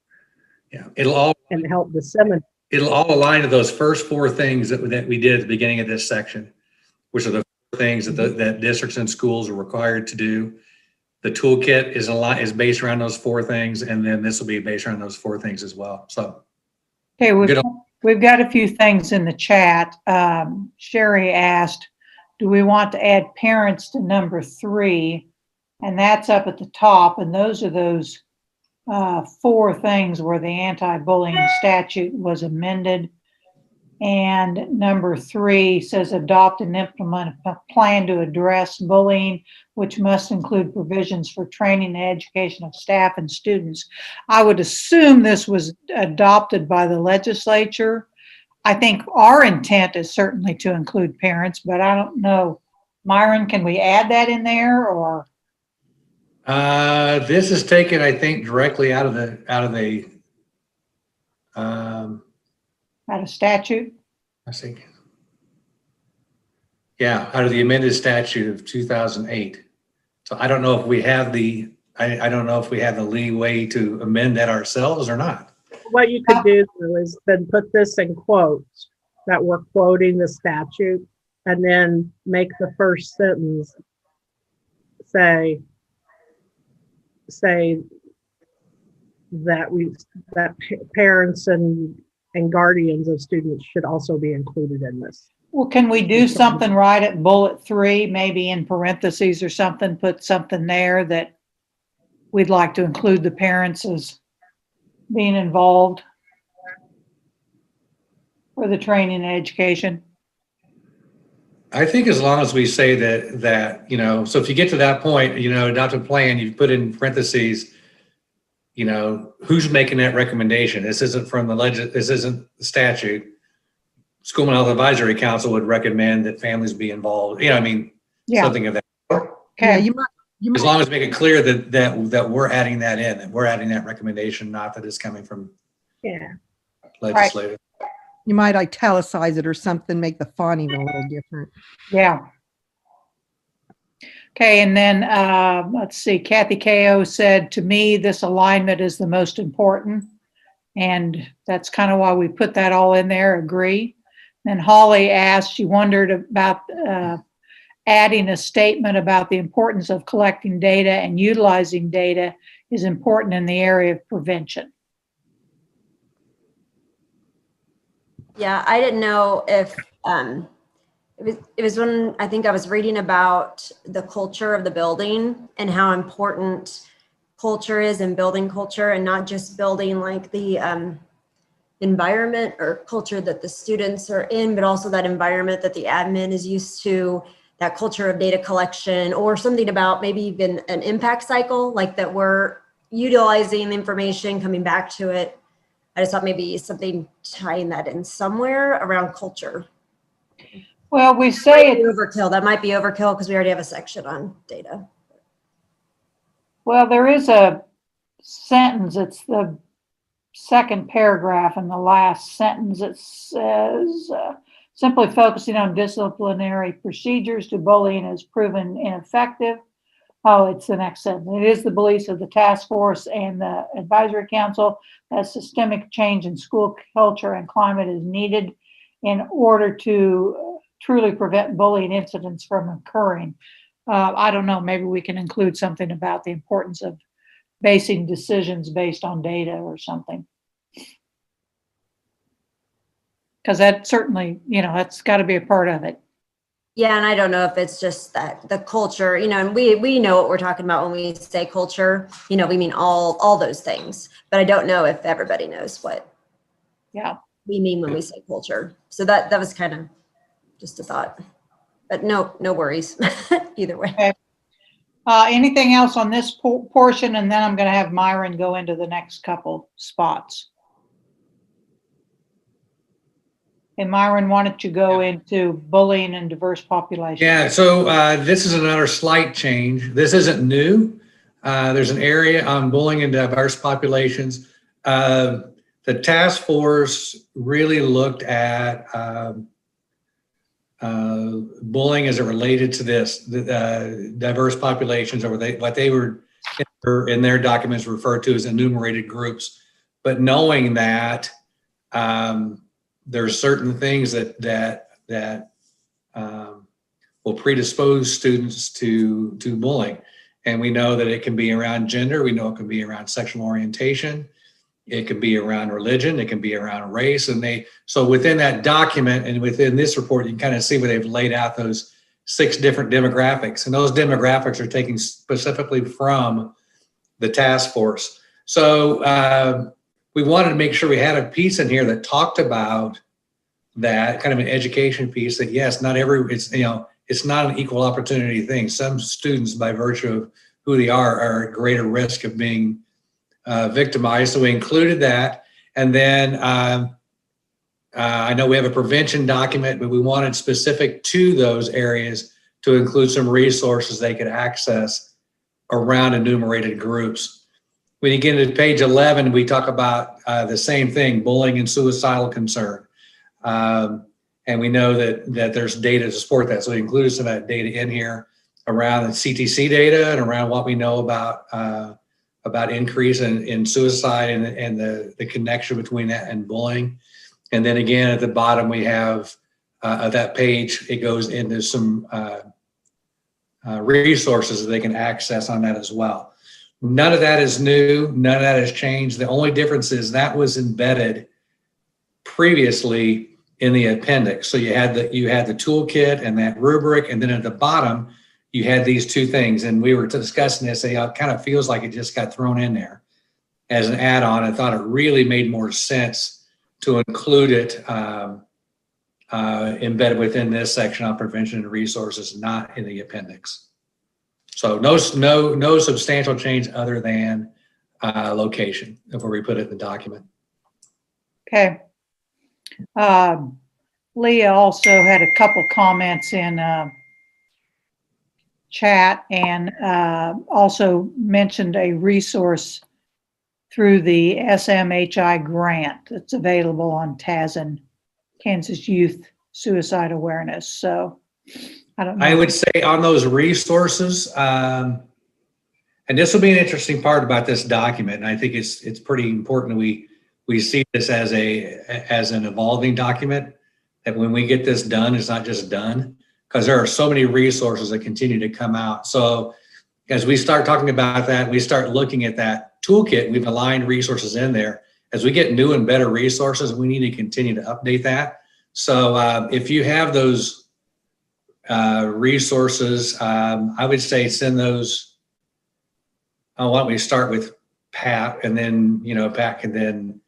Yeah, it'll all and help disseminate. It'll all align to those first four things that we did at the beginning of this section, which are the things that that districts and schools are required to do. The toolkit is based around those four things, and then this will be based around those four things as well. So, okay, We've got a few things in the chat. Sherry asked, do we want to add parents to number 3? And that's up at the top. And those are those 4 things where the anti-bullying statute was amended. And number 3 says adopt and implement a plan to address bullying, which must include provisions for training and education of staff and students. I would assume this was adopted by the legislature. I think our intent is certainly to include parents, but I don't know. Myron, can we add that in there or? This is taken, I think, directly out of Out of statute? I think. Yeah, out of the amended statute of 2008. So I don't know if we have I don't know if we have the leeway to amend that ourselves or not. What you could do though is then put this in quotes that we're quoting the statute, and then make the first sentence say that parents and guardians of students should also be included in this. Well, can we do something right at bullet 3, maybe in parentheses or something, put something there that we'd like to include the parents as being involved for the training and education? I think as long as we say that, you know, so if you get to that point, you know, adopt a plan, you put in parentheses, you know, who's making that recommendation? This isn't from this isn't the statute. School Mental Health Advisory Council would recommend that families be involved. You know, I mean, something of that. Okay, you might. As long as we make it clear that we're adding that in, that we're adding that recommendation, not that it's coming from legislative. Right. You might italicize it or something, make the font even a little different. Yeah. Okay, and then let's see, Kathy Ko said, to me, this alignment is the most important. And that's kind of why we put that all in there, agree. Then Holly asked, she wondered about adding a statement about the importance of collecting data and utilizing data is important in the area of prevention. Yeah, I didn't know if it was when I think I was reading about the culture of the building and how important culture is in building culture, and not just building like the environment or culture that the students are in, but also that environment that the admin is used to, that culture of data collection, or something about maybe even an impact cycle, like that we're utilizing the information, coming back to it. I just thought maybe something tying that in somewhere around culture. Well, we say it overkill. That might be overkill because we already have a section on data. Well, there is a sentence, it's the second paragraph in the last sentence. It says, simply focusing on disciplinary procedures to bullying has proven ineffective. Oh, it's the next sentence. It is the beliefs of the task force and the advisory council that systemic change in school culture and climate is needed in order to truly prevent bullying incidents from occurring. I don't know, maybe we can include something about the importance of basing decisions based on data or something. Because that certainly, you know, that's got to be a part of it. Yeah, and I don't know if it's just that the culture, you know, and we know what we're talking about when we say culture, you know, we mean all those things, but I don't know if everybody knows what we mean when we say culture. So that was kind of just a thought, but no worries either way. Okay. Anything else on this portion? And then I'm going to have Myron go into the next couple spots. And Myron, why don't you go into bullying and diverse populations? Yeah, so this is another slight change. This isn't new. There's an area on bullying and diverse populations. The task force really looked at bullying as it related to this, the diverse populations, or what they were in their documents referred to as enumerated groups. But knowing that there are certain things that will predispose students to bullying. And we know that it can be around gender. We know it can be around sexual orientation. It could be around religion. It can be around race. And so within that document and within this report, you can kind of see where they've laid out those 6 different demographics. And those demographics are taken specifically from the task force. So we wanted to make sure we had a piece in here that talked about that kind of an education piece that yes, it's not an equal opportunity thing. Some students, by virtue of who they are at greater risk of being victimized. So we included that. And then I know we have a prevention document, but we wanted specific to those areas to include some resources they could access around enumerated groups. When you get into page 11, we talk about the same thing, bullying and suicidal concern. And we know that there's data to support that. So we included some of that data in here around the CTC data and around what we know about increase in suicide and the connection between that and bullying. And then again, at the bottom, we have that page, it goes into some resources that they can access on that as well. None of that is new. None of that has changed. The only difference is that was embedded previously in the appendix. So you had the toolkit and that rubric, and then at the bottom, you had these 2 things. And we were discussing this, it kind of feels like it just got thrown in there as an add-on. I thought it really made more sense to include it embedded within this section on prevention and resources, not in the appendix. So no substantial change other than location of where we put it in the document. Okay. Leah also had a couple comments in chat and also mentioned a resource through the SMHI grant that's available on TASN, Kansas Youth Suicide Awareness. So I don't know. I would say on those resources, and this will be an interesting part about this document, and I think it's pretty important we see this as an evolving document, that when we get this done, it's not just done, because there are so many resources that continue to come out. So as we start talking about that, we start looking at that toolkit, we've aligned resources in there. As we get new and better resources, we need to continue to update that. So if you have those resources, I would say send those. Why don't we start with Pat, and then Pat can then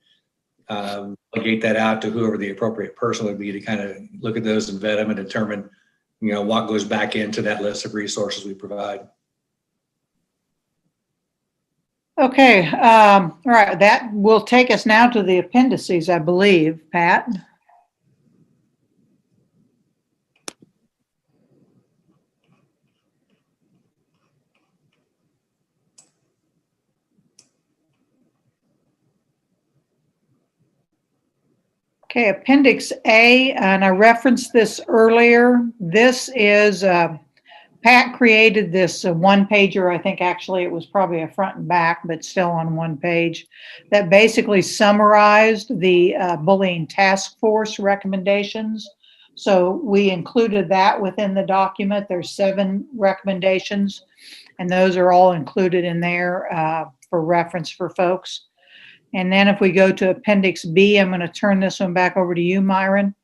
delegate that out to whoever the appropriate person would be to kind of look at those and vet them and determine what goes back into that list of resources we provide. Okay. All right. That will take us now to the appendices, I believe, Pat. Okay, Appendix A, and I referenced this earlier. This is, Pat created this one-pager. I think actually it was probably a front and back, but still on one page, that basically summarized the bullying task force recommendations. So we included that within the document. There's 7 recommendations, and those are all included in there for reference for folks. And then if we go to Appendix B, I'm going to turn this one back over to you, Myron.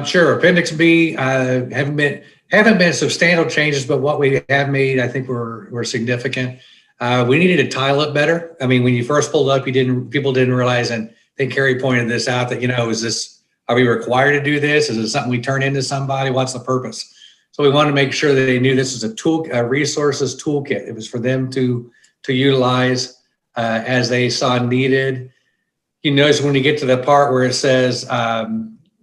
Sure. Appendix B haven't been substantial changes, but what we have made, I think, were significant. We needed to tile it better. I mean, when you first pulled up, people didn't realize, and I think Carrie pointed this out, that are we required to do this? Is it something we turn into somebody? What's the purpose? So we wanted to make sure that they knew this was a resources toolkit. It was for them to utilize as they saw needed. You notice when you get to the part where it says,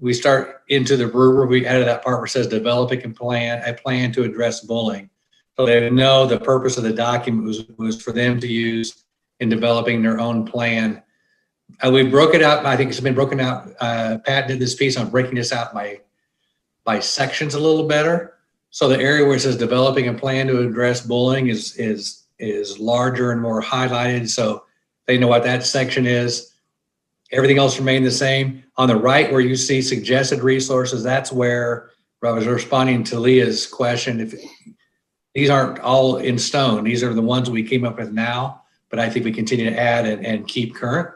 we start into the rubric, we added that part where it says developing a plan to address bullying. So they know the purpose of the document was for them to use in developing their own plan. We broke it out. I think it's been broken out. Pat did this piece on breaking this out by sections a little better. So the area where it says developing a plan to address bullying is larger and more highlighted, so they know what that section is. Everything else remained the same. On the right where you see suggested resources, that's where I was responding to Leah's question. If these aren't all in stone, these are the ones we came up with now, but I think we continue to add and keep current.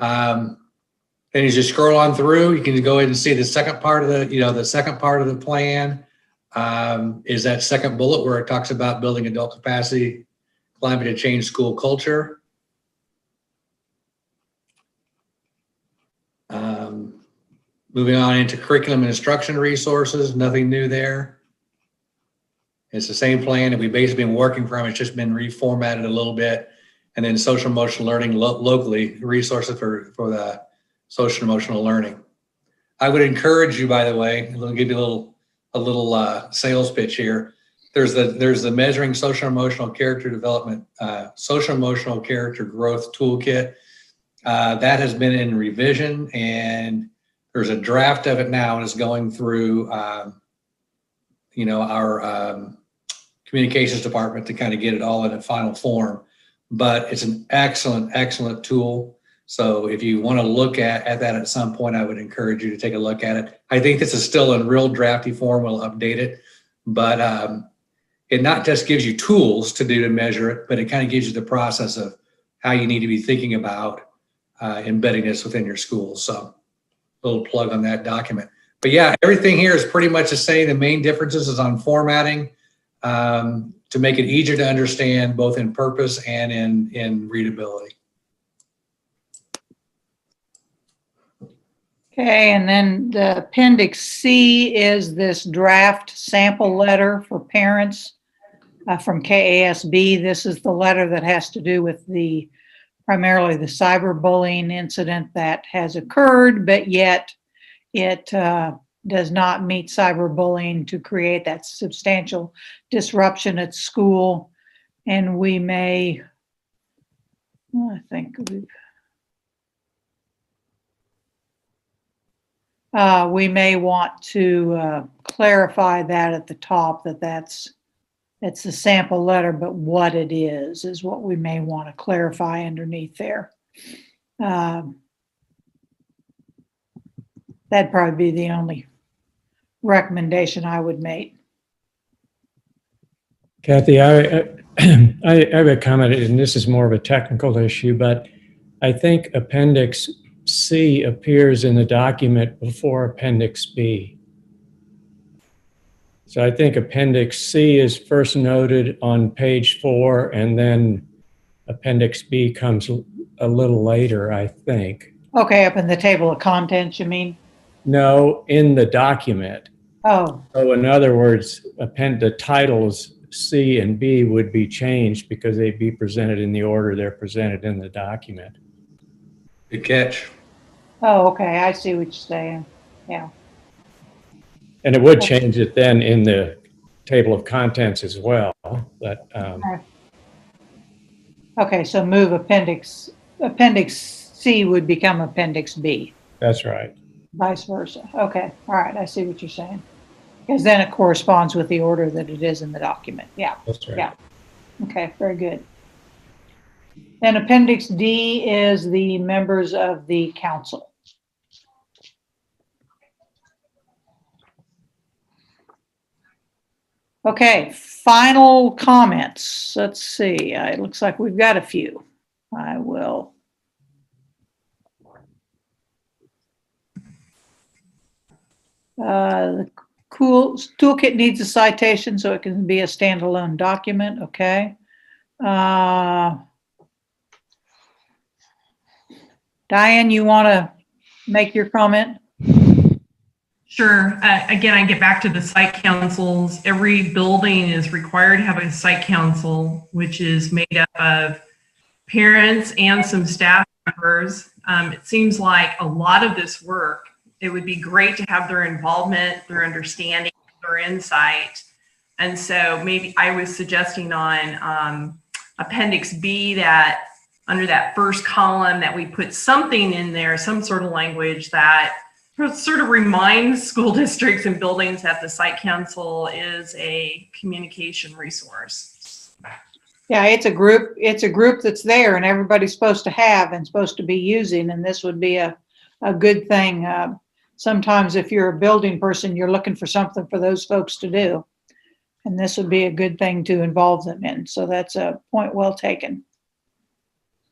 And as you scroll on through, you can go ahead and see the second part of the second part of the plan is that second bullet where it talks about building adult capacity, climate change, school culture. Moving on into curriculum and instruction resources, nothing new there. It's the same plan that we've basically been working from. It's just been reformatted a little bit. And then social emotional learning locally, resources for the social emotional learning. I would encourage you, by the way, I'll give you a little sales pitch here. There's the Measuring Social Emotional Character Development, Social Emotional Character Growth Toolkit. That has been in revision, and there's a draft of it now, and it's going through, our communications department to kind of get it all in a final form. But it's an excellent, excellent tool. So if you want to look at that at some point, I would encourage you to take a look at it. I think this is still in real drafty form. We'll update it, but it not just gives you tools to measure it, but it kind of gives you the process of how you need to be thinking about embedding this within your school. So a little plug on that document. But yeah, everything here is pretty much the same. The main differences is on formatting to make it easier to understand both in purpose and in readability. Okay, and then the Appendix C is this draft sample letter for parents from KASB. This is the letter that has to do with primarily the cyberbullying incident that has occurred, but yet it does not meet cyberbullying to create that substantial disruption at school. And we may, I think we may want to clarify that at the top, that's the sample letter, but what it is what we may want to clarify underneath there. That'd probably be the only recommendation I would make. Kathy, I have a comment, and this is more of a technical issue, but I think Appendix C appears in the document before Appendix B. So I think Appendix C is first noted on page 4, and then Appendix B comes a little later, I think. Okay, up in the table of contents, you mean? No, in the document. Oh. So in other words, the titles C and B would be changed because they'd be presented in the order they're presented in the document. Good catch. Oh, okay, I see what you're saying. Yeah. And it would change it then in the table of contents as well. But okay, so move Appendix C would become Appendix B. That's right. Vice versa. Okay, all right, I see what you're saying. Because then it corresponds with the order that it is in the document. Yeah. That's right. Yeah. Okay, very good. Then Appendix D is the members of the council. Okay, final comments. Let's see. It looks like we've got a few. I will. The toolkit needs a citation so it can be a standalone document. Okay. Diane, you want to make your comment? Sure. Again, I get back to the site councils. Every building is required to have a site council, which is made up of parents and some staff members. It seems like a lot of this work, it would be great to have their involvement, their understanding, their insight. And so maybe I was suggesting on Appendix B that under that first column that we put something in there, some sort of language that sort of reminds school districts and buildings that the site council is a communication resource. Yeah, it's a group that's there and everybody's supposed to have and supposed to be using, and this would be a good thing. Sometimes if you're a building person, you're looking for something for those folks to do. And this would be a good thing to involve them in. So that's a point well taken.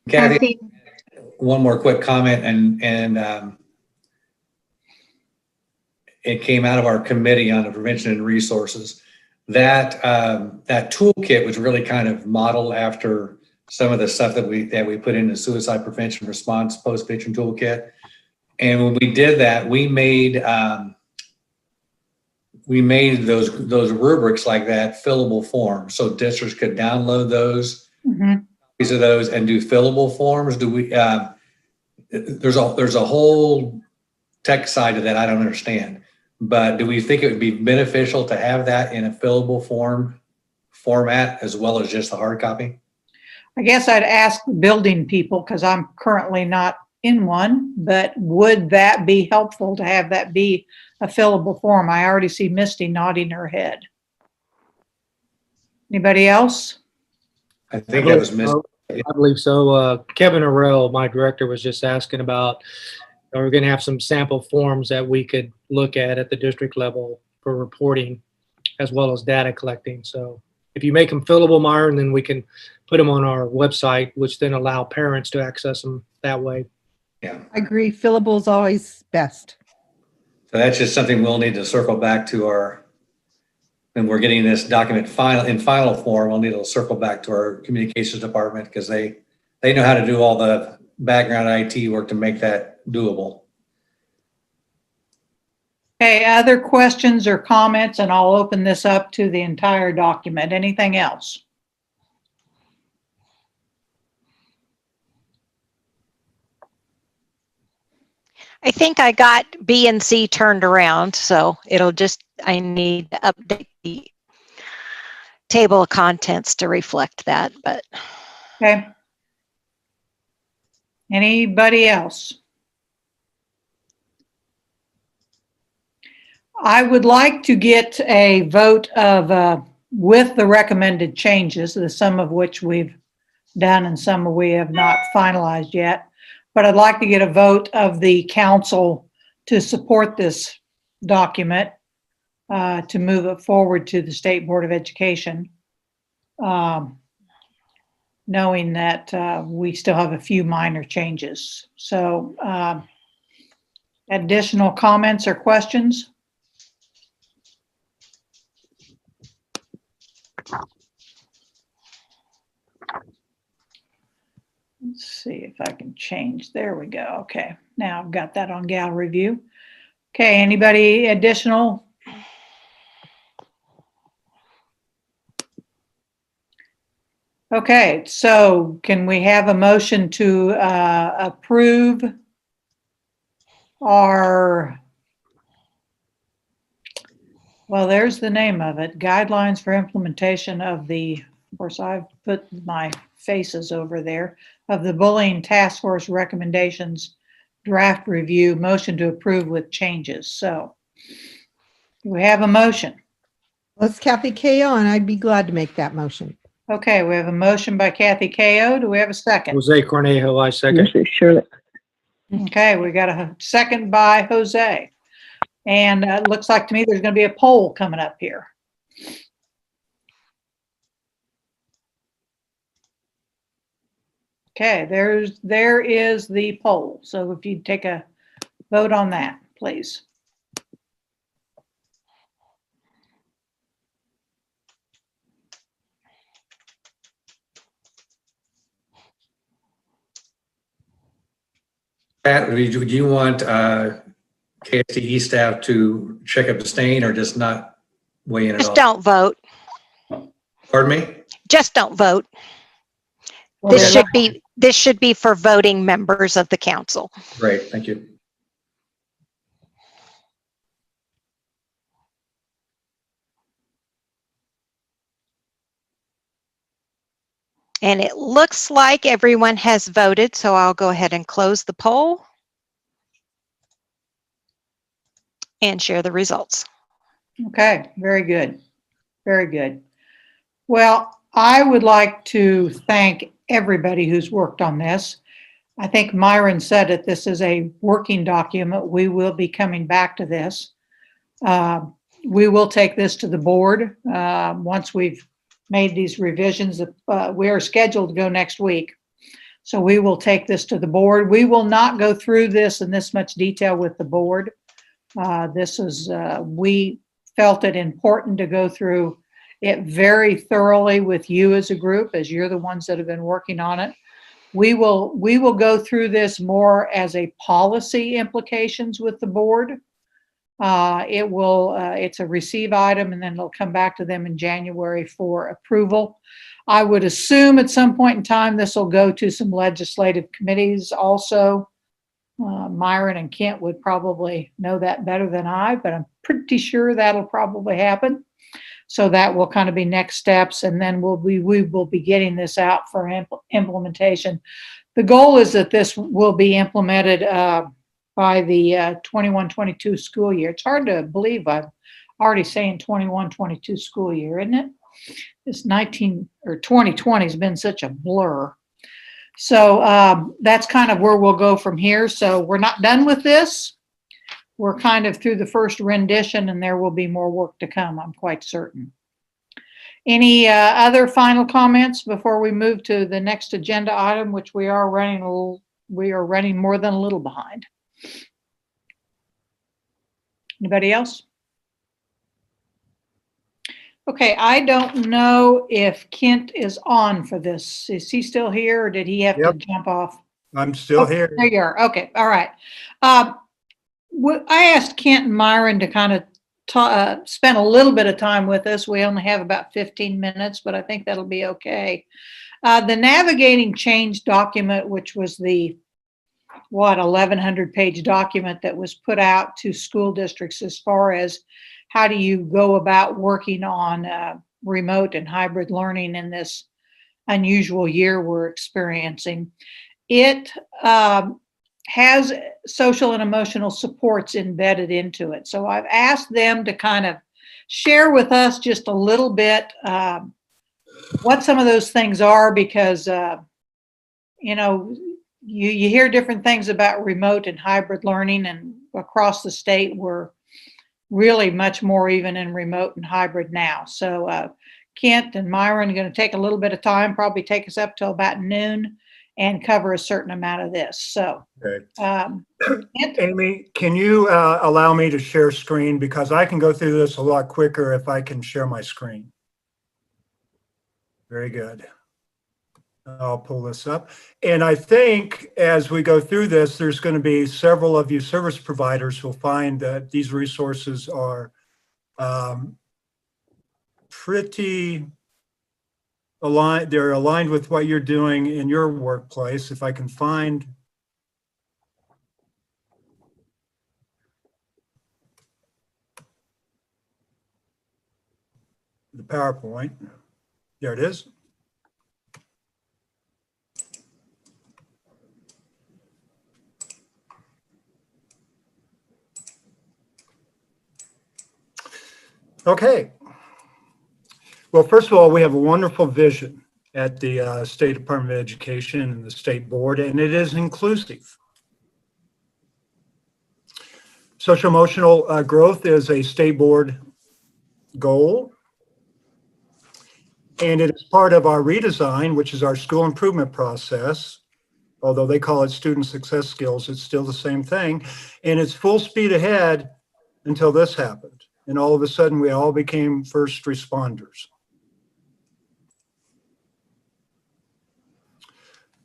Kathy, one more quick comment, and it came out of our committee on the prevention and resources. That toolkit was really kind of modeled after some of the stuff that we put in the suicide prevention response post-victim toolkit. And when we did that, we made those rubrics like that fillable forms, so districts could download those, copies of those, and do fillable forms. There's a whole tech side to that I don't understand, but do we think it would be beneficial to have that in a fillable format as well as just the hard copy? I guess I'd ask the building people, because I'm currently not in one, but would that be helpful to have that be a fillable form? I already see Misty nodding her head. Anybody else? I think that was Misty. I believe so. Kevin Arell, my director, was just asking about, we're going to have some sample forms that we could look at the district level for reporting as well as data collecting. So if you make them fillable, Myron, then we can put them on our website, which then allow parents to access them that way. Yeah, I agree. Fillable is always best. so that's just something we'll need to circle back to when we're getting this document in final form. We'll need to circle back to our communications department, because they know how to do all the background IT work to make that doable. Okay, other questions or comments, and I'll open this up to the entire document. Anything else? I think I got B and C turned around, so I need to update the table of contents to reflect that, but. Okay. Anybody else? I would like to get a vote of, with the recommended changes, the some of which we've done and some we have not finalized yet. But I'd like to get a vote of the council to support this document, to move it forward to the State Board of Education, knowing that we still have a few minor changes. So additional comments or questions? Let's see if I can change. There we go. Okay, now I've got that on gallery view. Okay, anybody additional? Okay, so can we have a motion to approve our, well, there's the name of it, Guidelines for Implementation of the, of course, I've put my faces over there, of the Bullying Task Force Recommendations Draft Review, motion to approve with changes. So do we have a motion? Well, it's Kathy Ko, and I'd be glad to make that motion. Okay, we have a motion by Kathy Ko. Do we have a second? Jose Cornejo, I second. Shirley. Okay, we got a second by Jose. And it looks like to me there's going to be a poll coming up here. Okay, there is the poll. So if you take a vote on that, please. Pat, do you want KSTE staff to check abstain or just not weigh in at all? Just don't vote. Pardon me? Just don't vote. Well, This should be for voting members of the council. Great, thank you. And it looks like everyone has voted, so I'll go ahead and close the poll and share the results. Okay, very good. Very good. Well, I would like to thank everybody who's worked on this. I think Myron said it, this is a working document. We will be coming back to this. We will take this to the board once we've made these revisions. We are scheduled to go next week. So we will take this to the board. We will not go through this in this much detail with the board. We felt it important to go through it very thoroughly with you as a group, as you're the ones that have been working on it. We will go through this more as a policy implications with the board. It's a receive item, and then it'll come back to them in January for approval. I would assume at some point in time, this will go to some legislative committees also. Myron and Kent would probably know that better than I, but I'm pretty sure that'll probably happen. So that will kind of be next steps, and then we will be getting this out for implementation. The goal is that this will be implemented by the 21-22 school year. It's hard to believe I'm already saying 21-22 school year, isn't it? It's 2020 has been such a blur. So that's kind of where we'll go from here. So we're not done with this. We're kind of through the first rendition, and there will be more work to come, I'm quite certain. Any other final comments before we move to the next agenda item, which we are running more than a little behind? Anybody else? Okay, I don't know if Kent is on for this. Is he still here, or did he have to jump off? I'm still here. There you are. Okay, all right. I asked Kent and Myron to kind of spend a little bit of time with us. We only have about 15 minutes, but I think that'll be okay. The navigating change document, which was the 1,100-page document that was put out to school districts as far as how do you go about working on remote and hybrid learning in this unusual year we're experiencing. It has social and emotional supports embedded into it. So I've asked them to kind of share with us just a little bit what some of those things are, because, you know, you hear different things about remote and hybrid learning, and across the state we're really much more even in remote and hybrid now. So Kent and Myron are going to take a little bit of time, probably take us up till about noon, and cover a certain amount of this. So, Amy, can you allow me to share screen? Because I can go through this a lot quicker if I can share my screen. Very good. I'll pull this up. And I think as we go through this, there's going to be several of you service providers who'll find that these resources are pretty aligned. They're aligned with what you're doing in your workplace. If I can find the PowerPoint. There it is. Okay. Well, first of all, we have a wonderful vision at the State Department of Education and the State Board, and it is inclusive. Social emotional growth is a State Board goal, and it is part of our redesign, which is our school improvement process. Although they call it student success skills, it's still the same thing, and it's full speed ahead until this happened. And all of a sudden, we all became first responders.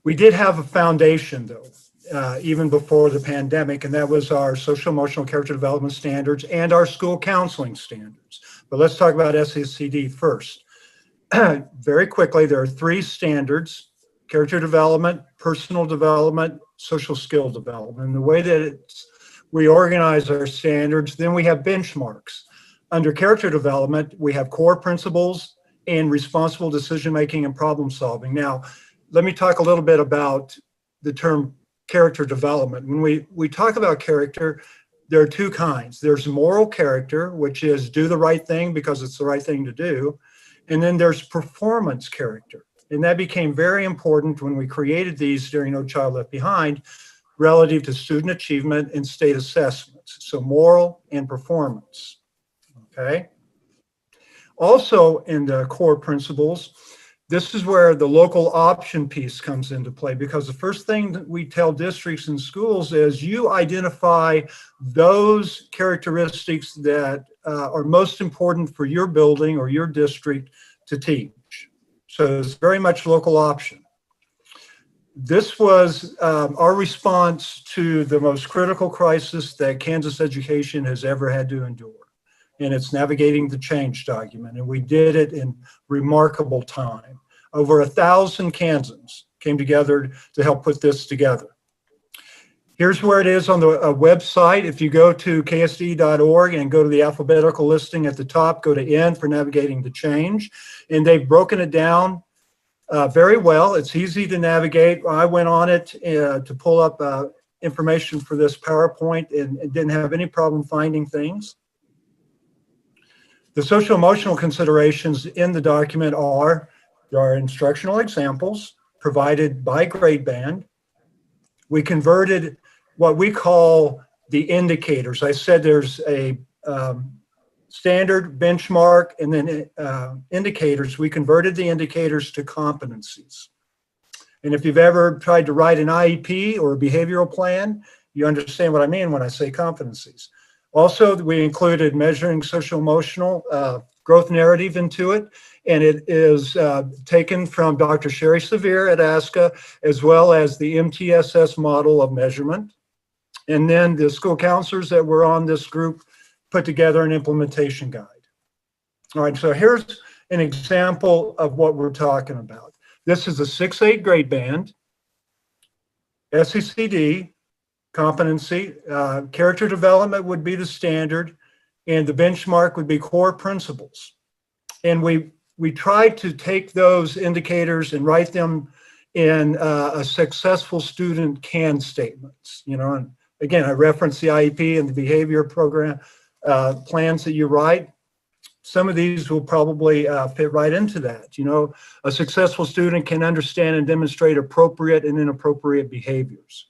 We did have a foundation, though, even before the pandemic, and that was our social emotional character development standards and our school counseling standards. But let's talk about SECD first. Very quickly, there are 3 standards: character development, personal development, social skill development. And the way that we organize our standards, then we have benchmarks. Under character development, we have core principles and responsible decision-making and problem solving. Now, let me talk a little bit about the term character development. When we talk about character, there are 2 kinds. There's moral character, which is do the right thing because it's the right thing to do. And then there's performance character. And that became very important when we created these during No Child Left Behind, relative to student achievement and state assessments. So moral and performance. Okay. Also in the core principles, This is where the local option piece comes into play, because the first thing that we tell districts and schools is you identify those characteristics that are most important for your building or your district to teach. So it's very much local option. This was our response to the most critical crisis that Kansas education has ever had to endure. And it's navigating the change document. And we did it in remarkable time. Over 1,000 Kansans came together to help put this together. Here's where it is on the website. If you go to ksd.org and go to the alphabetical listing at the top, go to N for navigating the change. And they've broken it down very well. It's easy to navigate. I went on it to pull up information for this PowerPoint and didn't have any problem finding things. The social emotional considerations in the document are, there are instructional examples provided by grade band. We converted what we call the indicators. I said there's a standard, benchmark, and then indicators. We converted the indicators to competencies. And if you've ever tried to write an IEP or a behavioral plan, you understand what I mean when I say competencies. Also, we included measuring social emotional growth narrative into it. And it is taken from Dr. Sherry Severe at ASCA, as well as the MTSS model of measurement. And then the school counselors that were on this group put together an implementation guide. All right, so here's an example of what we're talking about. This is a 6-8 grade band, SECD, competency, character development would be the standard, and the benchmark would be core principles. And we tried to take those indicators and write them in a successful student can statements. You know, and again, I referenced the IEP and the behavior program plans that you write. Some of these will probably fit right into that. You know, a successful student can understand and demonstrate appropriate and inappropriate behaviors.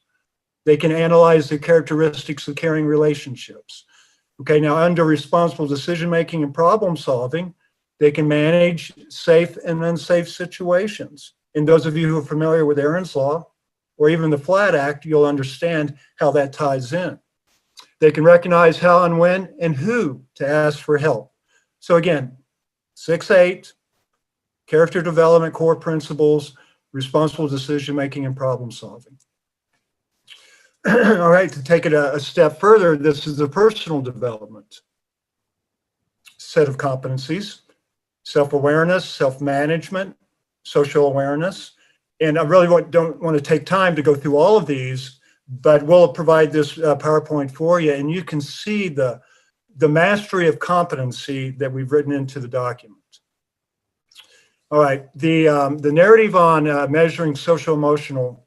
They can analyze the characteristics of caring relationships. Okay, now under responsible decision-making and problem solving, they can manage safe and unsafe situations. And those of you who are familiar with Aaron's Law, or even the Flat Act, you'll understand how that ties in. They can recognize how and when and who to ask for help. So again, 6-8, character development, core principles, responsible decision-making and problem solving. All right, to take it a step further, this is the personal development set of competencies: self-awareness, self-management, social awareness. And I really don't want to take time to go through all of these, but we'll provide this PowerPoint for you, and you can see the mastery of competency that we've written into the document. All right, the narrative on measuring social emotional,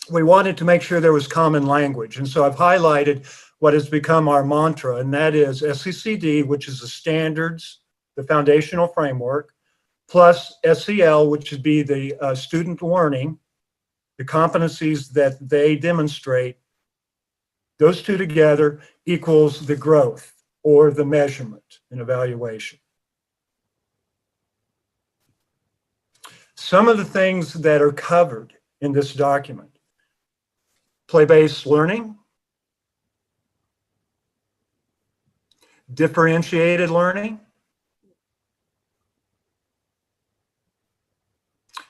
we wanted to make sure there was common language. And so I've highlighted what has become our mantra, and that is SECD, which is the standards, the foundational framework, plus SEL, which would be the student learning, the competencies that they demonstrate. Those two together equals the growth or the measurement and evaluation. Some of the things that are covered in this document: play-based learning, differentiated learning.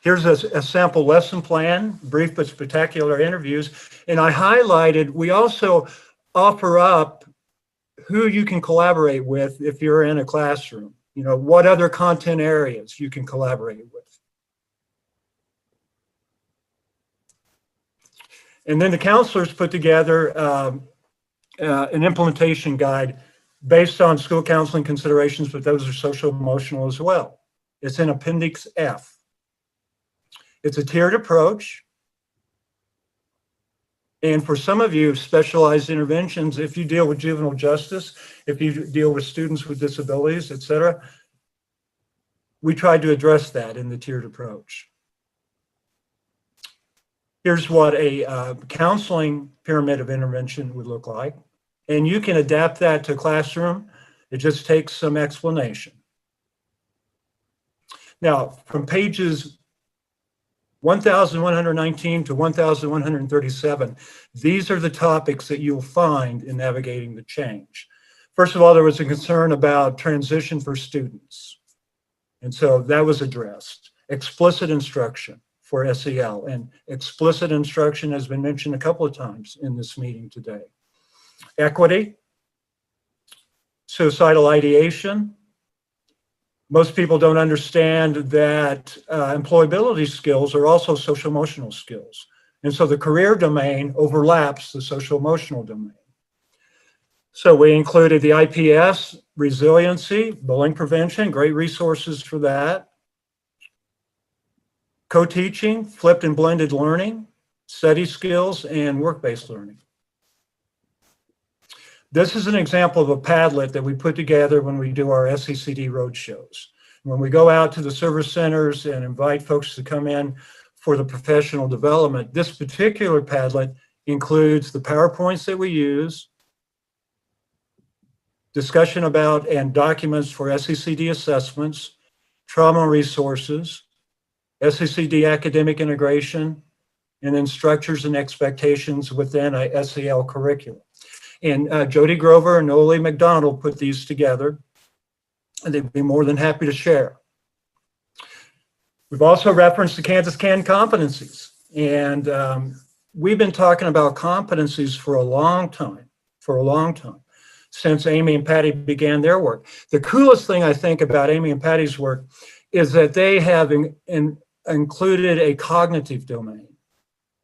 Here's a sample lesson plan, brief but spectacular interviews. And I highlighted, we also offer up who you can collaborate with if you're in a classroom. You know, what other content areas you can collaborate with. And then the counselors put together an implementation guide based on school counseling considerations, but those are social emotional as well. It's in Appendix F. It's a tiered approach. And for some of you, specialized interventions, if you deal with juvenile justice, if you deal with students with disabilities, et cetera, we tried to address that in the tiered approach. Here's what a counseling pyramid of intervention would look like. And you can adapt that to classroom. It just takes some explanation. Now, from pages 1,119 to 1,137, these are the topics that you'll find in navigating the change. First of all, there was a concern about transition for students. And so that was addressed. Explicit instruction for SEL, and explicit instruction has been mentioned a couple of times in this meeting today. Equity, suicidal ideation. Most people don't understand that employability skills are also social emotional skills. And so the career domain overlaps the social emotional domain. So we included the IPS, resiliency, bullying prevention, great resources for that. Co-teaching, flipped and blended learning, study skills, and work-based learning. This is an example of a Padlet that we put together when we do our SECD roadshows. When we go out to the service centers and invite folks to come in for the professional development, this particular Padlet includes the PowerPoints that we use, discussion about and documents for SECD assessments, trauma resources, SECD academic integration, and then structures and expectations within a SEL curriculum. And Jody Grover and Oli McDonald put these together, and they'd be more than happy to share. We've also referenced the Kansas CAN competencies, and we've been talking about competencies for a long time, since Amy and Patty began their work. The coolest thing I think about Amy and Patty's work is that they have included a cognitive domain.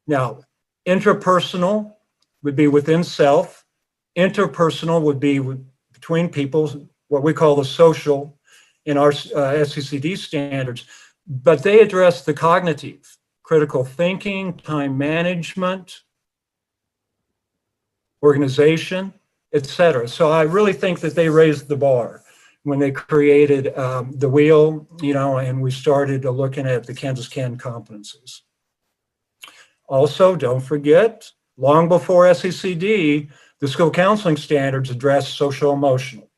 Now, interpersonal would be within self. Interpersonal would be between people, what we call the social in our SECD standards, but they address the cognitive, critical thinking, time management, organization, etc. So I really think that they raised the bar when they created the wheel, and we started looking at the Kansas CAN competencies. Also, don't forget, long before SECD, the school counseling standards addressed social emotional.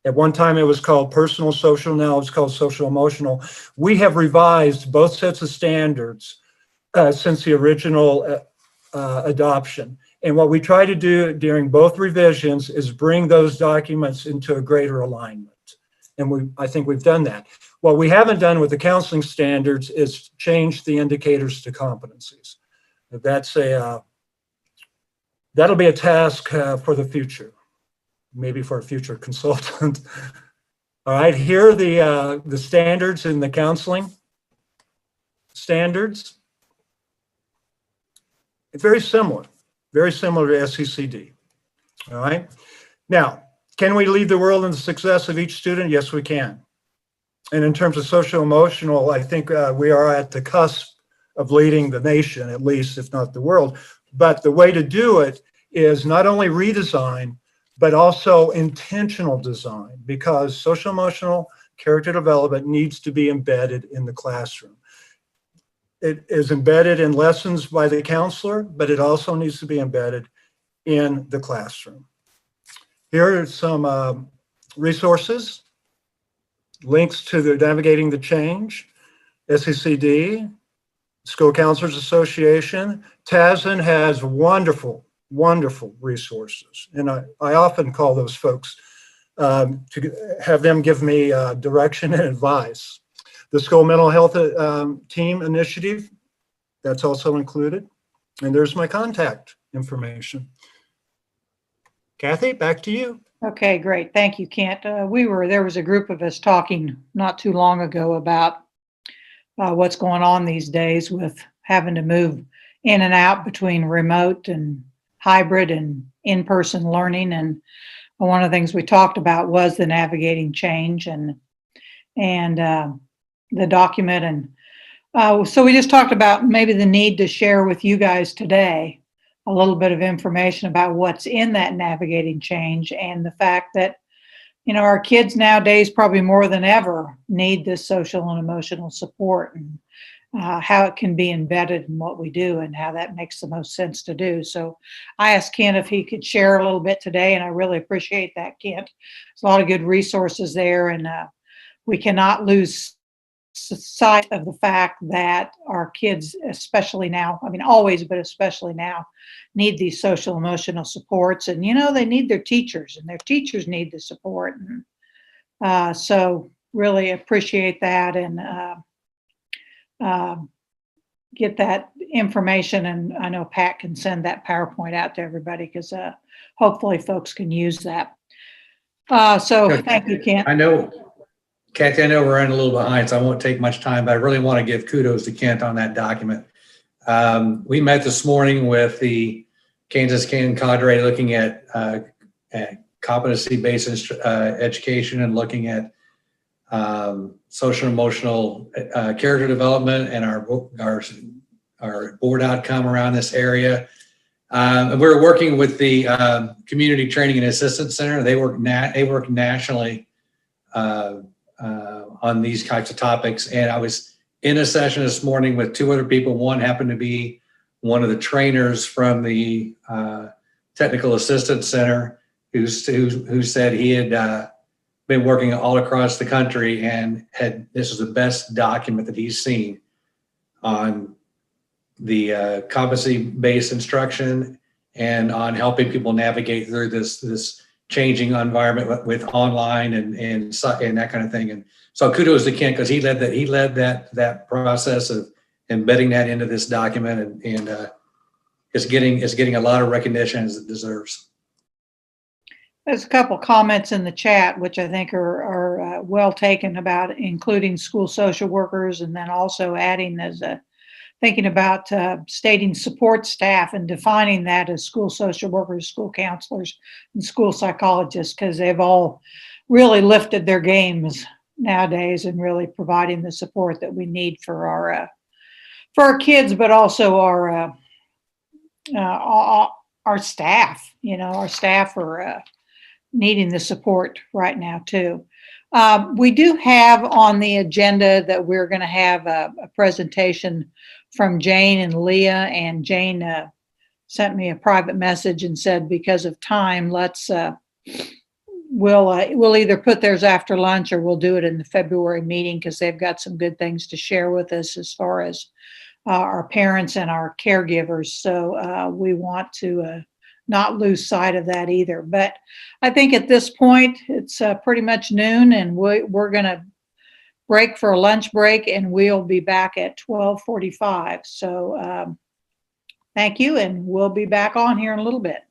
At one time it was called personal social, now it's called social emotional. We have revised both sets of standards since the original adoption. And what we try to do during both revisions is bring those documents into a greater alignment. And I think we've done that. What we haven't done with the counseling standards is change the indicators to competencies. That'll be a task for the future, maybe for a future consultant. All right, here are the standards in the counseling standards. It's very similar to SECD. All right. Now, can we lead the world in the success of each student? Yes, we can. And in terms of social emotional, I think we are at the cusp of leading the nation, at least, if not the world. But the way to do it is not only redesign, but also intentional design, because social emotional character development needs to be embedded in the classroom. It is embedded in lessons by the counselor, but it also needs to be embedded in the classroom. Here are some resources, links to the Navigating the Change, SECD, School Counselors Association. TASN has wonderful resources. And I often call those folks to have them give me direction and advice. The School Mental Health Team Initiative, that's also included. And there's my contact information. Kathy, back to you. Okay, great. Thank you, Kent. There was a group of us talking not too long ago about what's going on these days with having to move in and out between remote and hybrid and in-person learning. And one of the things we talked about was the Navigating Change and the document. And so we just talked about maybe the need to share with you guys today a little bit of information about what's in that Navigating Change and the fact that, our kids nowadays probably more than ever need this social and emotional support, and how it can be embedded in what we do and how that makes the most sense to do. So I asked Kent if he could share a little bit today, and I really appreciate that, Kent. There's a lot of good resources there, and we cannot lose sight of the fact that our kids, especially now, I mean, always, but especially now, need these social emotional supports. And, you know, they need their teachers, and their teachers need the support. And so really appreciate that, and get that information. And I know Pat can send that PowerPoint out to everybody, because hopefully folks can use that. So thank you, Kent. I know, Kathy, I know we're running a little behind, so I won't take much time, but I really want to give kudos to Kent on that document. We met this morning with the Kansas Can cadre looking at competency-based education and looking at social emotional character development and our board outcome around this area. And we're working with the Community Training and Assistance Center. They work nationally on these types of topics. And I was in a session this morning with two other people. One happened to be one of the trainers from the Technical Assistance Center, who said he had been working all across the country and this was the best document that he's seen on the competency-based instruction and on helping people navigate through this changing environment with online and that kind of thing. And so kudos to Kent, because he led that process of embedding that into this document, and it's getting a lot of recognition as it deserves. There's a couple comments in the chat, which I think are well taken, about including school social workers, and then also adding as thinking about stating support staff and defining that as school social workers, school counselors, and school psychologists, because they've all really lifted their games nowadays and really providing the support that we need for our kids, but also our staff. You know, our staff are needing the support right now too. We do have on the agenda that we're going to have a presentation from Jane and Leah, and Jane sent me a private message and said, because of time, we'll either put theirs after lunch or we'll do it in the February meeting, because they've got some good things to share with us as far as our parents and our caregivers. So we want to not lose sight of that either. But I think at this point, it's pretty much noon, and we're going to break for a lunch break, and we'll be back at 12:45. So thank you, and we'll be back on here in a little bit.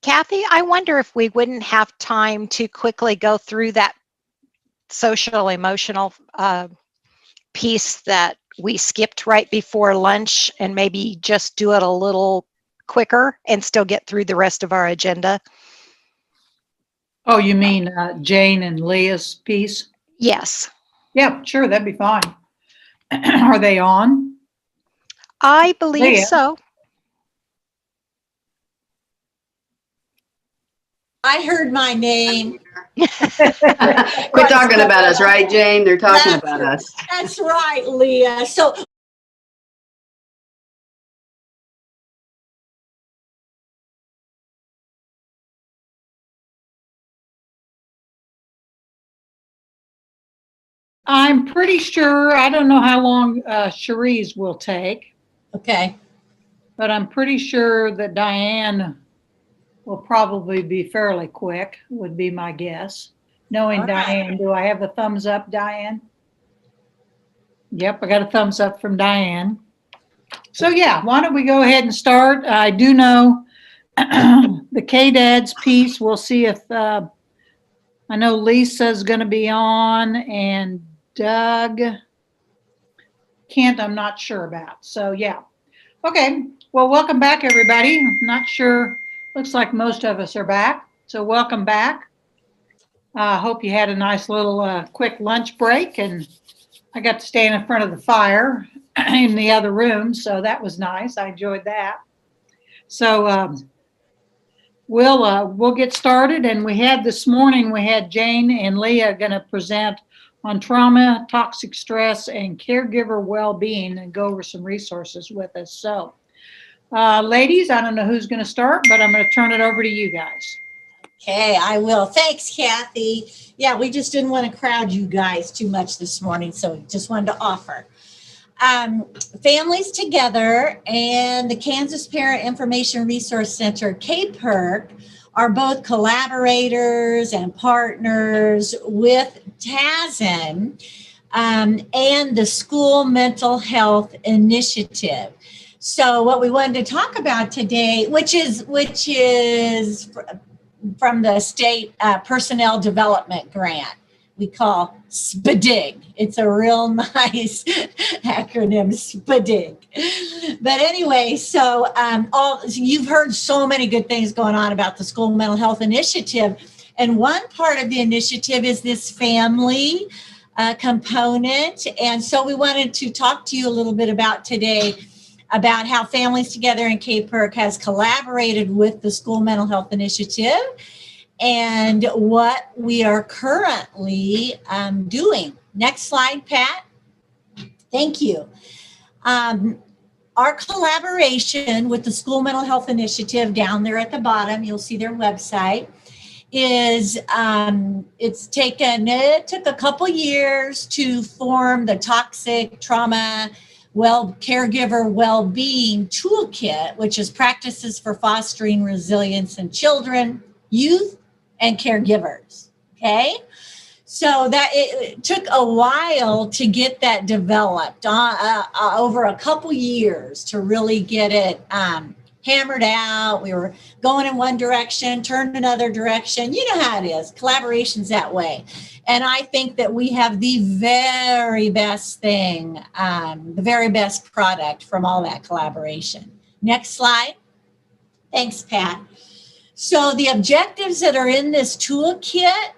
Kathy, I wonder if we wouldn't have time to quickly go through that social emotional piece that we skipped right before lunch and maybe just do it a little quicker and still get through the rest of our agenda. Oh, you mean Jane and Leah's piece? Yes. Yeah, sure, that'd be fine. Are they on? I believe Leah? so. I heard my name. Quit talking about us, right, Jane? They're talking about us. That's right, Leah. So I'm pretty sure, I don't know how long Cherie's will take. Okay. But I'm pretty sure that Diane will probably be fairly quick, would be my guess. Knowing All right. Diane, do I have a thumbs up, Diane? Yep, I got a thumbs up from Diane. So yeah, why don't we go ahead and start? I do know the KDAD's piece, we'll see if, I know Lisa's gonna be on and Doug, Kent, I'm not sure about. So yeah. Okay, well, welcome back, everybody. I'm not sure, looks like most of us are back. So welcome back. I hope you had a nice little quick lunch break, and I got to stand in front of the fire in the other room, so that was nice. I enjoyed that. So we'll get started, and we had this morning, we had Jane and Leah going to present on trauma, toxic stress, and caregiver well-being, and go over some resources with us. So ladies, I don't know who's going to start, but I'm going to turn it over to you guys. Okay, I will. Thanks, Kathy. Yeah, we just didn't want to crowd you guys too much this morning, so just wanted to offer. Families Together and the Kansas Parent Information Resource Center, KPERC, are both collaborators and partners with TASN and the School Mental Health Initiative. So what we wanted to talk about today, which is from the state personnel development grant, we call SPDIG. It's a real nice acronym, SPDIG. But anyway, so you've heard so many good things going on about the School Mental Health Initiative. And one part of the initiative is this family component. And so we wanted to talk to you a little bit about today about how Families Together and KPERC has collaborated with the School Mental Health Initiative and what we are currently doing. Next slide, Pat. Thank you. Our collaboration with the School Mental Health Initiative down there at the bottom, you'll see their website, is it took a couple years to form the Toxic Trauma Caregiver Well-Being Toolkit, which is practices for fostering resilience in children, youth, and caregivers, okay? So that it took a while to get that developed, over a couple years to really get it hammered out. We were going in one direction, turned another direction. You know how it is, collaboration's that way. And I think that we have the very best thing, the very best product from all that collaboration. Next slide. Thanks, Pat. So the objectives that are in this toolkit,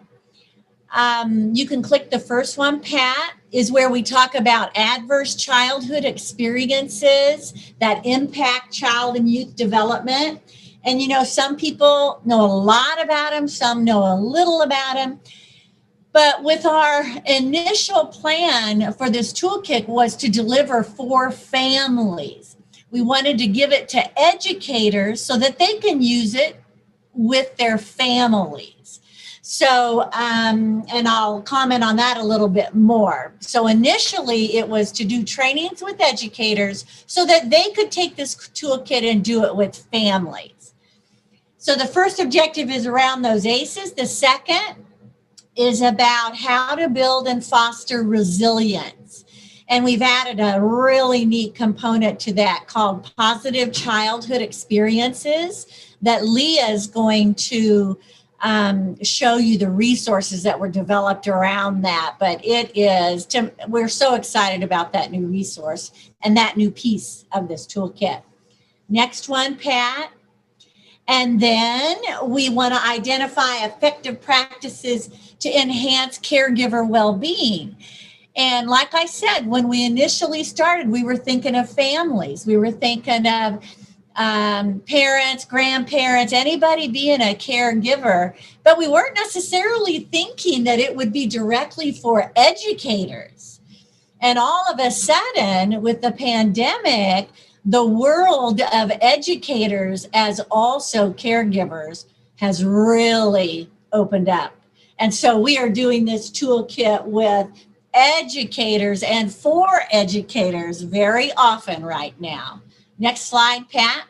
you can click the first one, Pat, is where we talk about adverse childhood experiences that impact child and youth development. And you know, some people know a lot about them, some know a little about them. But with our initial plan for this toolkit was to deliver for families. We wanted to give it to educators so that they can use it with their families. So, and I'll comment on that a little bit more. So initially it was to do trainings with educators so that they could take this toolkit and do it with families. So the first objective is around those ACEs. The second is about how to build and foster resilience. And we've added a really neat component to that called positive childhood experiences that Leah is going to show you the resources that were developed around that. But we're so excited about that new resource and that new piece of this toolkit. Next one, Pat. And then we want to identify effective practices to enhance caregiver well-being. And like I said, when we initially started, we were thinking of families. We were thinking of parents, grandparents, anybody being a caregiver, but we weren't necessarily thinking that it would be directly for educators. And all of a sudden, with the pandemic, the world of educators as also caregivers has really opened up. And so we are doing this toolkit with educators and for educators very often right now. Next slide, Pat.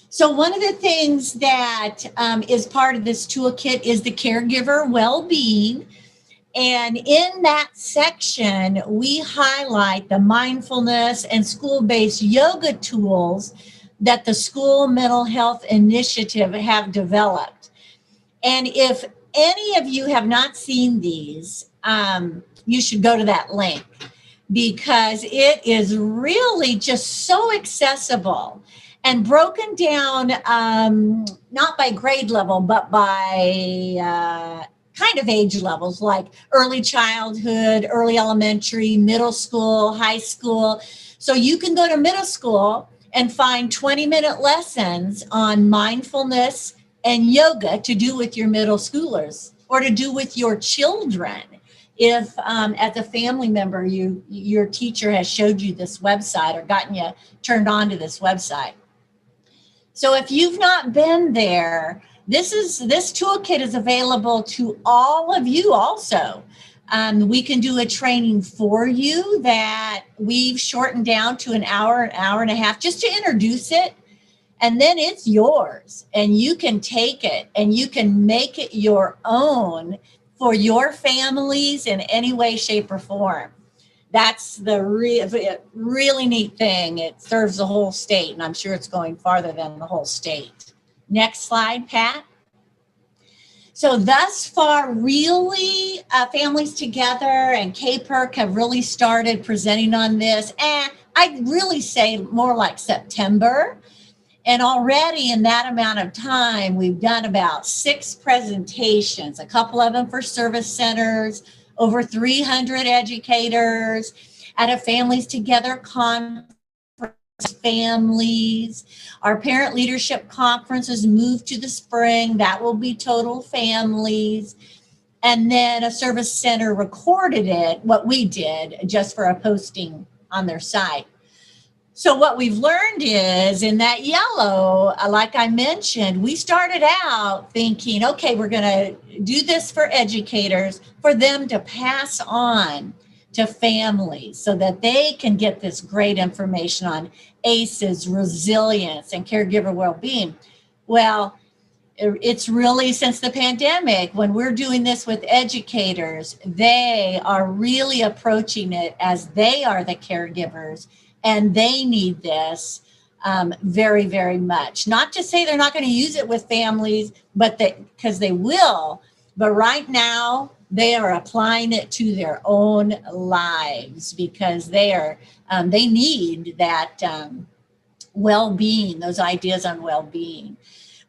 So one of the things that is part of this toolkit is the caregiver well-being. And in that section, we highlight the mindfulness and school-based yoga tools that the School Mental Health Initiative have developed. And if any of you have not seen these, you should go to that link, because it is really just so accessible and broken down, not by grade level, but by kind of age levels, like early childhood, early elementary, middle school, high school. So you can go to middle school and find 20-minute lessons on mindfulness and yoga to do with your middle schoolers or to do with your children. If as a family member, your teacher has showed you this website or gotten you turned on to this website. So if you've not been there, this toolkit is available to all of you also. We can do a training for you that we've shortened down to an hour and a half just to introduce it. And then it's yours and you can take it and you can make it your own for your families in any way, shape, or form. That's the really neat thing. It serves the whole state, and I'm sure it's going farther than the whole state. Next slide, Pat. So thus far, really, Families Together and KPERC have really started presenting on this. And I'd really say more like September. And already in that amount of time, we've done about 6 presentations, a couple of them for service centers, over 300 educators at a Families Together conference, families. Our parent leadership conference has moved to the spring. That will be total families. And then a service center recorded it, what we did, just for a posting on their site. So what we've learned is in that yellow, like I mentioned, we started out thinking, okay, we're going to do this for educators, for them to pass on to families so that they can get this great information on ACEs, resilience, and caregiver well-being. Well, it's really since the pandemic, when we're doing this with educators, they are really approaching it as they are the caregivers. And they need this very, very much. Not to say they're not going to use it with families, but because they will. But right now, they are applying it to their own lives because they need that well-being, those ideas on well-being.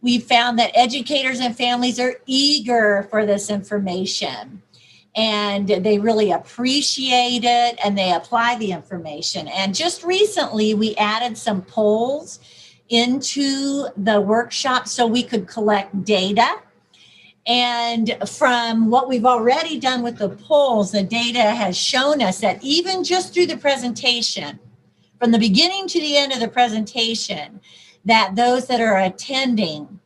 We found that educators and families are eager for this information. And they really appreciate it and they apply the information. And just recently, we added some polls into the workshop so we could collect data. And from what we've already done with the polls, the data has shown us that even just through the presentation, from the beginning to the end of the presentation, that those that are attending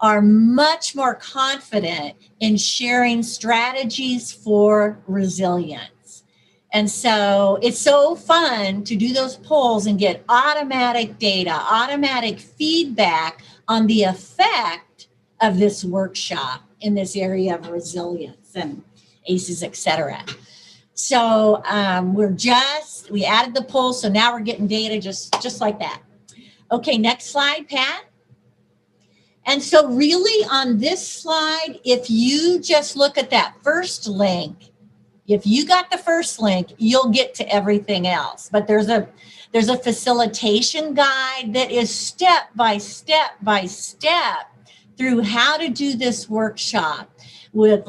are much more confident in sharing strategies for resilience. And so it's so fun to do those polls and get automatic data, automatic feedback on the effect of this workshop in this area of resilience and ACEs, et cetera. So we added the poll, so now we're getting data just like that. Okay, next slide, Pat. And so really on this slide, if you just look at that first link, if you got the first link, you'll get to everything else. But there's a facilitation guide that is step by step by step through how to do this workshop, with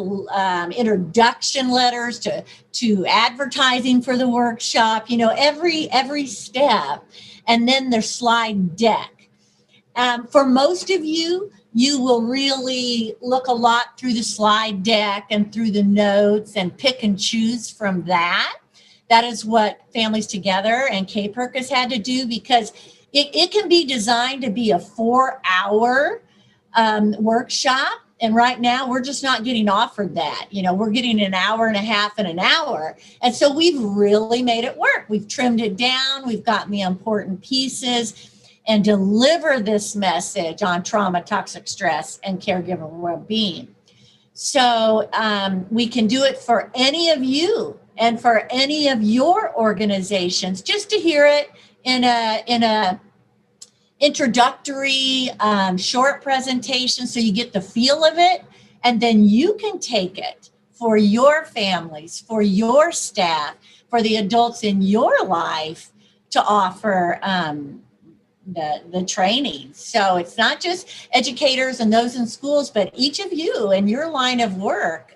introduction letters to advertising for the workshop, you know, every step, and then their slide deck. For most of you, you will really look a lot through the slide deck and through the notes and pick and choose from that. That is what Families Together and KPERC has had to do, because it can be designed to be a 4-hour workshop. And right now we're just not getting offered that. You know, we're getting an hour and a half and an hour. And so we've really made it work. We've trimmed it down. We've gotten the important pieces and deliver this message on trauma, toxic stress, and caregiver well-being. So we can do it for any of you and for any of your organizations, just to hear it in a introductory short presentation so you get the feel of it, and then you can take it for your families, for your staff, for the adults in your life to offer the training. So it's not just educators and those in schools, but each of you in your line of work.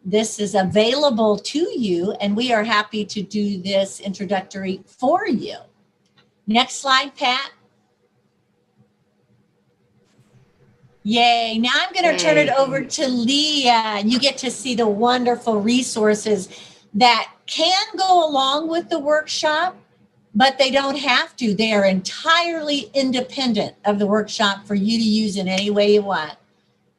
This is available to you, and we are happy to do this introductory for you. Next slide, Pat. Yay. Now I'm going to turn it over to Leah, and you get to see the wonderful resources that can go along with the workshop, but they don't have to. They are entirely independent of the workshop for you to use in any way you want.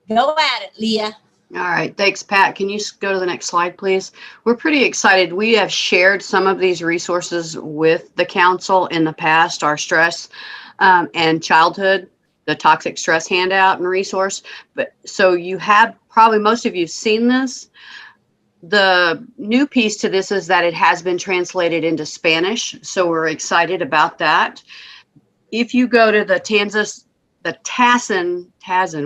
Go at it, Leah. All right, thanks, Pat. Can you go to the next slide, please? We're pretty excited. We have shared some of these resources with the council in the past, our stress and childhood, the toxic stress handout and resource. But so you have, probably most of you have seen this. The new piece to this is that it has been translated into Spanish, so we're excited about that. If you go to the TASN,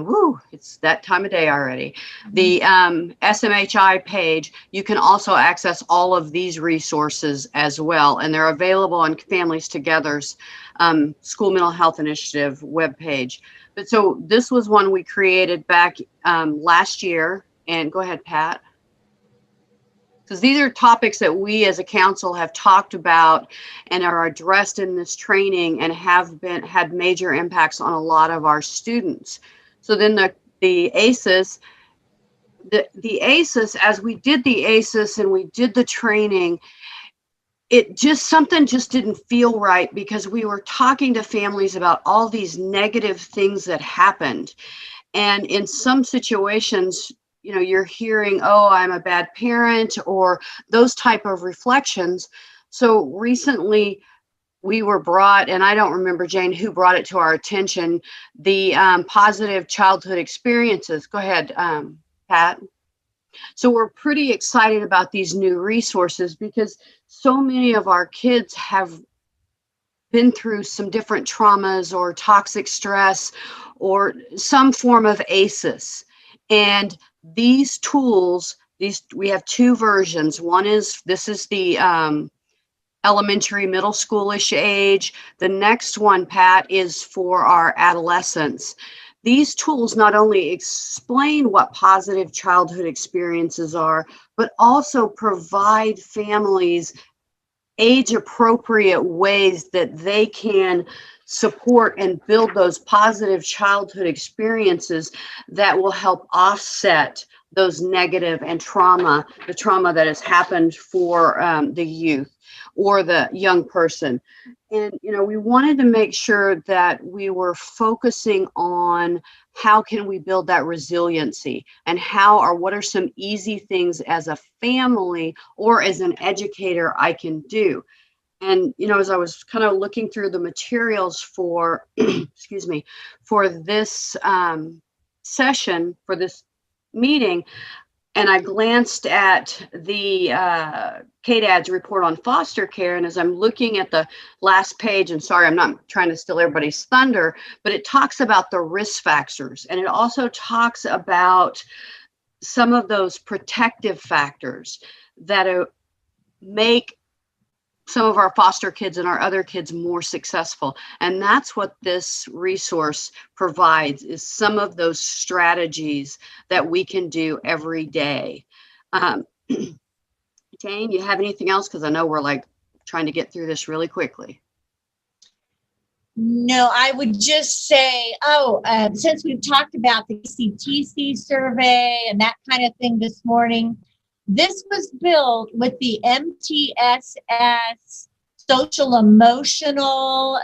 woo, it's that time of day already. The SMHI page, you can also access all of these resources as well, and they're available on Families Together's School Mental Health Initiative webpage. But so this was one we created back last year, and go ahead, Pat. Because these are topics that we as a council have talked about and are addressed in this training and have had major impacts on a lot of our students. So then the ACEs, the ACEs, as we did the ACEs and we did the training, something just didn't feel right, because we were talking to families about all these negative things that happened. And in some situations, you know, you're hearing, oh, I'm a bad parent, or those type of reflections. So recently we were brought, and I don't remember, Jane, who brought it to our attention, the positive childhood experiences. Go ahead, Pat. So we're pretty excited about these new resources, because so many of our kids have been through some different traumas or toxic stress or some form of ACEs. And these tools, we have two versions. One is, this is the elementary, middle schoolish age. The next one, Pat, is for our adolescents. These tools not only explain what positive childhood experiences are, but also provide families age-appropriate ways that they can support and build those positive childhood experiences that will help offset those negative and the trauma that has happened for the youth or the young person. And, you know, we wanted to make sure that we were focusing on how can we build that resiliency, and what are some easy things as a family or as an educator I can do. And, you know, as I was kind of looking through the materials for, excuse me, for this session, for this meeting, And I glanced at the KDAD's report on foster care, and as I'm looking at the last page, and sorry, I'm not trying to steal everybody's thunder, but it talks about the risk factors, and it also talks about some of those protective factors that make some of our foster kids and our other kids more successful. And that's what this resource provides, is some of those strategies that we can do every day. Jane, you have anything else? Because I know we're like trying to get through this really quickly. No, I would just say, since we've talked about the KCTC survey and that kind of thing this morning, this was built with the MTSS social emotional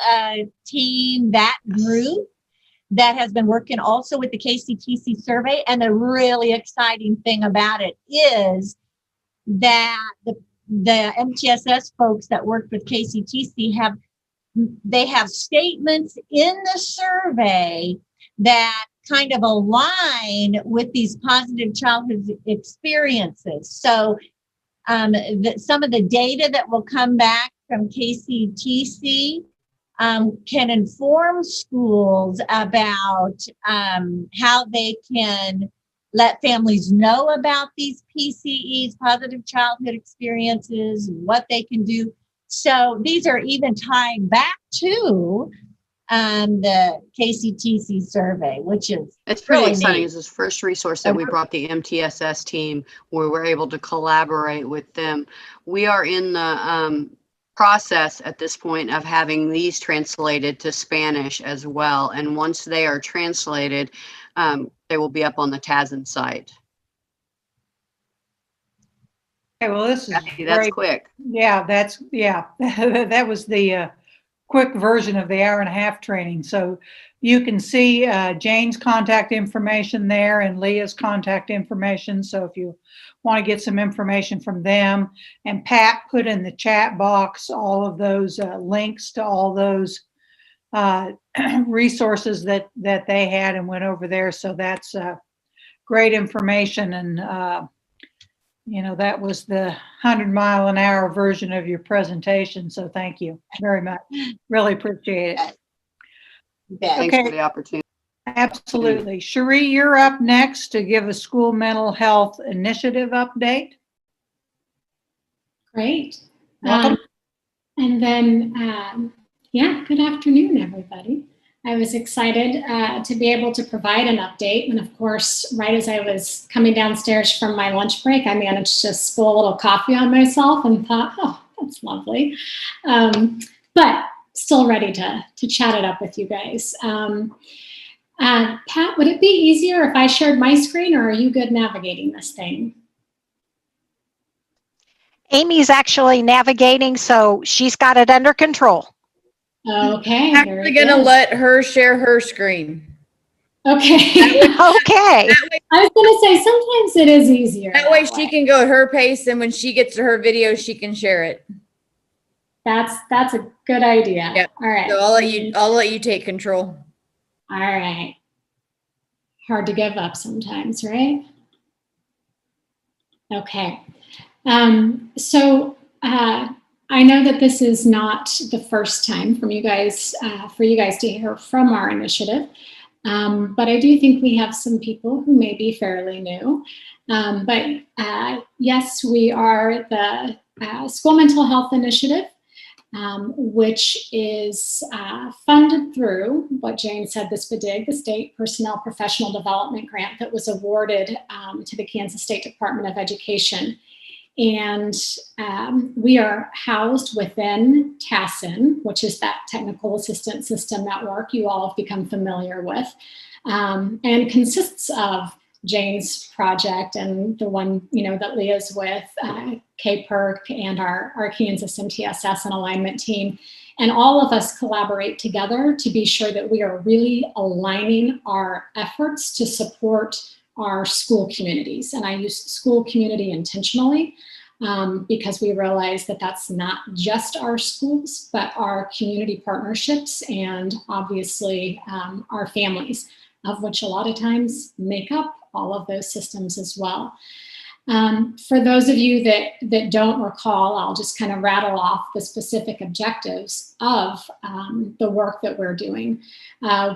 team, that group that has been working also with the KCTC survey. And the really exciting thing about it is that the MTSS folks that worked with KCTC have statements in the survey that kind of align with these positive childhood experiences. So some of the data that will come back from KCTC can inform schools about how they can let families know about these PCEs, positive childhood experiences, what they can do. So these are even tying back to the KCTC survey, which is it's pretty really exciting. neat. It's this first resource that we brought the MTSS team, where we're able to collaborate with them. We are in the process at this point of having these translated to Spanish as well. And once they are translated, they will be up on the TASN site. Okay, well, this is That's great. quick. Yeah, that was the quick version of the hour-and-a-half training. So you can see Jane's contact information there and Leah's contact information. So if you want to get some information from them, and Pat put in the chat box all of those links to all those resources that they had and went over there. So that's great information. And you know, that was the 100-mile-an-hour version of your presentation. So thank you very much. Really appreciate it. Thanks for the opportunity. Absolutely. Cherie, you're up next to give a school mental health initiative update. Great. Welcome. And then, yeah, good afternoon, everybody. I was excited to be able to provide an update. And of course, right as I was coming downstairs from my lunch break, I managed to spill a little coffee on myself and thought, oh, that's lovely. But still ready to chat it up with you guys. Pat, would it be easier if I shared my screen, or are you good navigating this thing? Amy's actually navigating, so she's got it under control. Okay. I'm actually going to let her share her screen. Okay. Okay. I was going to say, sometimes it is easier. That way she can go at her pace, and when she gets to her video, she can share it. That's a good idea. Yep. All right. So I'll let you take control. All right. Hard to give up sometimes, right? Okay. I know that this is not the first time for you guys to hear from our initiative, but I do think we have some people who may be fairly new. Yes, we are the School Mental Health Initiative, which is funded through what Jane said, the SPDIG, the State Personnel Professional Development Grant that was awarded to the Kansas State Department of Education. And we are housed within TASN, which is that Technical Assistance System network you all have become familiar with, and consists of Jane's project and the one that Leah's with, KPERC, and our Kansas MTSS and alignment team. And all of us collaborate together to be sure that we are really aligning our efforts to support our school communities. And I use school community intentionally because we realize that that's not just our schools, but our community partnerships and obviously our families, of which a lot of times make up all of those systems as well. For those of you that don't recall, I'll just kind of rattle off the specific objectives of the work that we're doing,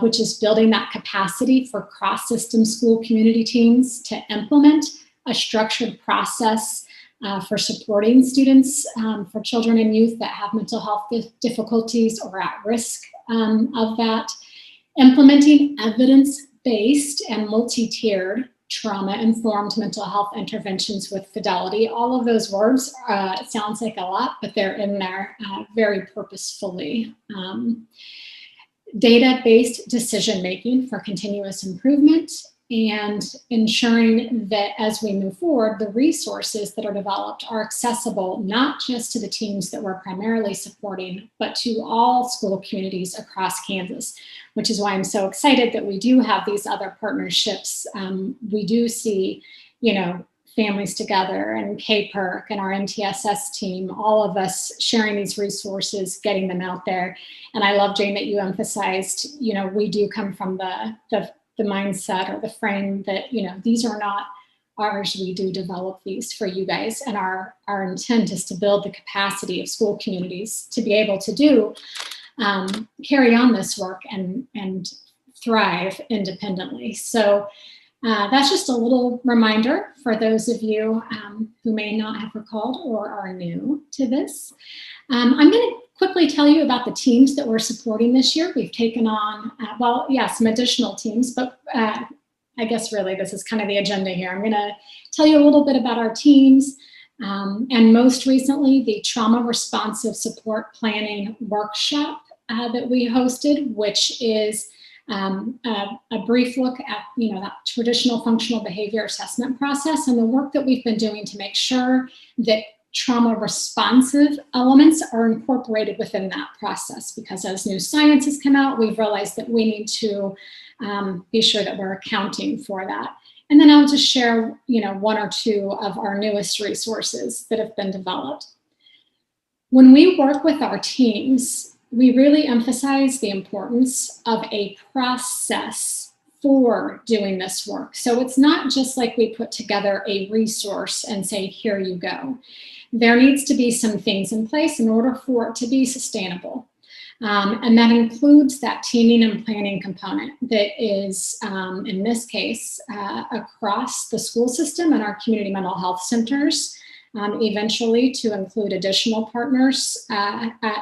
which is building that capacity for cross-system school community teams to implement a structured process for supporting students, for children and youth that have mental health difficulties or at risk of that, implementing evidence-based and multi-tiered trauma-informed mental health interventions with fidelity. All of those words, it sounds like a lot, but they're in there very purposefully. Data-based decision-making for continuous improvement, and ensuring that as we move forward, the resources that are developed are accessible not just to the teams that we're primarily supporting, but to all school communities across Kansas, which is why I'm so excited that we do have these other partnerships. We do see, Families Together and KPERC and our MTSS team, all of us sharing these resources, getting them out there. And I love, Jane, that you emphasized, we do come from the mindset or the frame that, these are not ours. We do develop these for you guys. And our intent is to build the capacity of school communities to be able to do, carry on this work and thrive independently. So that's just a little reminder for those of you who may not have recalled or are new to this. I'm going to quickly tell you about the teams that we're supporting this year. We've taken on, some additional teams, but I guess really this is kind of the agenda here. I'm going to tell you a little bit about our teams, and most recently, the Trauma Responsive Support Planning Workshop that we hosted, which is a brief look at that traditional functional behavior assessment process and the work that we've been doing to make sure that trauma responsive elements are incorporated within that process, because as new science has come out, we've realized that we need to be sure that we're accounting for that. And then I'll just share one or two of our newest resources that have been developed. When we work with our teams, we really emphasize the importance of a process for doing this work. So it's not just like we put together a resource and say, here you go. There needs to be some things in place in order for it to be sustainable. And that includes that teaming and planning component that is, in this case, across the school system and our community mental health centers, eventually to include additional partners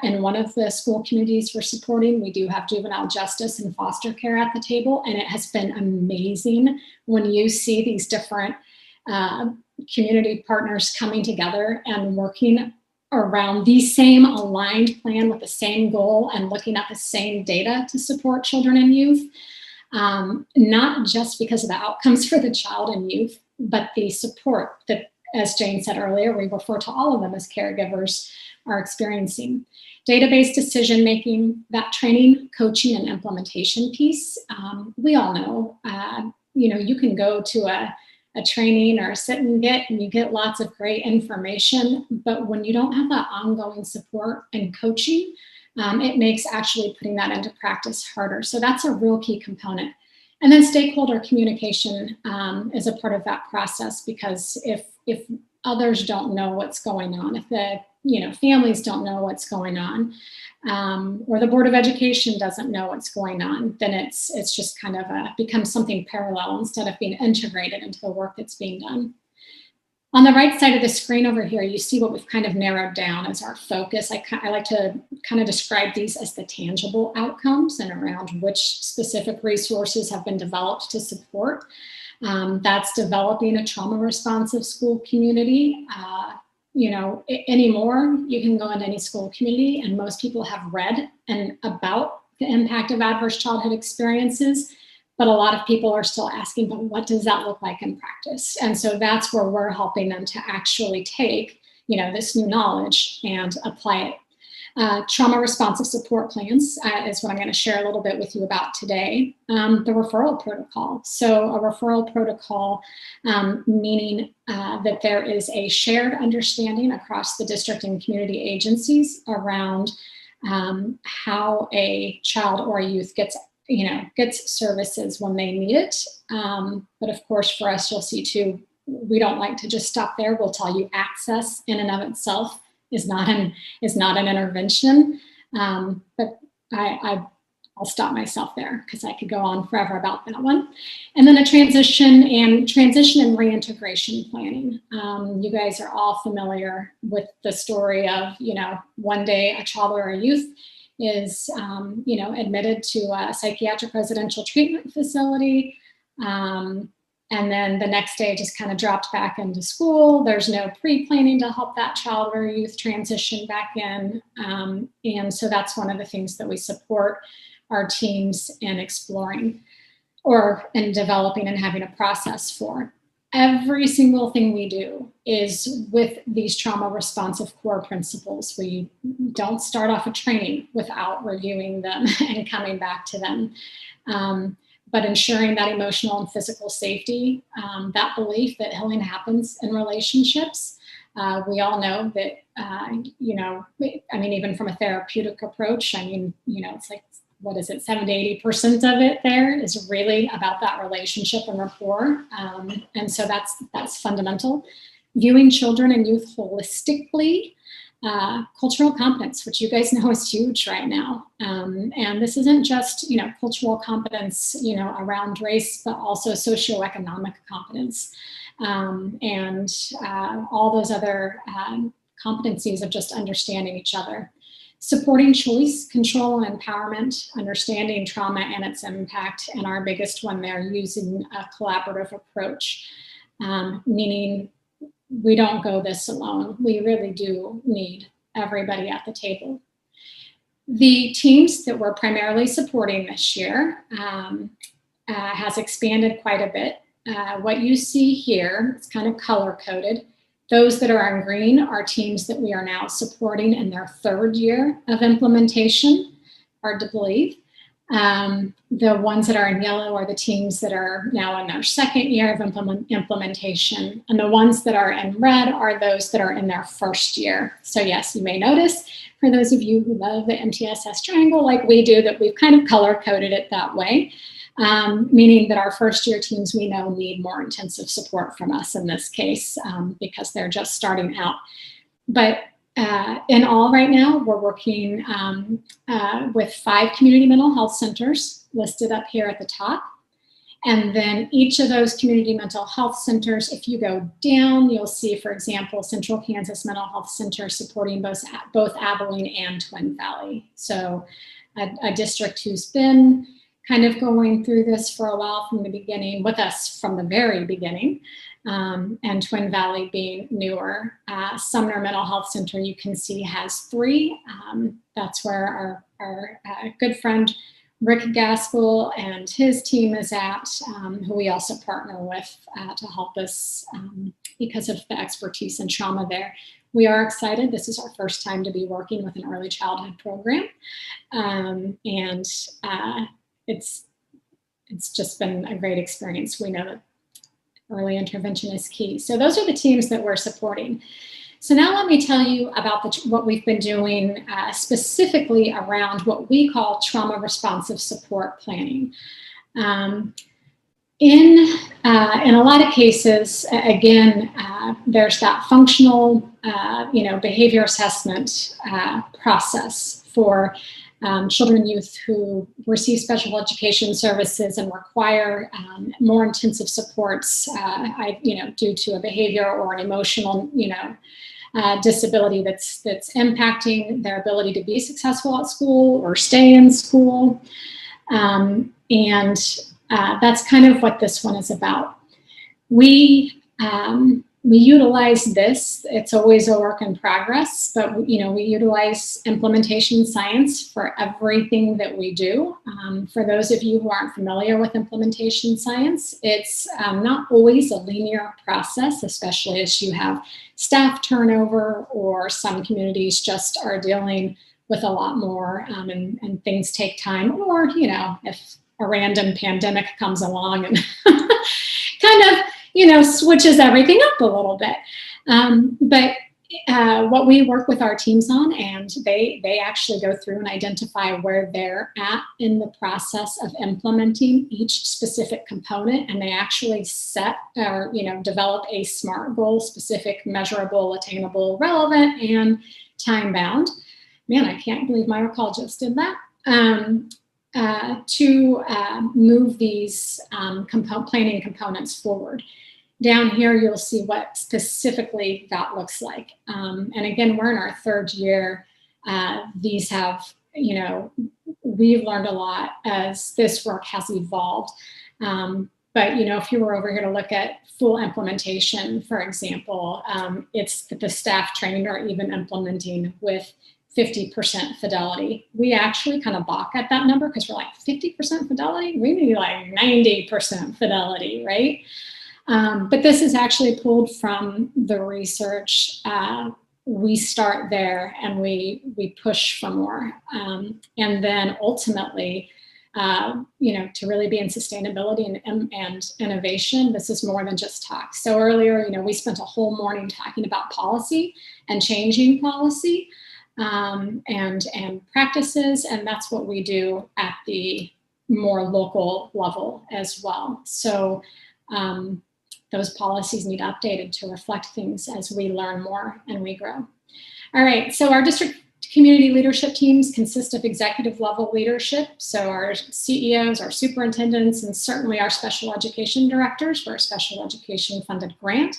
in one of the school communities we're supporting. We do have juvenile justice and foster care at the table, and it has been amazing when you see these different community partners coming together and working around the same aligned plan with the same goal and looking at the same data to support children and youth, not just because of the outcomes for the child and youth, but the support that, as Jane said earlier, we refer to all of them as caregivers, are experiencing. Data-based decision-making, that training, coaching, and implementation piece, we all know, you can go to a training or a sit and you get lots of great information, but when you don't have that ongoing support and coaching, it makes actually putting that into practice harder. So that's a real key component. And then stakeholder communication is a part of that process, because if others don't know what's going on, if the families don't know what's going on, or the Board of Education doesn't know what's going on, then it's just kind of becomes something parallel instead of being integrated into the work that's being done. On the right side of the screen over here, you see what we've kind of narrowed down as our focus. I like to kind of describe these as the tangible outcomes and around which specific resources have been developed to support. That's developing a trauma responsive school community. Anymore, you can go into any school community and most people have read about the impact of adverse childhood experiences, but a lot of people are still asking, but what does that look like in practice? And so that's where we're helping them to actually take, this new knowledge and apply it. Trauma responsive support plans is what I'm going to share a little bit with you about today. The referral protocol. So a referral protocol, meaning that there is a shared understanding across the district and community agencies around how a child or a youth gets services when they need it. But of course, for us, you'll see too, we don't like to just stop there. We'll tell you access in and of itself is not an intervention. But I'll stop myself there because I could go on forever about that one. And then a transition and reintegration planning. You guys are all familiar with the story of, one day a child or a youth is, admitted to a psychiatric residential treatment facility. And then the next day just kind of dropped back into school. There's no pre-planning to help that child or youth transition back in. And so that's one of the things that we support our teams in exploring or in developing and having a process for. Every single thing we do is with these trauma responsive core principles. We don't start off a training without reviewing them and coming back to them. But ensuring that emotional and physical safety, that belief that healing happens in relationships. We all know that, even from a therapeutic approach, it's like, what is it, 70 to 80% of it there is really about that relationship and rapport. And so that's fundamental. Viewing children and youth holistically, cultural competence, which you guys know is huge right now. And this isn't just, cultural competence, around race, but also socioeconomic competence. And all those other competencies of just understanding each other. Supporting choice, control, and empowerment, understanding trauma and its impact, and our biggest one there, using a collaborative approach, meaning we don't go this alone. We really do need everybody at the table. The teams that we're primarily supporting this year has expanded quite a bit. What you see here, it's kind of color-coded. Those that are in green are teams that we are now supporting in their third year of implementation, hard to believe. The ones that are in yellow are the teams that are now in their second year of implementation. And the ones that are in red are those that are in their first year. So yes, you may notice, for those of you who love the MTSS triangle like we do, that we've kind of color-coded it that way. Meaning that our first year teams we know need more intensive support from us in this case because they're just starting out. But in all right now, we're working with 5 community mental health centers listed up here at the top. And then each of those community mental health centers, if you go down, you'll see, for example, Central Kansas Mental Health Center supporting both Abilene and Twin Valley. So a district who's been kind of going through this for a while from the beginning, with us from the very beginning, and Twin Valley being newer. Sumner Mental Health Center, you can see, has 3. That's where our good friend Rick Gaskell and his team is at, who we also partner with to help us because of the expertise in trauma there. We are excited. This is our first time to be working with an early childhood program. It's just been a great experience. We know that early intervention is key. So those are the teams that we're supporting. So now let me tell you about what we've been doing specifically around what we call trauma responsive support planning. In a lot of cases, again, there's that functional, behavior assessment process for children and youth who receive special education services and require more intensive supports, due to a behavior or an emotional, disability that's impacting their ability to be successful at school or stay in school. That's kind of what this one is about. We utilize this. It's always a work in progress, but we utilize implementation science for everything that we do. For those of you who aren't familiar with implementation science, it's not always a linear process, especially as you have staff turnover or some communities just are dealing with a lot more and things take time, or if a random pandemic comes along and kind of switches everything up a little bit. But what we work with our teams on, and they actually go through and identify where they're at in the process of implementing each specific component, and they actually set or develop a SMART goal: specific, measurable, attainable, relevant, and time bound. Man, I can't believe my recall just did that. To move these planning components forward. Down here, you'll see what specifically that looks like. And again, we're in our third year. These have, we've learned a lot as this work has evolved. But, if you were over here to look at full implementation, for example, it's that the staff trained are even implementing with 50% fidelity. We actually kind of balk at that number because we're like, 50% fidelity? We need like 90% fidelity, right? But this is actually pulled from the research. We start there and we push for more. And then ultimately, to really be in sustainability and innovation, this is more than just talk. So earlier, we spent a whole morning talking about policy and changing policy and practices, and that's what we do at the more local level as well. So those policies need updated to reflect things as we learn more and we grow. All right, so our district community leadership teams consist of executive level leadership. So our CEOs, our superintendents, and certainly our special education directors for a special education funded grant.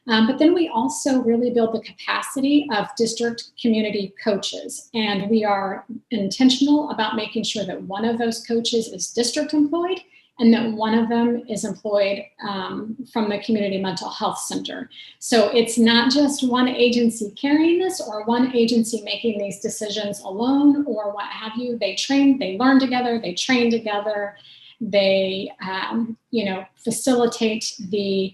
But then we also really build the capacity of district community coaches. And we are intentional about making sure that one of those coaches is district employed and that one of them is employed from the community mental health center. So it's not just one agency carrying this or one agency making these decisions alone or what have you. They train, they learn together, they train together, they facilitate the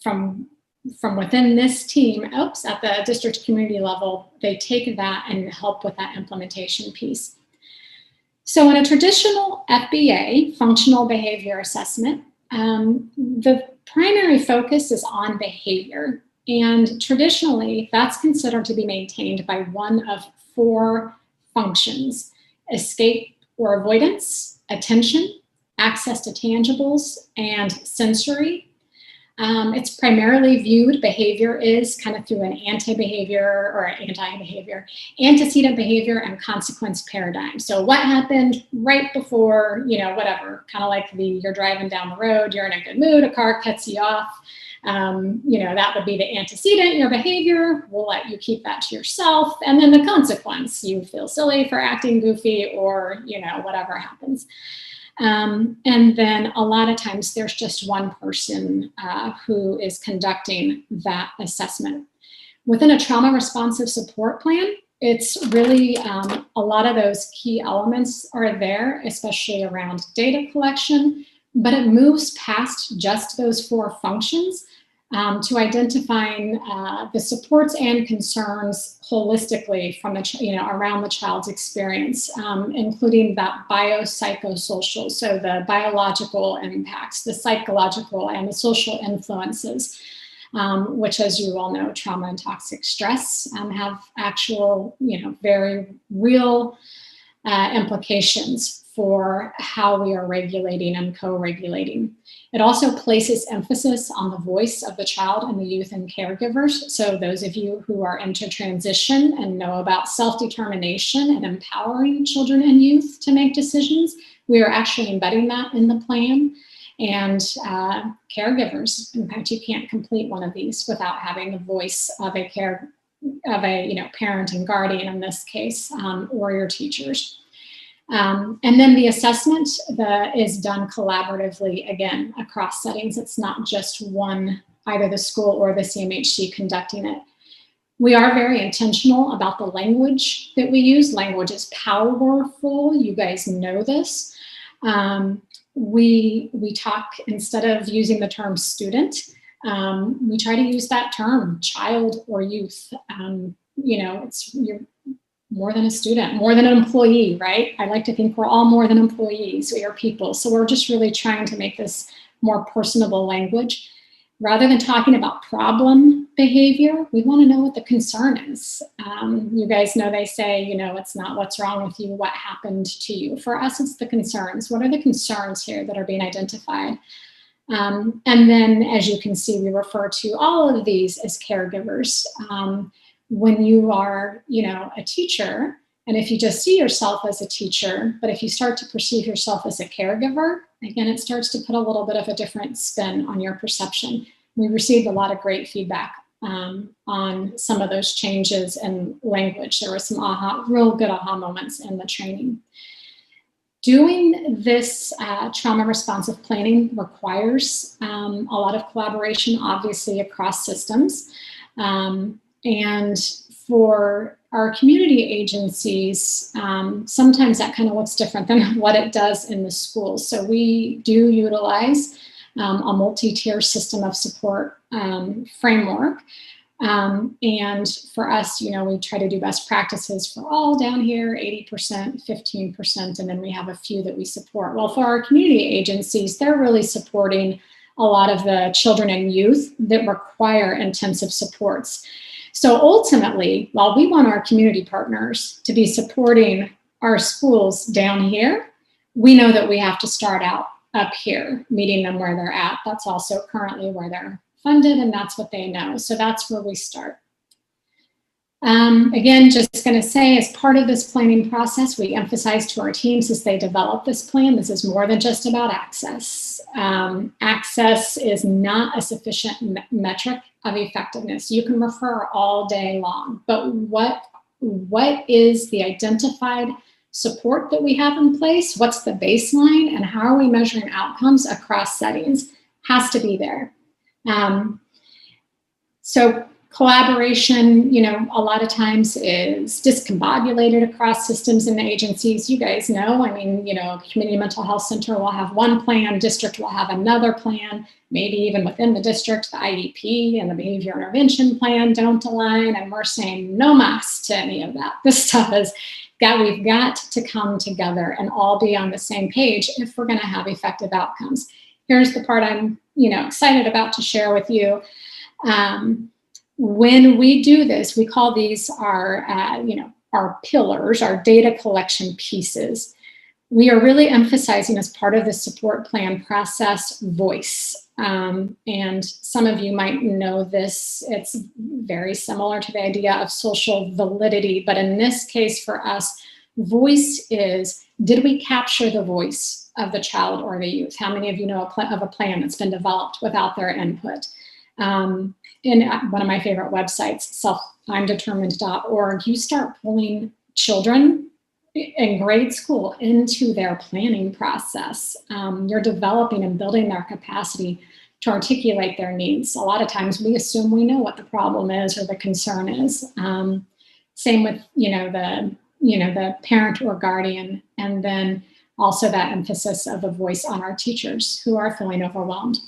from within this team, at the district community level, they take that and help with that implementation piece. So in a traditional FBA, functional behavior assessment, the primary focus is on behavior. And traditionally, that's considered to be maintained by one of four functions: escape or avoidance, attention, access to tangibles, and sensory. It's primarily viewed, behavior is kind of through an antecedent behavior and consequence paradigm. So what happened right before, whatever, kind of like you're driving down the road, you're in a good mood, a car cuts you off. That would be the antecedent, your behavior. We'll let you keep that to yourself. And then the consequence, you feel silly for acting goofy or, whatever happens. And then a lot of times there's just one person who is conducting that assessment. Within a trauma responsive support plan, it's really a lot of those key elements are there, especially around data collection, but it moves past just those four functions to identifying the supports and concerns holistically from around the child's experience, including that biopsychosocial, so the biological impacts, the psychological and the social influences, which, as you all know, trauma and toxic stress have actual, very real implications for how we are regulating and co-regulating. It also places emphasis on the voice of the child and the youth and caregivers. So those of you who are into transition and know about self-determination and empowering children and youth to make decisions, we are actually embedding that in the plan. And caregivers, in fact, you can't complete one of these without having the voice of a parent and guardian in this case, or your teachers. And then the assessment is done collaboratively, again, across settings. It's not just one, either the school or the CMHC conducting it. We are very intentional about the language that we use. Language is powerful. You guys know this. We talk, instead of using the term student, we try to use that term, child or youth. You're more than a student, more than an employee, right? I like to think we're all more than employees. We are people. So we're just really trying to make this more personable language. Rather than talking about problem behavior, we want to know what the concern is. You guys know they say, you know, it's not what's wrong with you, what happened to you. For us, it's the concerns. What are the concerns here that are being identified? And then, as you can see, we refer to all of these as caregivers. When you are, you know, a teacher, and if you just see yourself as a teacher, but if you start to perceive yourself as a caregiver, again, it starts to put a little bit of a different spin on your perception. We received a lot of great feedback on some of those changes in language. There were some real good aha moments in the training. Doing this trauma responsive planning requires a lot of collaboration, obviously, across systems. And for our community agencies, sometimes that kind of looks different than what it does in the schools. So we do utilize a multi-tier system of support framework. And for us, you know, we try to do best practices for all down here, 80%, 15%, and then we have a few that we support. Well, for our community agencies, they're really supporting a lot of the children and youth that require intensive supports. So ultimately, while we want our community partners to be supporting our schools down here, we know that we have to start out up here, meeting them where they're at. That's also currently where they're funded, and that's what they know. So that's where we start. Again, just going to say, as part of this planning process, we emphasize to our teams as they develop this plan, this is more than just about access. Access is not a sufficient metric of effectiveness. You can refer all day long, but what is the identified support that we have in place? What's the baseline, and how are we measuring outcomes across settings? Has to be there. So collaboration, you know, a lot of times is discombobulated across systems and agencies. You guys know, I mean, you know, community mental health center will have one plan, district will have another plan, maybe even within the district, the IEP and the behavior intervention plan don't align, and we're saying no mas to any of that. This stuff is that we've got to come together and all be on the same page if we're going to have effective outcomes. Here's the part I'm, you know, excited about to share with you. When we do this, we call these our, you know, our pillars, our data collection pieces. We are really emphasizing, as part of the support plan process, voice. And some of you might know this. It's very similar to the idea of social validity, but in this case for us, voice is, did we capture the voice of the child or the youth? How many of you know of a plan that's been developed without their input? In one of my favorite websites, selfimdetermined.org, you start pulling children in grade school into their planning process. You're developing and building their capacity to articulate their needs. A lot of times we assume we know what the problem is or the concern is. Same with, the parent or guardian, and then also that emphasis of a voice on our teachers who are feeling overwhelmed.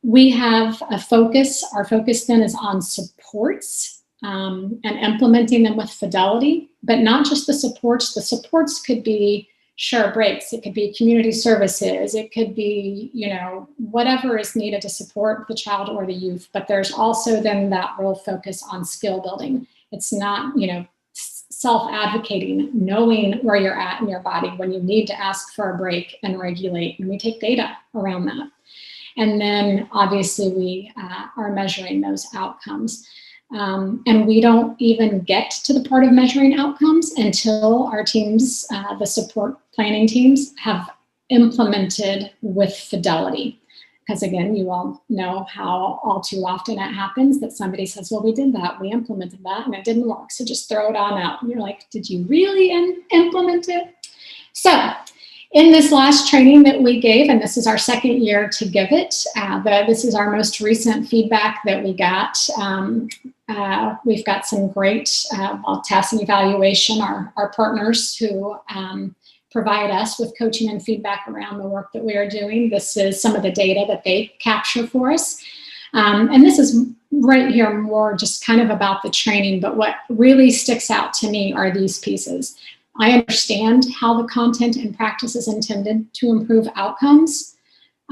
We have a focus. Our focus then is on supports and implementing them with fidelity, but not just the supports. The supports could be share breaks. It could be community services. It could be, whatever is needed to support the child or the youth. But there's also then that real focus on skill building. It's not, self-advocating, knowing where you're at in your body when you need to ask for a break and regulate. And we take data around that. And then obviously we are measuring those outcomes. And we don't even get to the part of measuring outcomes until our teams, the support planning teams, have implemented with fidelity. Because again, you all know how all too often it happens that somebody says, well, we did that, we implemented that, and it didn't work. So just throw it on out. And you're like, did you really implement it? So in this last training that we gave, and this is our second year to give it, this is our most recent feedback that we got. We've got some great tests and evaluation, our partners who provide us with coaching and feedback around the work that we are doing. This is some of the data that they capture for us. And this is right here more just kind of about the training, but what really sticks out to me are these pieces. I understand how the content and practice is intended to improve outcomes.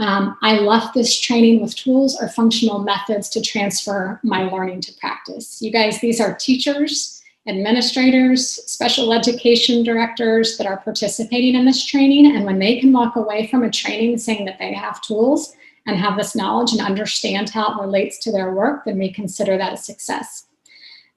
I left this training with tools or functional methods to transfer my learning to practice. You guys, these are teachers, administrators, special education directors that are participating in this training. And when they can walk away from a training saying that they have tools and have this knowledge and understand how it relates to their work, then we consider that a success.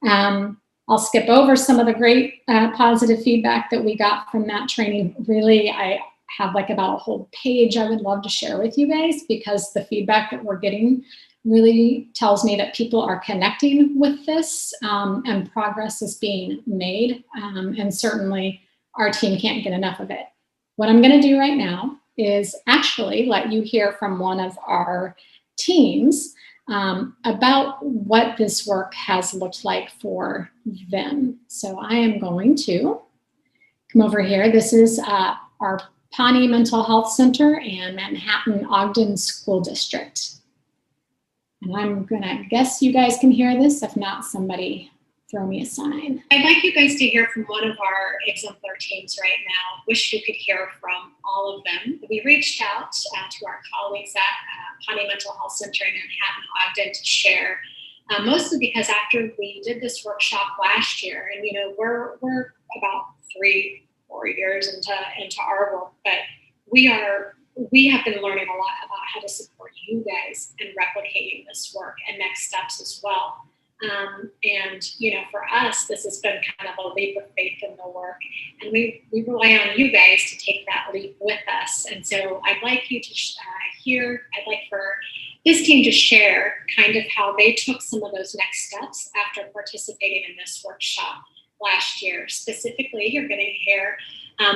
I'll skip over some of the great positive feedback that we got from that training. Really, I have like about a whole page I would love to share with you guys, because the feedback that we're getting really tells me that people are connecting with this and progress is being made. And certainly our team can't get enough of it. What I'm going to do right now is actually let you hear from one of our teams about what this work has looked like for them. So I am going to come over here. This is our Pawnee Mental Health Center and Manhattan Ogden School District. And I'm gonna guess you guys can hear this. If not, somebody throw me a sign. I'd like you guys to hear from one of our exemplar teams right now. Wish you could hear from all of them. We reached out to our colleagues at Pawnee Mental Health Center in Manhattan Ogden to share, mostly because after we did this workshop last year, and you know, we're about 3-4 years into our work, but we have been learning a lot about how to support you guys in replicating this work and next steps as well. And you know, for us, this has been kind of a leap of faith in the work, and we rely on you guys to take that leap with us. And so I'd like you to I'd like for this team to share kind of how they took some of those next steps after participating in this workshop last year. Specifically, you're going to hear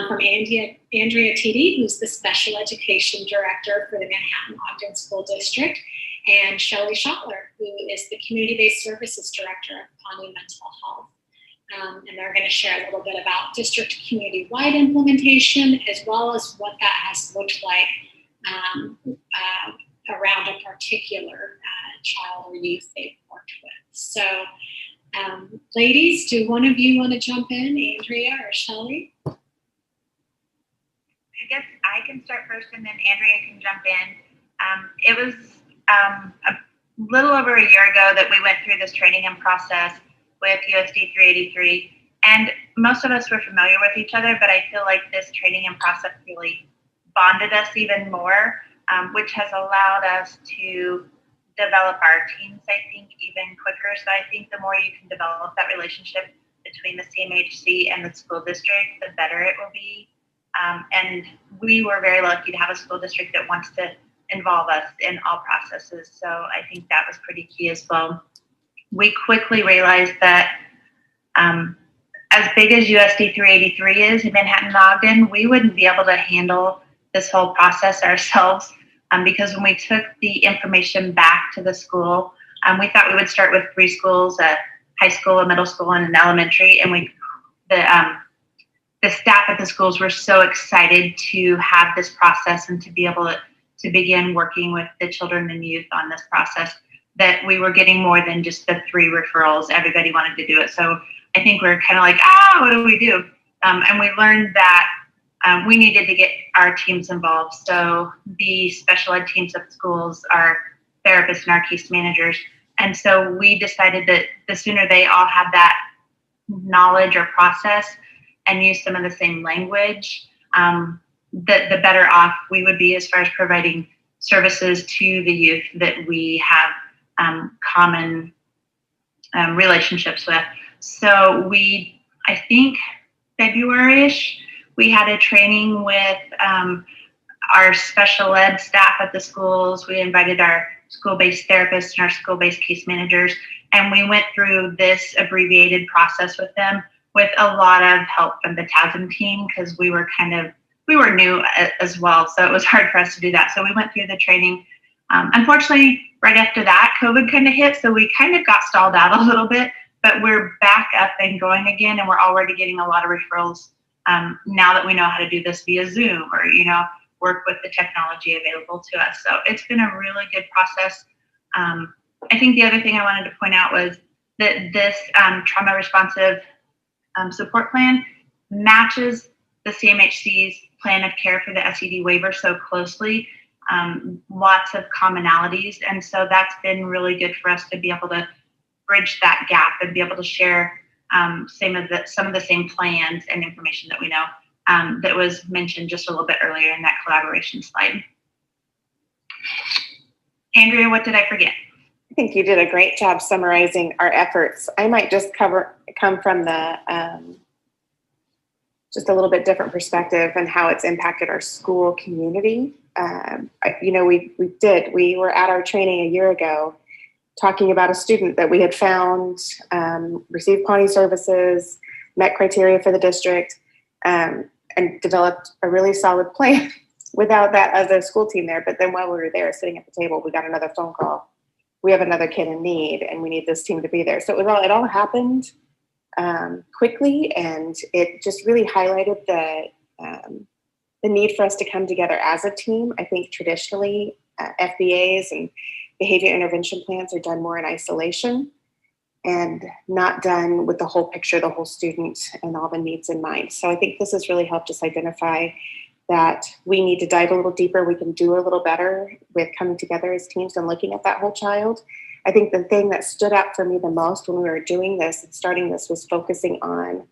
from Andrea Titi, who's the Special Education Director for the Manhattan Ogden School District, and Shelley Schottler, who is the Community-Based Services Director of Pawnee Mental Health. And they're going to share a little bit about district community-wide implementation, as well as what that has looked like around a particular child or youth they've worked with. So, ladies, do one of you want to jump in, Andrea or Shelley? I guess I can start first and then Andrea can jump in. It was a little over a year ago that we went through this training and process with USD 383, and most of us were familiar with each other, but I feel like this training and process really bonded us even more, which has allowed us to develop our teams, I think, even quicker. So I think the more you can develop that relationship between the CMHC and the school district, the better it will be. And we were very lucky to have a school district that wants to involve us in all processes. So I think that was pretty key as well. We quickly realized that as big as USD 383 is in Manhattan and Ogden, we wouldn't be able to handle this whole process ourselves, because when we took the information back to the school, we thought we would start with 3 schools, a high school, a middle school, and an elementary, and the staff at the schools were so excited to have this process and to be able to begin working with the children and youth on this process, that we were getting more than just the 3 referrals. Everybody wanted to do it. So I think we were kind of like, what do we do? And we learned that we needed to get our teams involved. So the special ed teams at schools, our therapists and our case managers. And so we decided that the sooner they all had that knowledge or process and use some of the same language, the better off we would be as far as providing services to the youth that we have common relationships with. So I think February-ish, we had a training with our special ed staff at the schools. We invited our school-based therapists and our school-based case managers, and we went through this abbreviated process with them with a lot of help from the TASM team, because we were new as well, so it was hard for us to do that. So we went through the training. Unfortunately, right after that, COVID kind of hit, so we kind of got stalled out a little bit, but we're back up and going again, and we're already getting a lot of referrals now that we know how to do this via Zoom or, work with the technology available to us. So it's been a really good process. I think the other thing I wanted to point out was that this trauma responsive support plan matches the CMHC's plan of care for the SED waiver so closely. lots of commonalities. And so that's been really good for us to be able to bridge that gap and be able to share some of the same plans and information that we know that was mentioned just a little bit earlier in that collaboration slide. Andrea, what did I forget? I think you did a great job summarizing our efforts. I might just come from the just a little bit different perspective and how it's impacted our school community. You know, we were at our training a year ago talking about a student that we had found, received Pawnee services, met criteria for the district, and developed a really solid plan without that other school team there. But then while we were there sitting at the table, we got another phone call. We have another kid in need and we need this team to be there. So it all happened quickly, and it just really highlighted the need for us to come together as a team. I think traditionally FBAs and behavior intervention plans are done more in isolation and not done with the whole picture, the whole student and all the needs in mind. So I think this has really helped us identify that we need to dive a little deeper. We can do a little better with coming together as teams and looking at that whole child. I think the thing that stood out for me the most when we were doing this and starting this was focusing on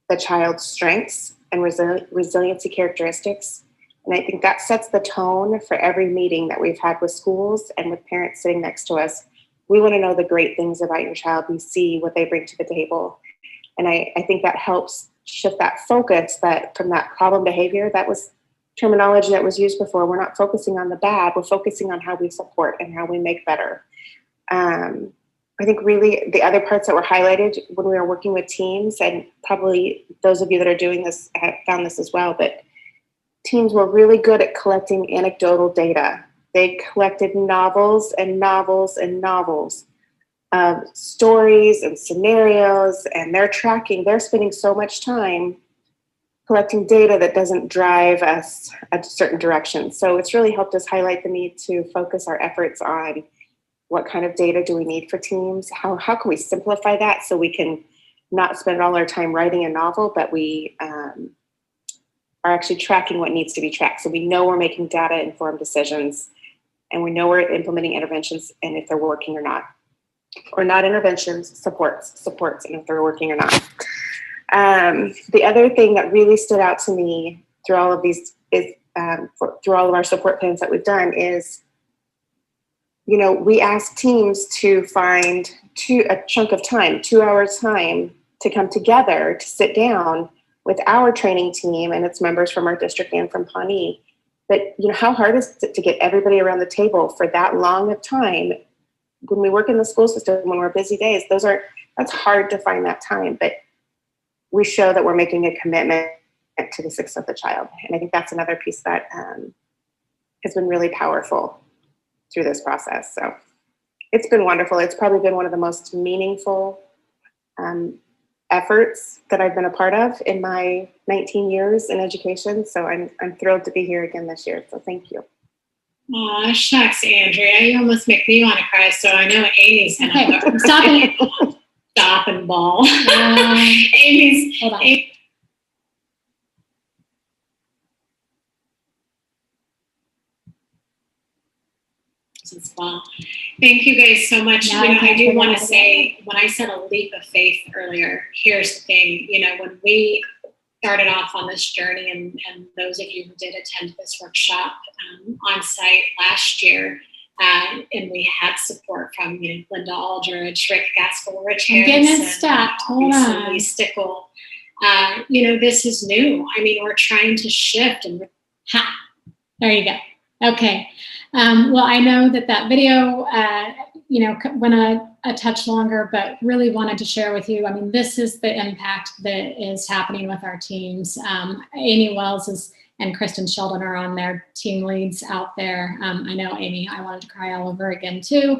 the child's strengths and resiliency characteristics. And I think that sets the tone for every meeting that we've had with schools and with parents sitting next to us. We want to know the great things about your child. We see what they bring to the table. And I think that helps shift that focus that from that problem behavior, that was terminology that was used before. We're not focusing on the bad, we're focusing on how we support and how we make better. I think really the other parts that were highlighted when we were working with teams, and probably those of you that are doing this have found this as well, but teams were really good at collecting anecdotal data. They collected novels and novels and novels of stories and scenarios, and they're spending so much time collecting data that doesn't drive us a certain direction. So it's really helped us highlight the need to focus our efforts on what kind of data do we need for teams? How can we simplify that so we can not spend all our time writing a novel, but we are actually tracking what needs to be tracked. So we know we're making data-informed decisions, and we know we're implementing interventions and if they're working or not. Or not interventions, supports, and if they're working or not. The other thing that really stood out to me through all of these is through all of our support plans that we've done is, you know, we ask teams to find a chunk of time, 2 hours time to come together to sit down with our training team and its members from our district and from Pawnee. But you know, how hard is it to get everybody around the table for that long of time? When we work in the school system, when we're busy days, that's hard to find that time, but we show that we're making a commitment to the success of the child. And I think that's another piece that has been really powerful through this process. So it's been wonderful. It's probably been one of the most meaningful efforts that I've been a part of in my 19 years in education. So I'm thrilled to be here again this year. So thank you. Aw, shucks, Andrea, you almost make me want to cry. So I know Amy's gonna go. Stop and ball. Amy's. Hold on. Well, thank you guys so much. No, You know, I do thank want to you. say, when I said a leap of faith earlier, here's the thing. You know, when we started off on this journey, and those of you who did attend this workshop on site last year, and we had support from, you know, Linda Aldridge, Rick Gaskell, Rich I'm Harrison, getting it stopped. Hold on. Lee Stickle. You know, this is new. I mean, we're trying to shift, and there you go. Okay. Well, I know that video, you know, went a touch longer, but really wanted to share with you. I mean, this is the impact that is happening with our teams. Amy Wells and Kristen Sheldon are on their team leads out there. I know Amy, I wanted to cry all over again too.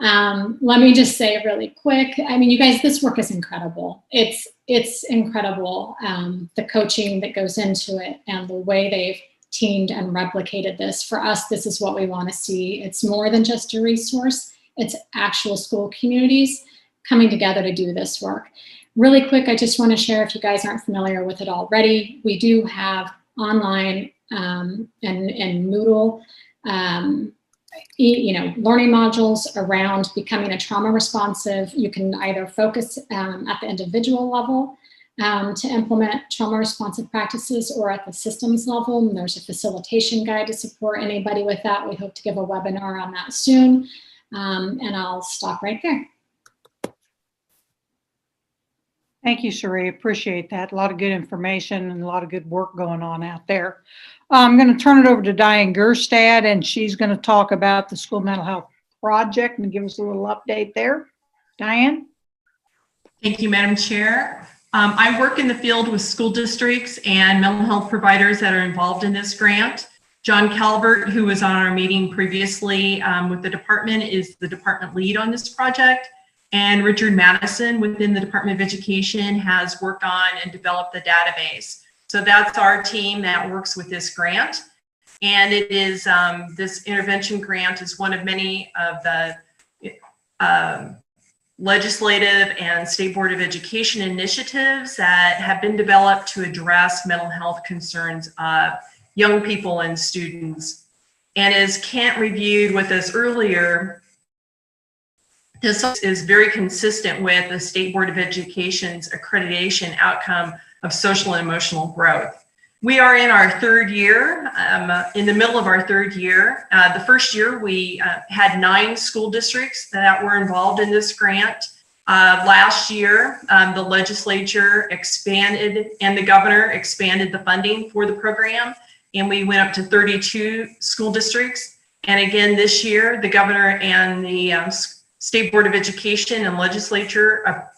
Let me just say really quick. I mean, you guys, this work is incredible. It's incredible. The coaching that goes into it and the way they've teamed and replicated this. For us, this is what we want to see. It's more than just a resource. It's actual school communities coming together to do this work. Really quick, I just want to share, if you guys aren't familiar with it already, we do have online and Moodle, learning modules around becoming a trauma responsive. You can either focus at the individual level to implement trauma responsive practices, or at the systems level. And there's a facilitation guide to support anybody with that. We hope to give a webinar on that soon. And I'll stop right there. Thank you, Cherie. Appreciate that. A lot of good information and a lot of good work going on out there. I'm going to turn it over to Diane Gerstad, and she's going to talk about the School Mental Health Project and give us a little update there. Diane? Thank you, Madam Chair. I work in the field with school districts and mental health providers that are involved in this grant. John Calvert, who was on our meeting previously with the department, is the department lead on this project. And Richard Madison within the Department of Education has worked on and developed the database. So that's our team that works with this grant. And it is, this intervention grant is one of many of the legislative and State Board of Education initiatives that have been developed to address mental health concerns of young people and students. And as Kent reviewed with us earlier, this is very consistent with the State Board of Education's accreditation outcome of social and emotional growth. We are in our third year, in the middle of our third year. The first year we had 9 school districts that were involved in this grant. Last year, the legislature expanded and the governor expanded the funding for the program, and we went up to 32 school districts. And again, this year, the governor and the State Board of Education and legislature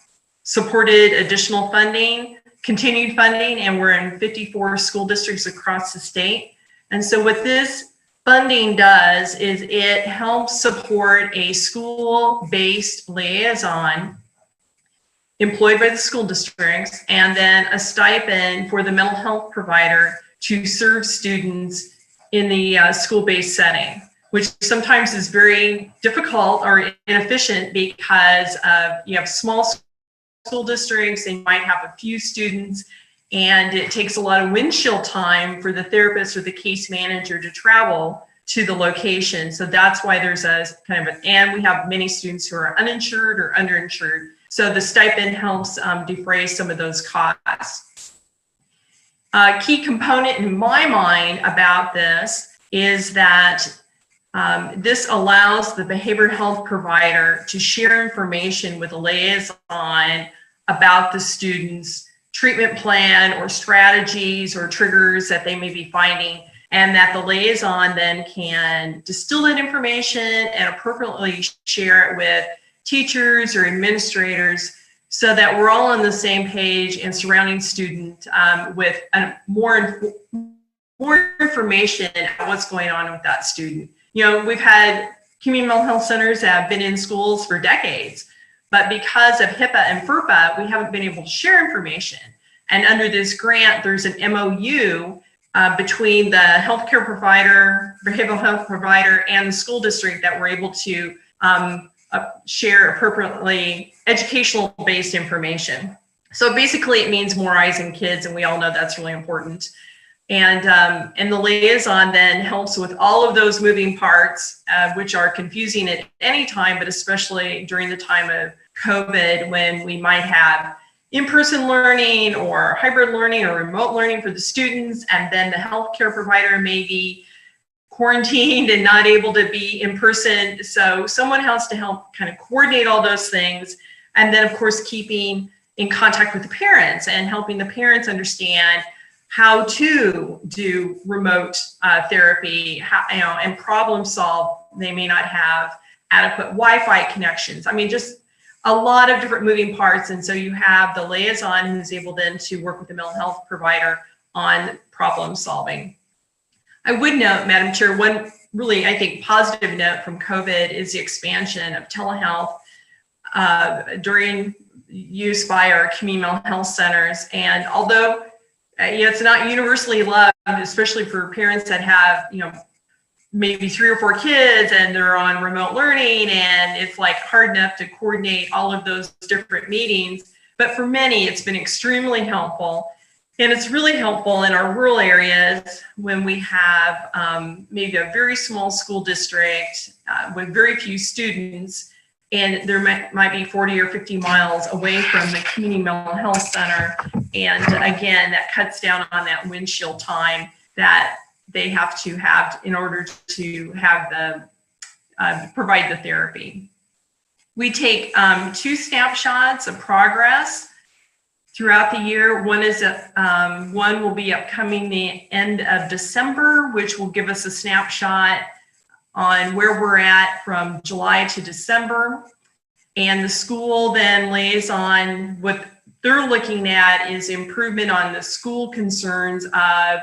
supported additional funding, continued funding, and we're in 54 school districts across the state. And so what this funding does is it helps support a school-based liaison employed by the school districts, and then a stipend for the mental health provider to serve students in the school-based setting, which sometimes is very difficult or inefficient because you have small school districts and you might have a few students, and it takes a lot of windshield time for the therapist or the case manager to travel to the location. So that's why there's a kind of and we have many students who are uninsured or underinsured. So the stipend helps defray some of those costs. A key component in my mind about this is that this allows the behavioral health provider to share information with a liaison about the student's treatment plan or strategies or triggers that they may be finding, and that the liaison then can distill that information and appropriately share it with teachers or administrators so that we're all on the same page and surrounding student with more information on what's going on with that student. You know, we've had community mental health centers that have been in schools for decades, but because of HIPAA and FERPA, we haven't been able to share information. And under this grant, there's an MOU between the healthcare provider, behavioral health provider, and the school district that we're able to share appropriately educational-based information. So basically, it means more eyes on kids, and we all know that's really important. And the liaison then helps with all of those moving parts, which are confusing at any time, but especially during the time of COVID, when we might have in-person learning or hybrid learning or remote learning for the students, and then the healthcare provider may be quarantined and not able to be in person. So someone has to help kind of coordinate all those things. And then of course, keeping in contact with the parents and helping the parents understand how to do remote therapy, and problem solve. They may not have adequate Wi-Fi connections. I mean, just a lot of different moving parts. And so you have the liaison who's able then to work with the mental health provider on problem solving. I would note, Madam Chair, one really, I think, positive note from COVID is the expansion of telehealth during use by our community mental health centers. And although it's not universally loved, especially for parents that have, maybe 3 or 4 kids and they're on remote learning, and it's like hard enough to coordinate all of those different meetings. But for many, it's been extremely helpful. And it's really helpful in our rural areas when we have maybe a very small school district with very few students, and there might be 40 or 50 miles away from the community mental health center. And again, that cuts down on that windshield time that they have to have in order to have the provide the therapy. We take 2 snapshots of progress throughout the year. One will be upcoming the end of December, which will give us a snapshot on where we're at from July to December. And the school then liaison, what they're looking at is improvement on the school concerns of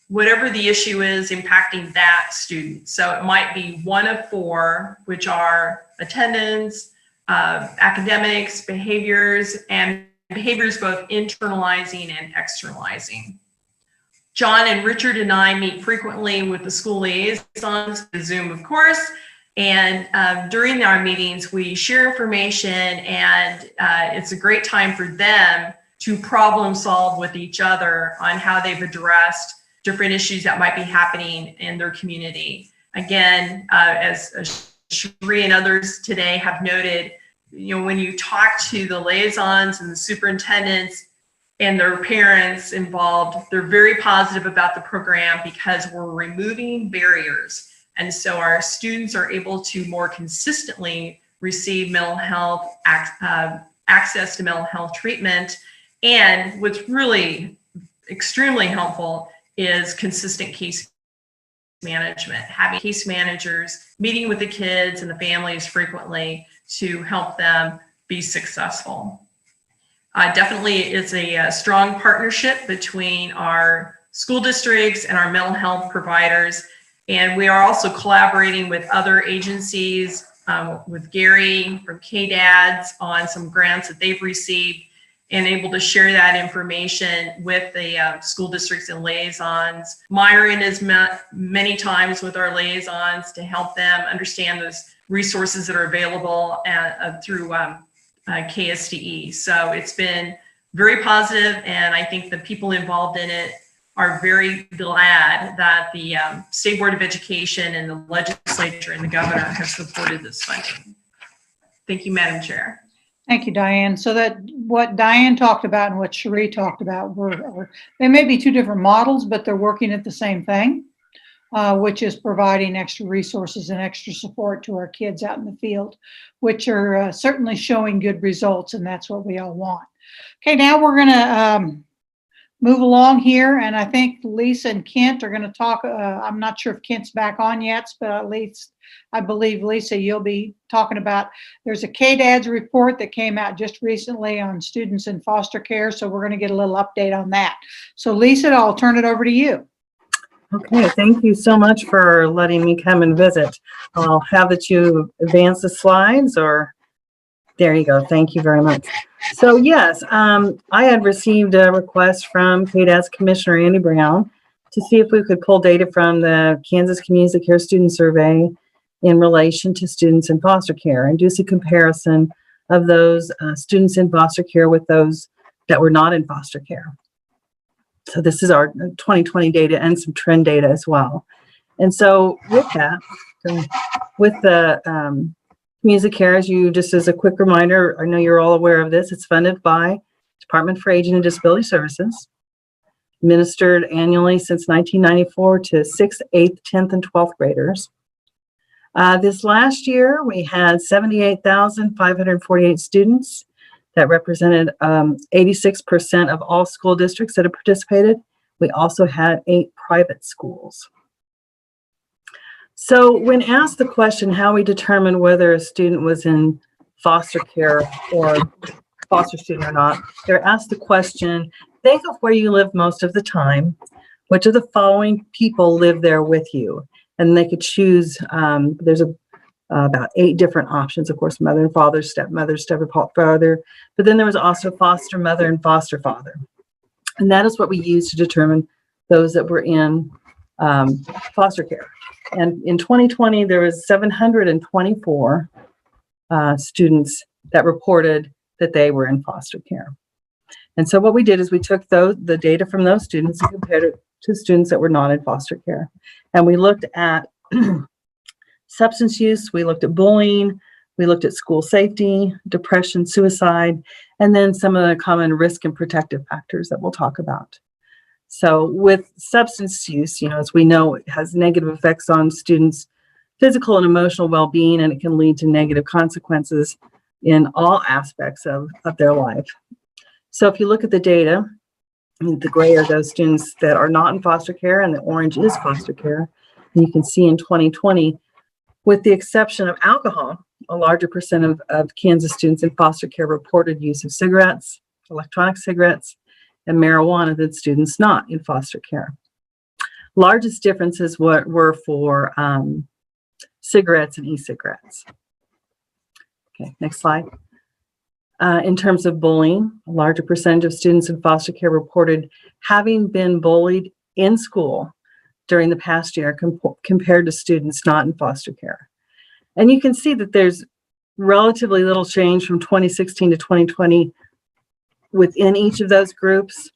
whatever the issue is impacting that student. So it might be 1 of 4, which are attendance, academics, behaviors, and behaviors both internalizing and externalizing. John and Richard and I meet frequently with the school liaisons, Zoom of course, and during our meetings we share information, and it's a great time for them to problem solve with each other on how they've addressed different issues that might be happening in their community. Again, as Cherie and others today have noted, when you talk to the liaisons and the superintendents and their parents involved, they're very positive about the program because we're removing barriers. And so our students are able to more consistently receive mental health, access to mental health treatment. And what's really extremely helpful is consistent case management, having case managers meeting with the kids and the families frequently to help them be successful. Definitely it's a strong partnership between our school districts and our mental health providers. And we are also collaborating with other agencies, with Gary from KDADS on some grants that they've received, and able to share that information with the school districts and liaisons. Myron has met many times with our liaisons to help them understand those resources that are available through KSDE. So it's been very positive, and I think the people involved in it are very glad that the State Board of Education and the legislature and the governor have supported this funding. Thank you, Madam Chair. Thank you, Diane. So that what Diane talked about and what Cherie talked about they may be 2 different models, but they're working at the same thing, which is providing extra resources and extra support to our kids out in the field, which are certainly showing good results, and that's what we all want. Okay, now we're going to move along here, and I think Lisa and Kent are going to talk. I'm not sure if Kent's back on yet, but at least I believe, Lisa, you'll be talking about, there's a KDADS report that came out just recently on students in foster care, so we're going to get a little update on that. So Lisa, I'll turn it over to you. Okay, thank you so much for letting me come and visit. I'll have that you advance the slides, or there you go. Thank you very much. So yes, I had received a request from KDADS Commissioner Andy Brown to see if we could pull data from the Kansas Community Care Student Survey in relation to students in foster care and do some comparison of those students in foster care with those that were not in foster care. So this is our 2020 data and some trend data as well. And so with that, with the Community Care, as a quick reminder, I know you're all aware of this, it's funded by Department for Aging and Disability Services, administered annually since 1994 to 6th, 8th, 10th, and 12th graders. This last year, we had 78,548 students. That represented 86% of all school districts that have participated. We also had 8 private schools. So when asked the question how we determine whether a student was in foster care or foster student or not, they're asked the question, think of where you live most of the time. Which of the following people live there with you? And they could choose, there's about 8 different options, of course, mother and father, stepmother, stepfather, but then there was also foster mother and foster father. And that is what we use to determine those that were in foster care. And in 2020, there was 724 students that reported that they were in foster care. And so what we did is we took the data from those students and compared it to students that were not in foster care. And we looked at substance use, we looked at bullying, we looked at school safety, depression, suicide, and then some of the common risk and protective factors that we'll talk about. So with substance use, as we know, it has negative effects on students' physical and emotional well-being, and it can lead to negative consequences in all aspects of their life. So if you look at the data, the gray are those students that are not in foster care, and the orange is foster care. And you can see in 2020, with the exception of alcohol, a larger percent of Kansas students in foster care reported use of cigarettes, electronic cigarettes, and marijuana than students not in foster care. Largest differences were for cigarettes and e-cigarettes. Okay, next slide. In terms of bullying, a larger percentage of students in foster care reported having been bullied in school during the past year compared to students not in foster care. And you can see that there's relatively little change from 2016 to 2020 within each of those groups.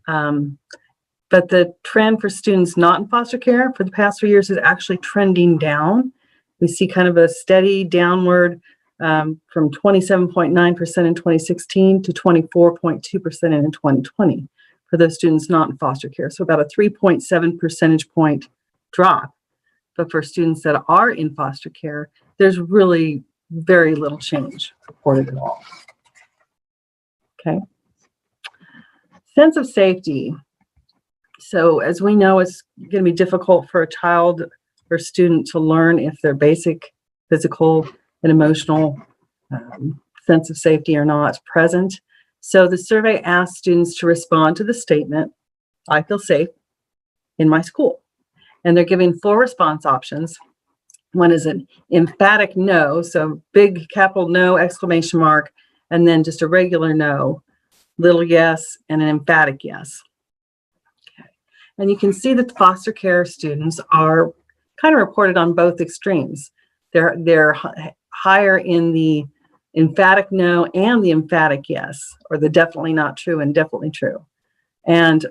But the trend for students not in foster care for the past 3 years is actually trending down. We see kind of a steady downward from 27.9% in 2016 to 24.2% in 2020 for those students not in foster care. So about a 3.7 percentage point drop. But for students that are in foster care, there's really very little change reported at all. Okay. Sense of safety. So as we know, it's going to be difficult for a child or student to learn if their basic physical and emotional sense of safety are not present. So the survey asked students to respond to the statement, "I feel safe in my school." And they're giving 4 response options. One is an emphatic no, so big capital no, exclamation mark, and then just a regular no, little yes, and an emphatic yes. Okay. And you can see that the foster care students are kind of reported on both extremes. They're higher in the emphatic no and the emphatic yes, or the definitely not true and definitely true. And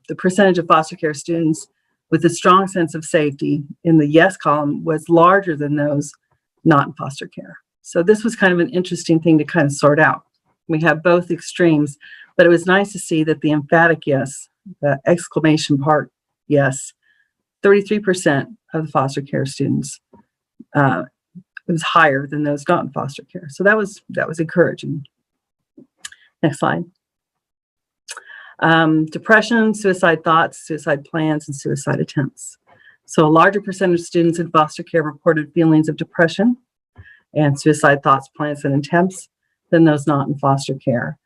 the percentage of foster care students with a strong sense of safety in the yes column was larger than those not in foster care. So this was kind of an interesting thing to kind of sort out. We have both extremes, but it was nice to see that the emphatic yes, the exclamation part yes, 33% of the foster care students, it was higher than those not in foster care. So that was encouraging. Next slide. Depression, suicide thoughts, suicide plans, and suicide attempts. So a larger percentage of students in foster care reported feelings of depression and suicide thoughts, plans, and attempts than those not in foster care.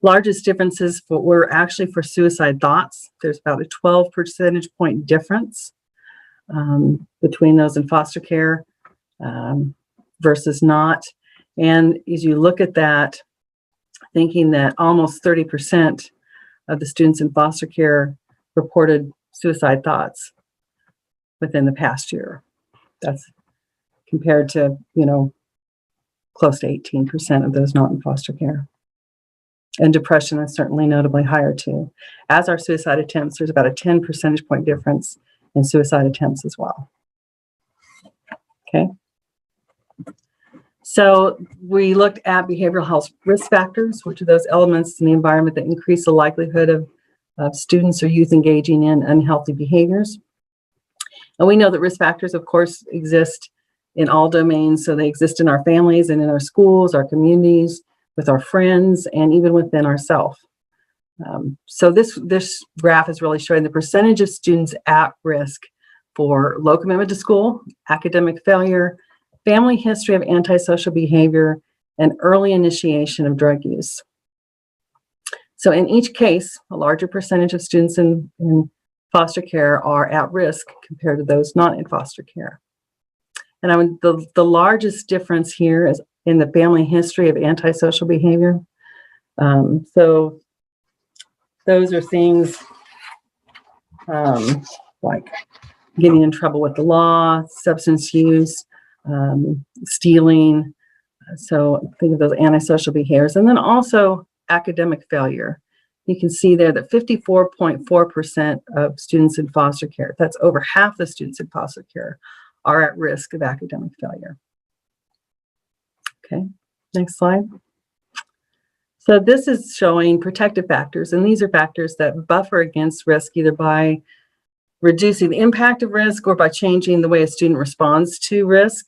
Largest differences were actually for suicide thoughts. There's about a 12 percentage point difference between those in foster care versus not. And as you look at that, thinking that almost 30% of the students in foster care reported suicide thoughts within the past year. That's compared to, close to 18% of those not in foster care. And depression is certainly notably higher too. As are suicide attempts, there's about a 10 percentage point difference in suicide attempts as well. Okay. So we looked at behavioral health risk factors, which are those elements in the environment that increase the likelihood of students or youth engaging in unhealthy behaviors. And we know that risk factors, of course, exist in all domains. So they exist in our families and in our schools, our communities, with our friends, and even within ourselves. So this graph is really showing the percentage of students at risk for low commitment to school, academic failure, family history of antisocial behavior, and early initiation of drug use. So in each case, a larger percentage of students in foster care are at risk compared to those not in foster care. And the largest difference here is in the family history of antisocial behavior. So those are things like getting in trouble with the law, substance use, stealing. So think of those antisocial behaviors. And then also academic failure. You can see there that 54.4% of students in foster care, that's over half the students in foster care, are at risk of academic failure. Okay, next slide. So this is showing protective factors, and these are factors that buffer against risk either by reducing the impact of risk or by changing the way a student responds to risk.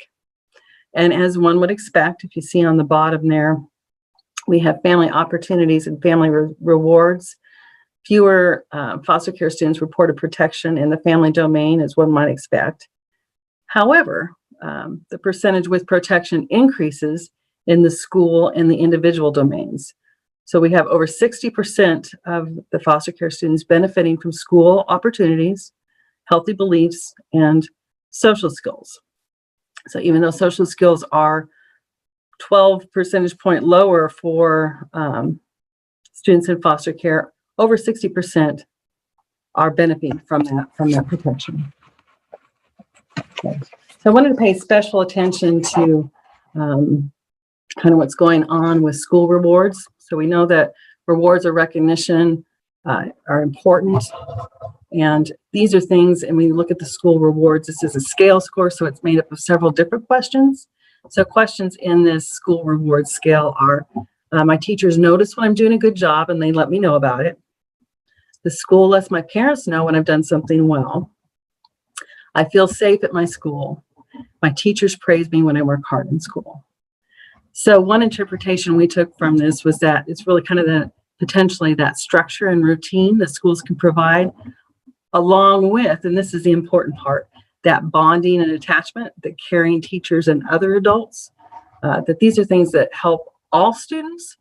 And as one would expect, if you see on the bottom there, we have family opportunities and family rewards. Fewer foster care students reported protection in the family domain, as one might expect. However, the percentage with protection increases in the school and the individual domains. So we have over 60% of the foster care students benefiting from school opportunities, healthy beliefs, and social skills. So even though social skills are 12 percentage point lower for students in foster care, over 60% are benefiting from that protection. Okay. So I wanted to pay special attention to kind of what's going on with school rewards. So we know that rewards or recognition are important. And these are things, and we look at the school rewards, this is a scale score, so it's made up of several different questions. So questions in this school rewards scale are, my teachers notice when I'm doing a good job and they let me know about it. The school lets my parents know when I've done something well. I feel safe at my school. My teachers praise me when I work hard in school. So one interpretation we took from this was that it's really kind of potentially that structure and routine that schools can provide, along with, and this is the important part, that bonding and attachment that caring teachers and other adults, that these are things that help all students,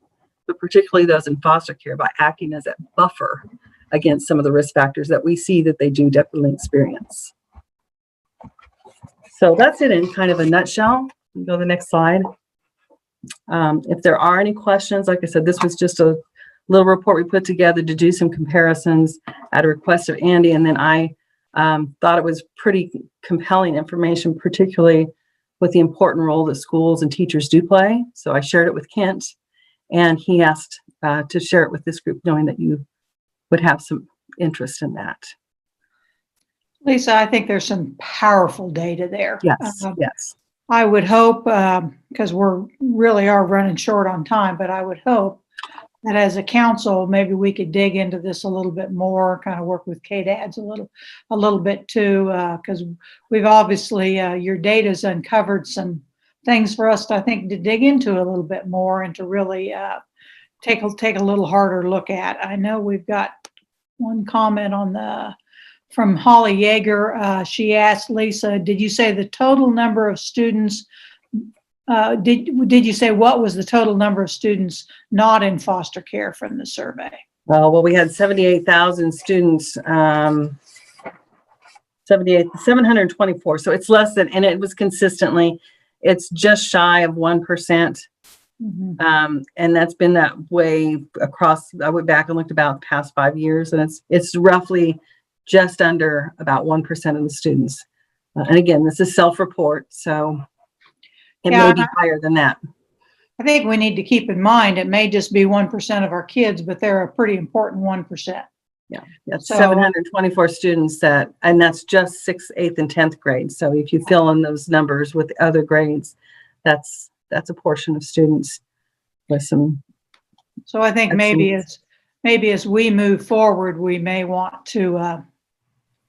but particularly those in foster care, by acting as a buffer against some of the risk factors that we see that they do definitely experience. So that's it in kind of a nutshell. Go to the next slide. If there are any questions, like I said, this was just a little report we put together to do some comparisons at a request of Andy, and then I thought it was pretty compelling information, particularly with the important role that schools and teachers do play. So I shared it with Kent, and he asked to share it with this group, knowing that you would have some interest in that. Lisa, I think there's some powerful data there. Yes, yes. I would hope, because we're really are running short on time, but I would hope that as a council, maybe we could dig into this a little bit more, kind of work with KDADS a little bit too, because we've obviously, your data's uncovered some things for us to, I think, to dig into a little bit more and to really take a little harder look at. I know we've got one comment on from Holly Yeager. She asked, Lisa, did you say the total number of students, did you say what was the total number of students not in foster care from the survey? Well, we had 78,000 students, 724. So it's less than, and it was consistently, it's just shy of 1%. Mm-hmm. And that's been that way across, I went back and looked about the past 5 years, and it's roughly just under about 1% of the students. And again, this is self-report, so it may be higher than that. I think we need to keep in mind, it may just be 1% of our kids, but they're a pretty important 1%. Yeah, that's 724 students and that's just 6th, 8th, and 10th grade. So if you fill in those numbers with other grades, that's a portion of students with some. So I think maybe as we move forward, we may want to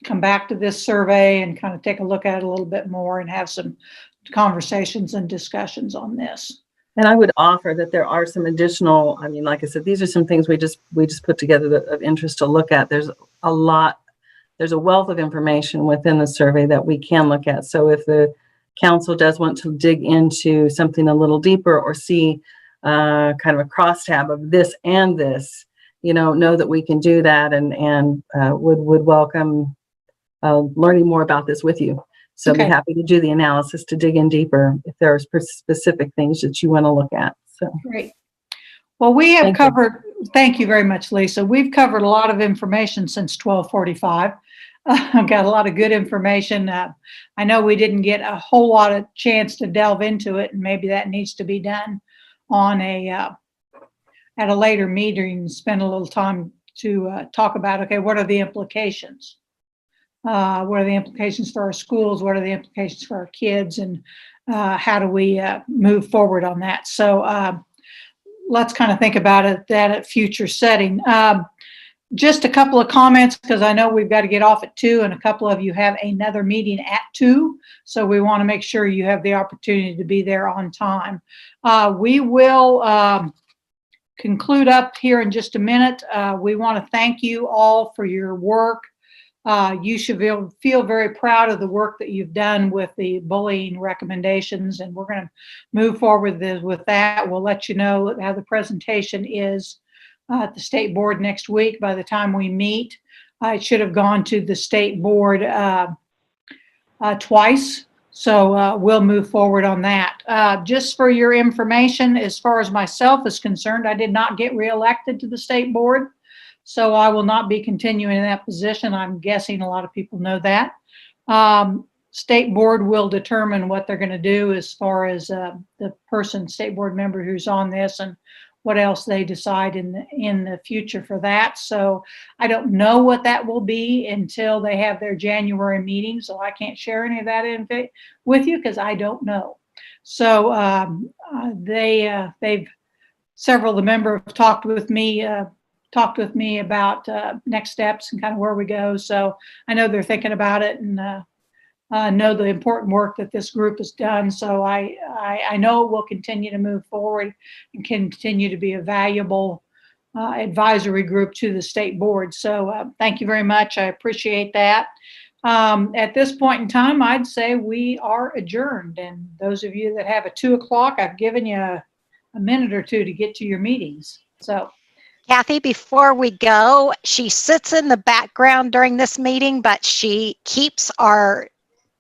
come back to this survey and kind of take a look at it a little bit more and have some conversations and discussions on this. And I would offer that there are some additional, I mean, like I said, these are some things we just put together of interest to look at. There's a wealth of information within the survey that we can look at. So if the council does want to dig into something a little deeper or see kind of a crosstab of this and this, know that we can do that and would welcome learning more about this with you. So okay. Be happy to do the analysis to dig in deeper if there are specific things that you want to look at. So great. Well, we have covered, thank you very much, Lisa. We've covered a lot of information since 12:45. I've got a lot of good information. I know we didn't get a whole lot of chance to delve into it, and maybe that needs to be done on at a later meeting, spend a little time to talk about, okay, what are the implications? What are the implications for our schools? What are the implications for our kids? And how do we move forward on that? So let's kind of think about it, that at future setting. Just a couple of comments, because I know we've got to get off at 2, and a couple of you have another meeting at 2. So we want to make sure you have the opportunity to be there on time. We will conclude up here in just a minute. We want to thank you all for your work. You should feel very proud of the work that you've done with the bullying recommendations, and we're going to move forward with that. We'll let you know how the presentation is at the state board next week. By the time we meet, it should have gone to the state board twice. So we'll move forward on that. Just for your information, as far as myself is concerned, I did not get reelected to the state board. So I will not be continuing in that position. I'm guessing a lot of people know that. State board will determine what they're going to do as far as the state board member who's on this and what else they decide in the future for that. So I don't know what that will be until they have their January meeting. So I can't share any of that with you because I don't know. So several of the members have talked with me about next steps and kind of where we go. So I know they're thinking about it and know the important work that this group has done. So I know it will continue to move forward and continue to be a valuable advisory group to the state board. So thank you very much. I appreciate that. At this point in time, I'd say we are adjourned. And those of you that have a 2 o'clock, I've given you a minute or two to get to your meetings. So Kathy, before we go, she sits in the background during this meeting, but she keeps our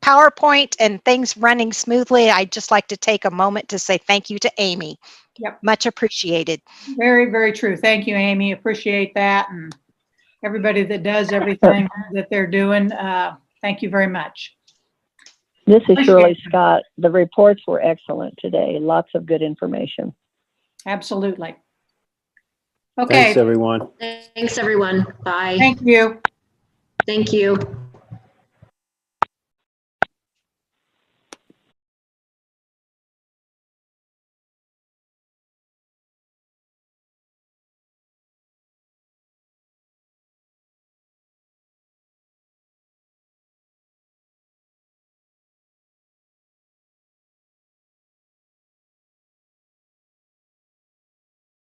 PowerPoint and things running smoothly. I'd just like to take a moment to say thank you to Amy. Yep. Much appreciated. Very, very true. Thank you, Amy. Appreciate that. And everybody that does everything that they're doing, thank you very much. This is Shirley Scott. The reports were excellent today. Lots of good information. Absolutely. Okay. Thanks, everyone. Thanks, everyone. Bye. Thank you. Thank you.